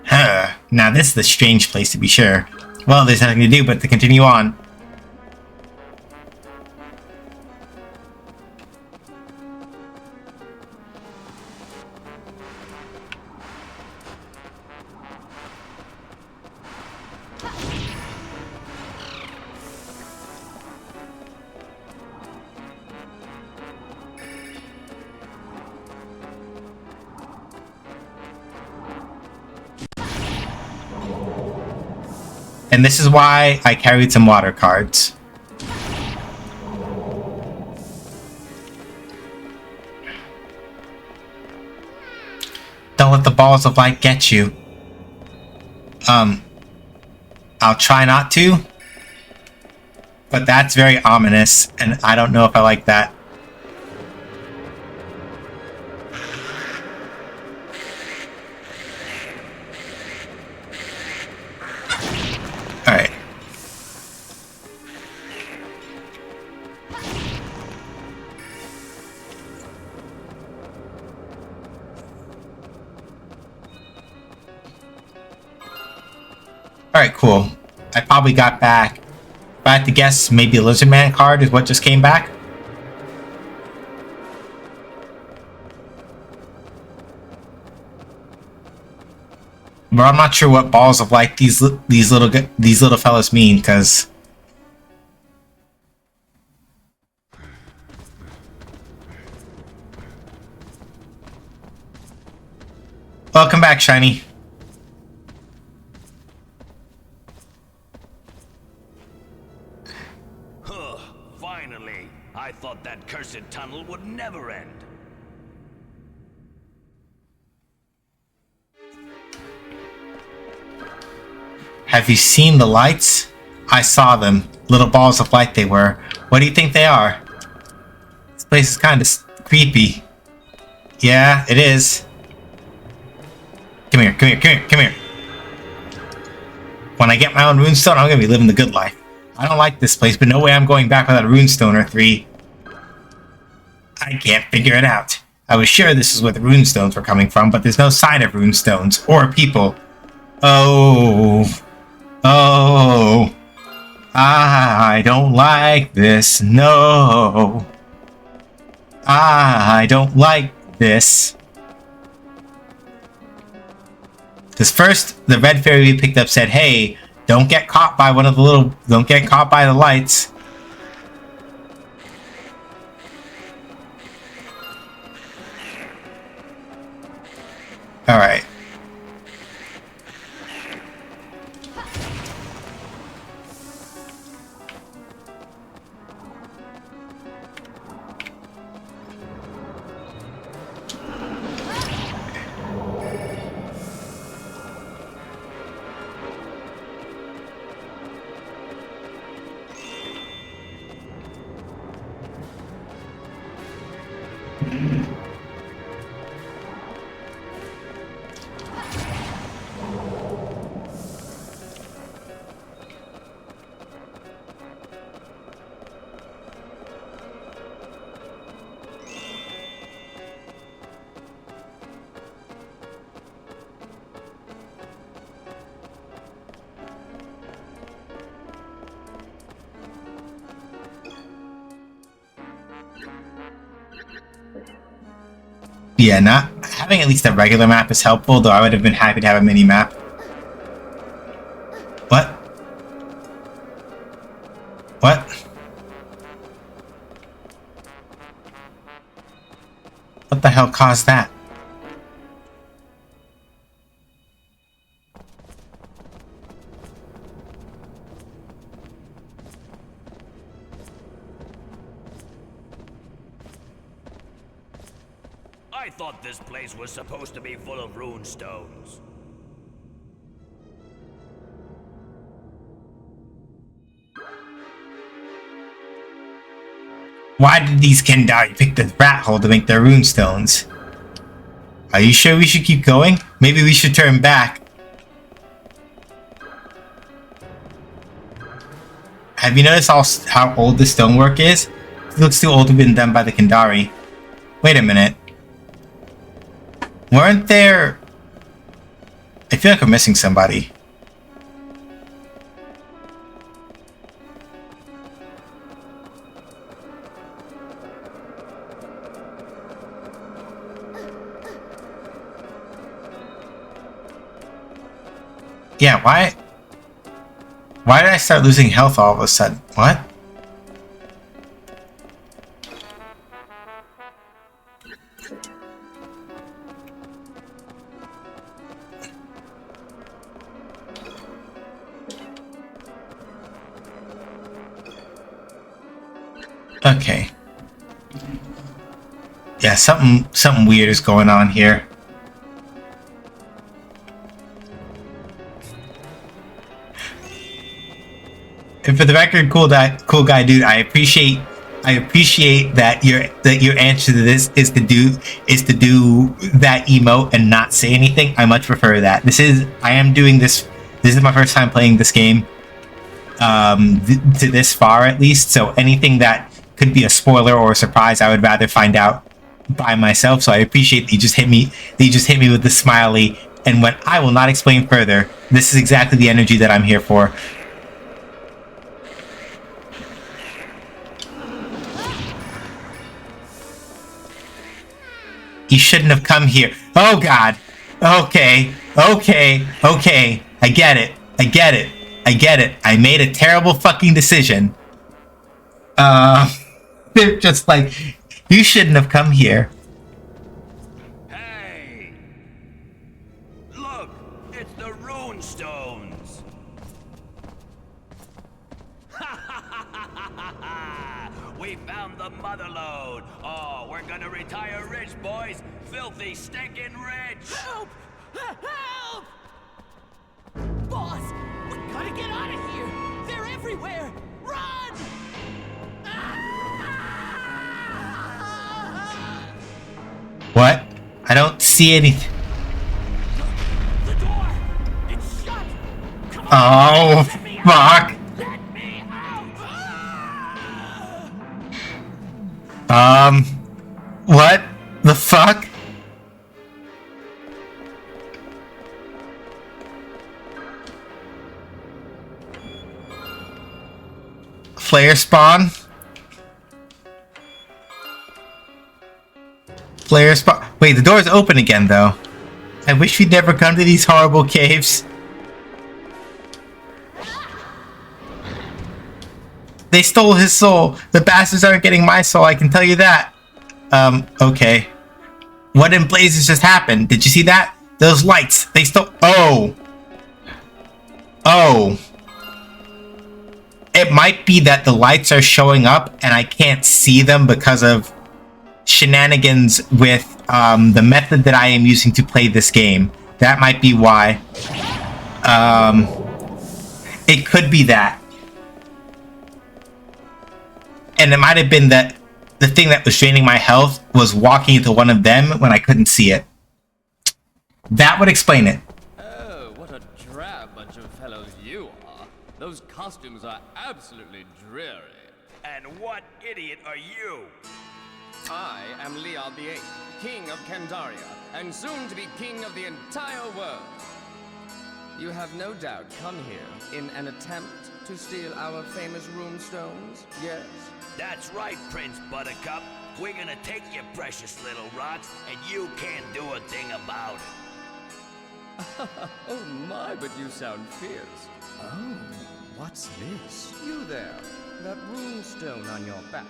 Huh. Now this is a strange place to be sure. Well, there's nothing to do but to continue on. And this is why I carried some water cards. Don't let the balls of light get you. I'll try not to. But that's very ominous, and I don't know if I like that. Alright. Alright, cool. I probably got back. If I had to guess, maybe a Lizard Man card is what just came back. But I'm not sure what balls of light these little fellas mean, because welcome back, Shiny. Huh, finally. I thought that cursed tunnel would never end. Have you seen the lights? I saw them. Little balls of light they were. What do you think they are? This place is kind of creepy. Yeah, it is. Come here, come here, come here, come here. When I get my own runestone, I'm gonna be living the good life. I don't like this place, but no way I'm going back without a runestone or 3. I can't figure it out. I was sure this is where the runestones were coming from, but there's no sign of runestones or people. Oh. Oh. I don't like this. No. I don't like this. Because first, the red fairy we picked up said, hey, don't get caught by don't get caught by the lights. Alright. Yeah, not having at least a regular map is helpful, though I would have been happy to have a mini map. What? What? What the hell caused that? I thought this place was supposed to be full of rune stones. Why did these Kendari pick the rat hole to make their runestones? Are you sure we should keep going? Maybe we should turn back. Have you noticed how old the stonework is? It looks too old to have been done by the Kendari. Wait a minute. Weren't there... I feel like I'm missing somebody. Yeah, why... Why did I start losing health all of a sudden? What? Okay. Yeah, something weird is going on here. And for the record, cool guy dude, I appreciate that your answer to this is to do that emote and not say anything. I much prefer that. I am doing this. This is my first time playing this game. To this far at least, so anything that could be a spoiler or a surprise, I would rather find out by myself. So I appreciate that you just hit me with the smiley, and when I will not explain further, this is exactly the energy that I'm here for. You shouldn't have come here. Oh god. Okay. I get it. I made a terrible fucking decision. They're just like, you shouldn't have come here. Hey! It's the rune stones. We found the mother lode. Oh, we're gonna retire rich, boys. Filthy, stinking rich. Help! Help! Boss, we gotta get out of here. They're everywhere. Run! What? I don't see anything. The door! It's shut! Come on! Oh, Let me out! fuck. Let me out! What the fuck? Flare spawn? Flare spawn? Wait, the door's open again, though. I wish we'd never come to these horrible caves. They stole his soul. The bastards aren't getting my soul, I can tell you that. Okay. What in blazes just happened? Did you see that? Those lights. They stole... Oh. Oh. It might be that the lights are showing up and I can't see them because of shenanigans with the method that I am using to play this game. That might be why. It could be that. And it might have been that the thing that was draining my health was walking into one of them when I couldn't see it. That would explain it. Oh, what a drab bunch of fellows you are. Those costumes are absolutely dreary. And what idiot are you? I am Leon the Eighth, King of Candaria, and soon to be King of the entire world. You have no doubt come here in an attempt to steal our famous rune stones, yes? That's right, Prince Buttercup. We're gonna take your precious little rocks, and you can't do a thing about it. Oh my, but you sound fierce. Oh, what's this? You there, that rune stone on your back.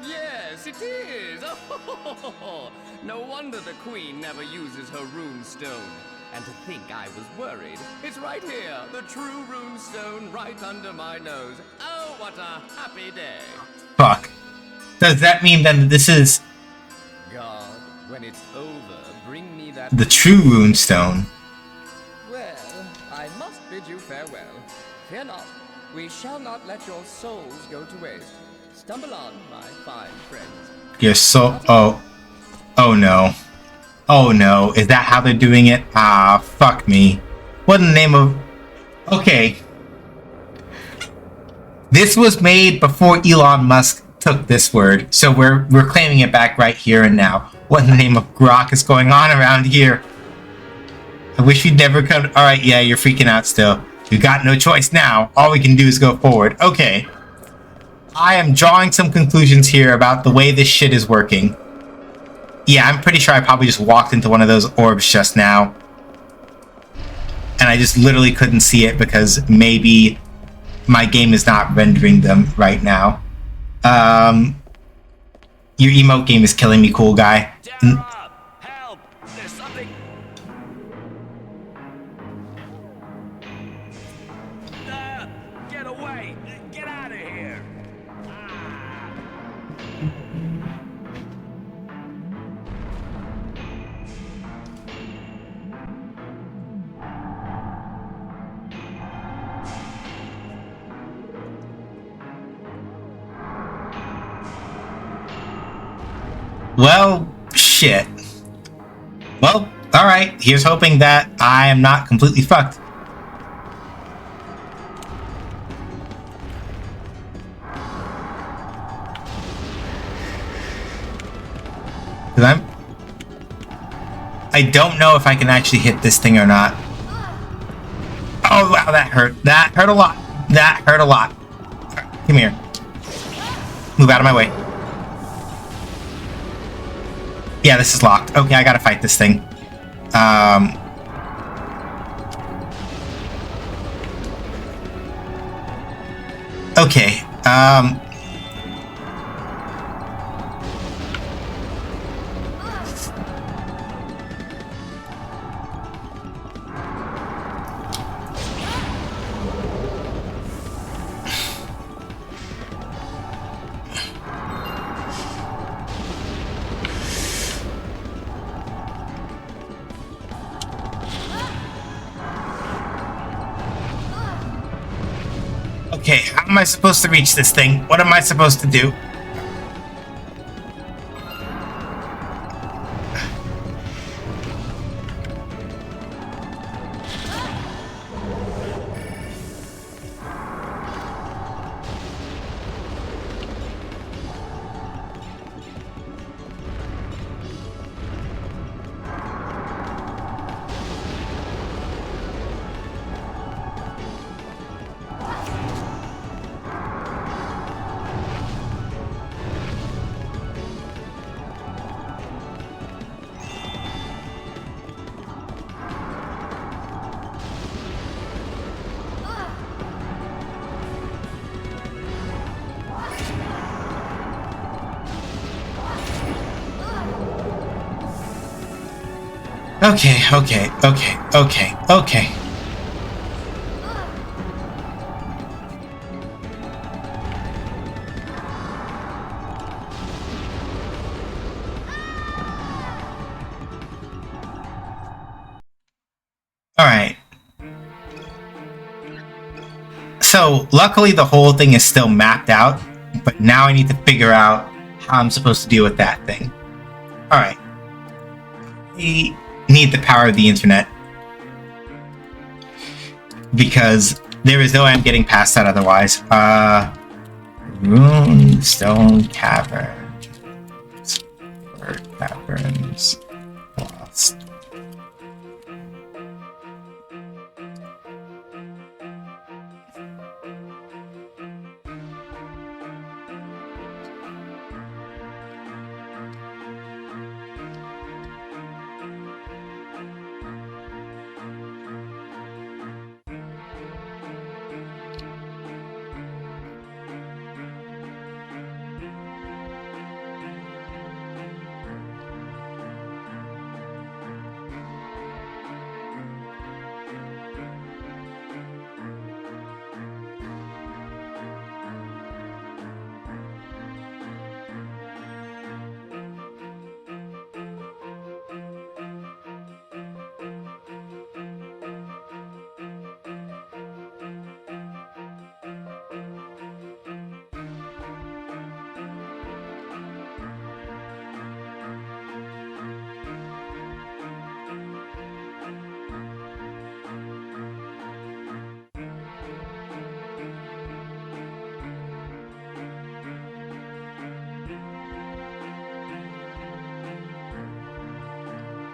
Yes, it is! Oh, no wonder the queen never uses her rune stone. And to think I was worried. It's right here, the true rune stone right under my nose. Oh, what a happy day. Fuck. Does that mean then that this is God, when it's over, bring me that... the true rune stone? Well, I must bid you farewell. Fear not, we shall not let your souls go to waste. Stumble on, my fine friends. Your soul... Oh. Oh no. Oh no. Is that how they're doing it? Ah, fuck me. What in the name of... Okay. This was made before Elon Musk took this word, so we're claiming it back right here and now. What in the name of grok is going on around here? I wish you'd never come... Alright, yeah, you're freaking out still. You got no choice now. All we can do is go forward. Okay. I am drawing some conclusions here about the way this shit is working. Yeah, I'm pretty sure I probably just walked into one of those orbs just now. And I just literally couldn't see it because maybe my game is not rendering them right now. Your emote game is killing me, cool guy. Terra! Help! There's something... Get away! Get out of here! Well, shit. Well, alright. Here's hoping that I am not completely fucked. Because I don't know if I can actually hit this thing or not. Oh, wow, that hurt. That hurt a lot. That hurt a lot. Come here. Move out of my way. Yeah, this is locked. Okay, I gotta fight this thing. Okay, Okay, how am I supposed to reach this thing? What am I supposed to do? Okay. Alright. So, luckily the whole thing is still mapped out, but now I need to figure out how I'm supposed to deal with that thing. Alright. We need the power of the internet. Because there is no way I'm getting past that otherwise. Runestone Caverns. Bird Caverns. Lost.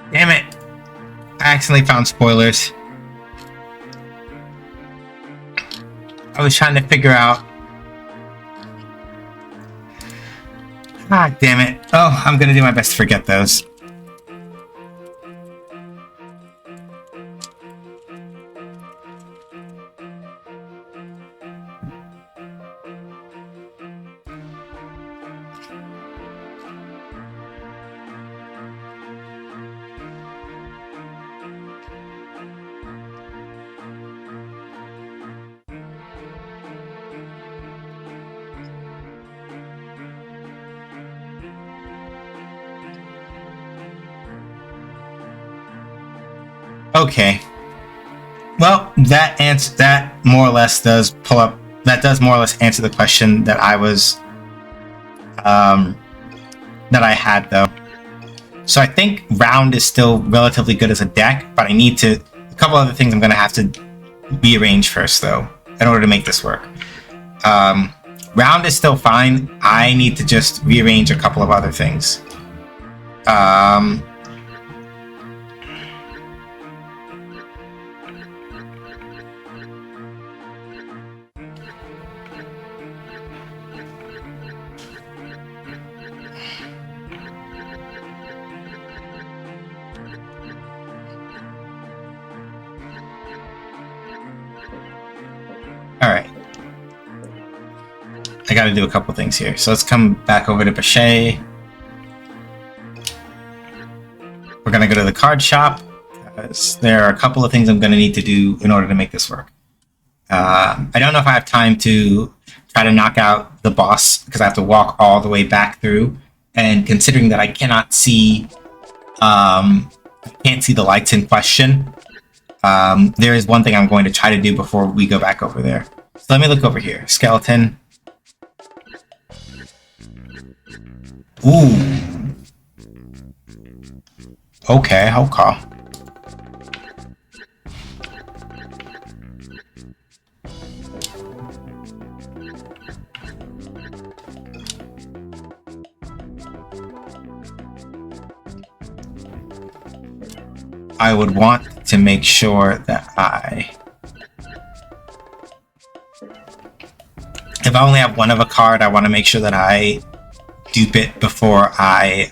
Damn it! I accidentally found spoilers. I was trying to figure out... Ah, damn it. Oh, I'm gonna do my best to forget those. Okay. Well, that more or less does pull up. That does more or less answer the question that I was, that I had though. So I think Round is still relatively good as a deck, but I need to. A couple other things I'm gonna have to rearrange first though, in order to make this work. Round is still fine. I need to just rearrange a couple of other things. Alright. I gotta do a couple things here. So let's come back over to Bachet. We're gonna go to the card shop. There are a couple of things I'm gonna need to do in order to make this work. I don't know if I have time to try to knock out the boss because I have to walk all the way back through. And considering that I cannot see, I can't see the lights in question, there is one thing I'm going to try to do before we go back over there. So let me look over here. Skeleton. Ooh. Okay, okay. I would want to make sure that if I only have one of a card, I want to make sure that I dupe it before I,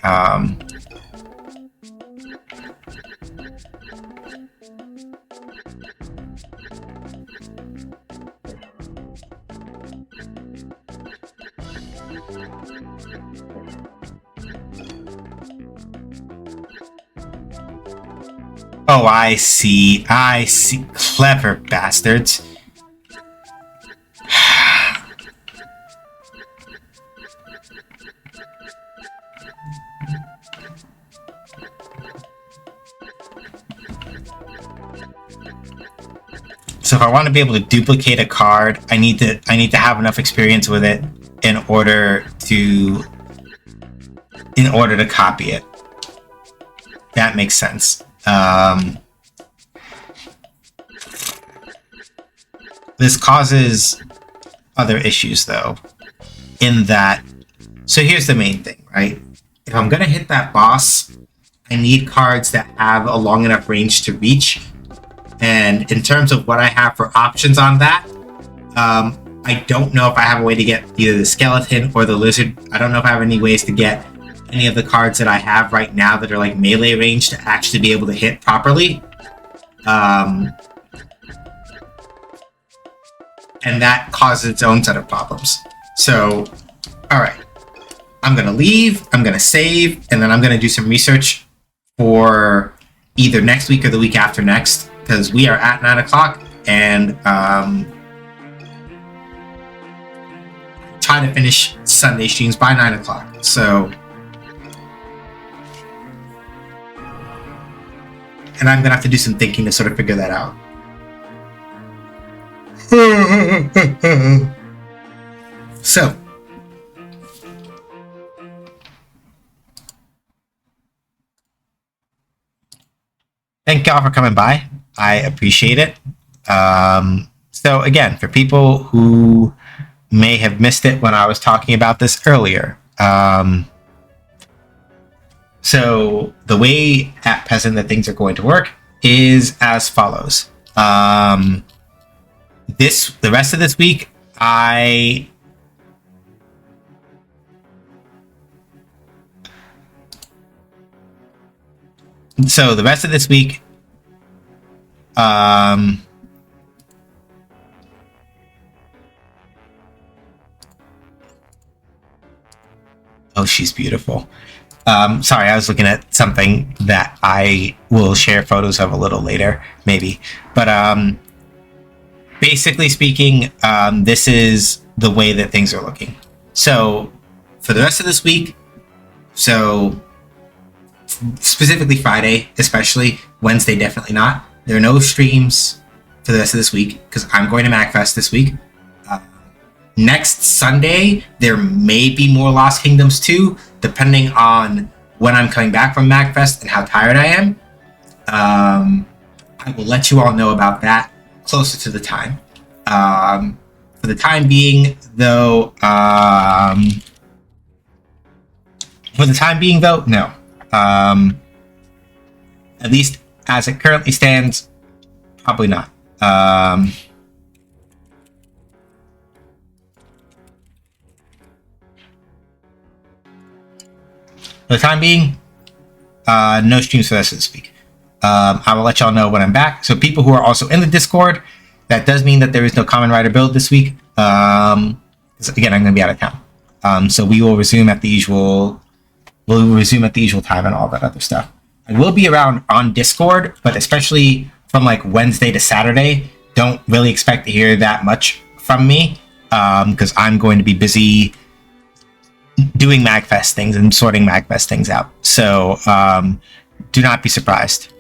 Oh, I see. I see. Clever bastards. So if I want to be able to duplicate a card, I need to have enough experience with it in order to copy it. That makes sense. This causes other issues though, in that, so here's the main thing, right? If I'm gonna hit that boss, I need cards that have a long enough range to reach. And in terms of what I have for options on that, I don't know if I have a way to get either the skeleton or the lizard. I don't know if I have any ways to get any of the cards that I have right now that are like melee range to actually be able to hit properly. And that causes its own set of problems. So, alright. I'm gonna leave, I'm gonna save, and then I'm gonna do some research for either next week or the week after next, because we are at 9 o'clock, and try to finish Sunday streams by 9 o'clock. So, and I'm gonna have to do some thinking to sort of figure that out. So, thank y'all for coming by. I appreciate it. So again, for people who may have missed it when I was talking about this earlier, so the way at present that things are going to work is as follows. The rest of this week, So the rest of this week, oh, she's beautiful. Sorry, I was looking at something that I will share photos of a little later, maybe. But basically speaking, this is the way that things are looking. So for the rest of this week, so specifically Friday, especially Wednesday, definitely not. There are no streams for the rest of this week because I'm going to MagFest this week. Next Sunday, there may be more Lost Kingdoms 2, depending on when I'm coming back from MagFest and how tired I am. I will let you all know about that closer to the time. For the time being, though, no. At least as it currently stands, probably not. For the time being, no streams for the rest of this week. I will let y'all know when I'm back. So people who are also in the Discord, that does mean that there is no Common Rider build this week. Because again, I'm going to be out of town. So we will resume at the usual. We'll resume at the usual time and all that other stuff. I will be around on Discord, but especially from like Wednesday to Saturday, don't really expect to hear that much from me because I'm going to be busy doing MagFest things and sorting MagFest things out. So do not be surprised.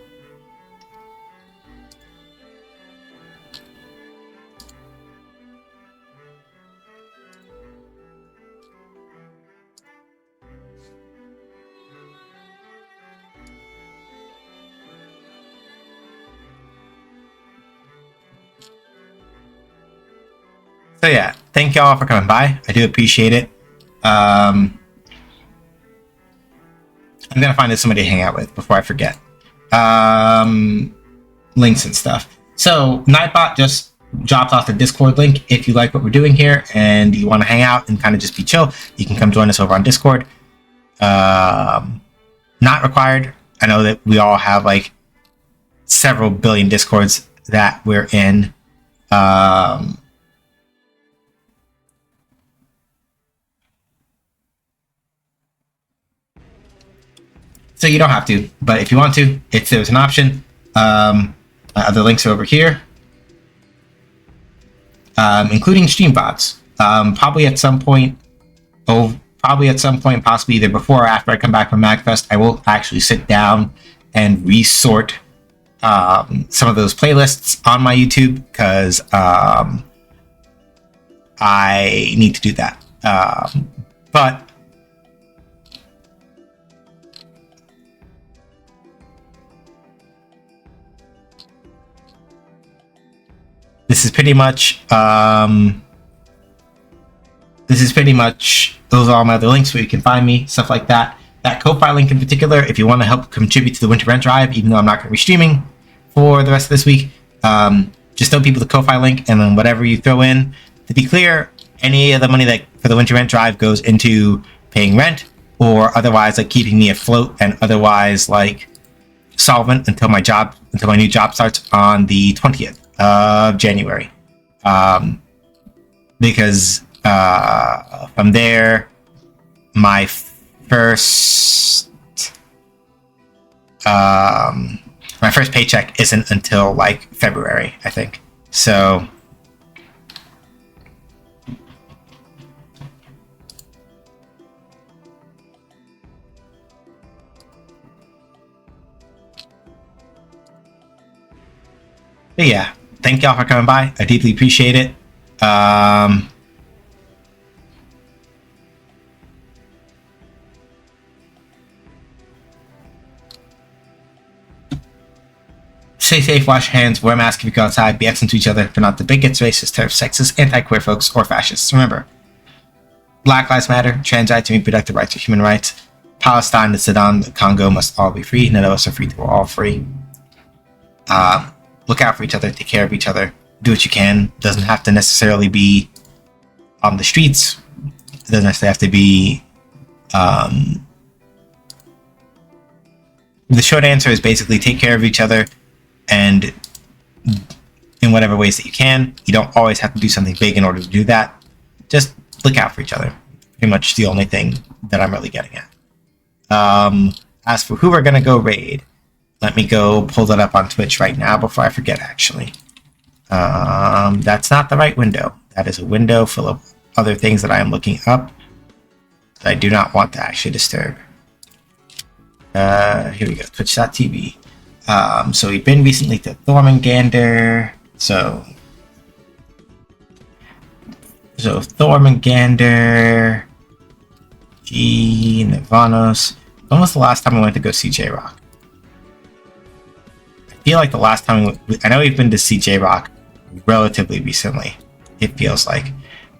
So yeah, thank y'all for coming by. I do appreciate it. I'm gonna find somebody to hang out with before I forget. Links and stuff. So Nightbot just dropped off the Discord link. If you like what we're doing here and you want to hang out and kind of just be chill, you can come join us over on Discord. Not required. I know that we all have like several billion Discords that we're in. So you don't have to, but if you want to, there's an option. My other links are over here, including stream bots. Probably at some point, possibly either before or after I come back from MagFest, I will actually sit down and resort some of those playlists on my YouTube, because I need to do that. But this is pretty much those are all my other links where you can find me, stuff like that. That Ko-Fi link in particular, if you want to help contribute to the Winter Rent Drive, even though I'm not going to be streaming for the rest of this week, just throw people the Ko-Fi link, and then whatever you throw in. To be clear, any of the money that for the Winter Rent Drive goes into paying rent, or otherwise like keeping me afloat, and otherwise like solvent until my new job starts on the 20th of January. Because from there, my first paycheck isn't until like February, I think. So but yeah, thank y'all for coming by. I deeply appreciate it. Stay safe, wash your hands, wear a mask if you go outside, be excellent to each other, do not the bigots, racist, terrorists, sexist, anti-queer folks, or fascists. Remember, Black Lives Matter, trans rights and reproductive rights are human rights. Palestine, the Sudan, the Congo must all be free. None of us are free, we're all free. Look out for each other, take care of each other, do what you can. Doesn't have to necessarily be on the streets. It doesn't necessarily have to be the short answer is basically take care of each other, and in whatever ways that you can. You don't always have to do something big in order to do that. Just look out for each other. Pretty much the only thing that I'm really getting at. As for who we're gonna go raid, let me go pull that up on Twitch right now before I forget, actually. That's not the right window. That is a window full of other things that I am looking up that I do not want to actually disturb. Here we go, twitch.tv. So we've been recently to Thormangander. So Thormangander, G, Nirvanos. When was the last time I went to go see J-Rock? I feel like the last time I know we've been to see J-Rock relatively recently. It feels like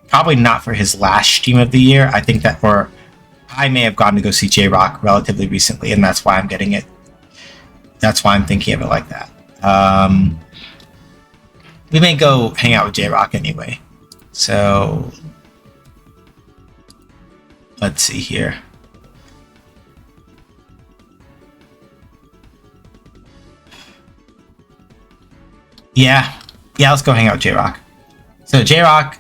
probably not for his last stream of the year. I think that, or I may have gone to go see J-Rock relatively recently, and that's why I'm getting it. That's why I'm thinking of it like that. We may go hang out with J-Rock anyway. So let's see here. Yeah, let's go hang out with J-Rock. So J-Rock,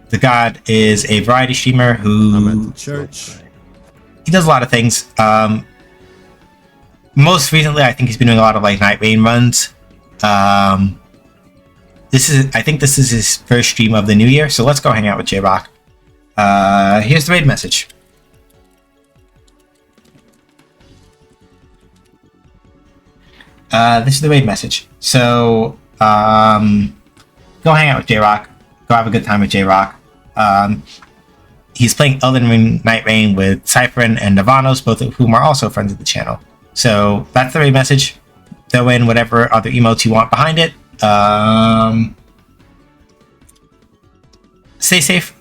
the God, is a variety streamer who... I'm at the church. He does a lot of things. Most recently, I think he's been doing a lot of like Night Rain runs. I think this is his first stream of the new year, so let's go hang out with J-Rock. Here's the raid message. This is the raid message. So, go hang out with J-Rock. Go have a good time with J-Rock. He's playing Elden Ring Night Rain with Cypherin and Navanos, both of whom are also friends of the channel. So that's the raid message. Throw in whatever other emotes you want behind it. stay safe,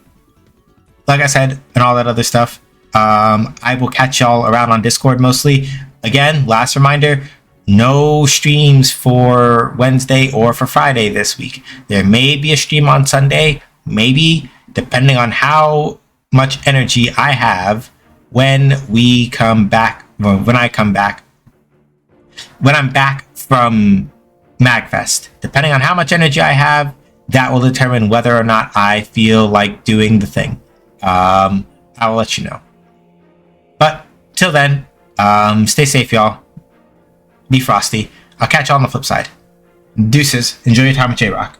like I said, and all that other stuff. I will catch y'all around on Discord mostly. Again, last reminder, no streams for Wednesday or for Friday this week. There may be a stream on Sunday, maybe, depending on how much energy I have when we come back, when I'm back from MagFest. Depending on how much energy I have, that will determine whether or not I feel like doing the thing. I will let you know. But till then, stay safe, y'all. Be frosty. I'll catch you on the flip side. Deuces. Enjoy your time with J-Rock.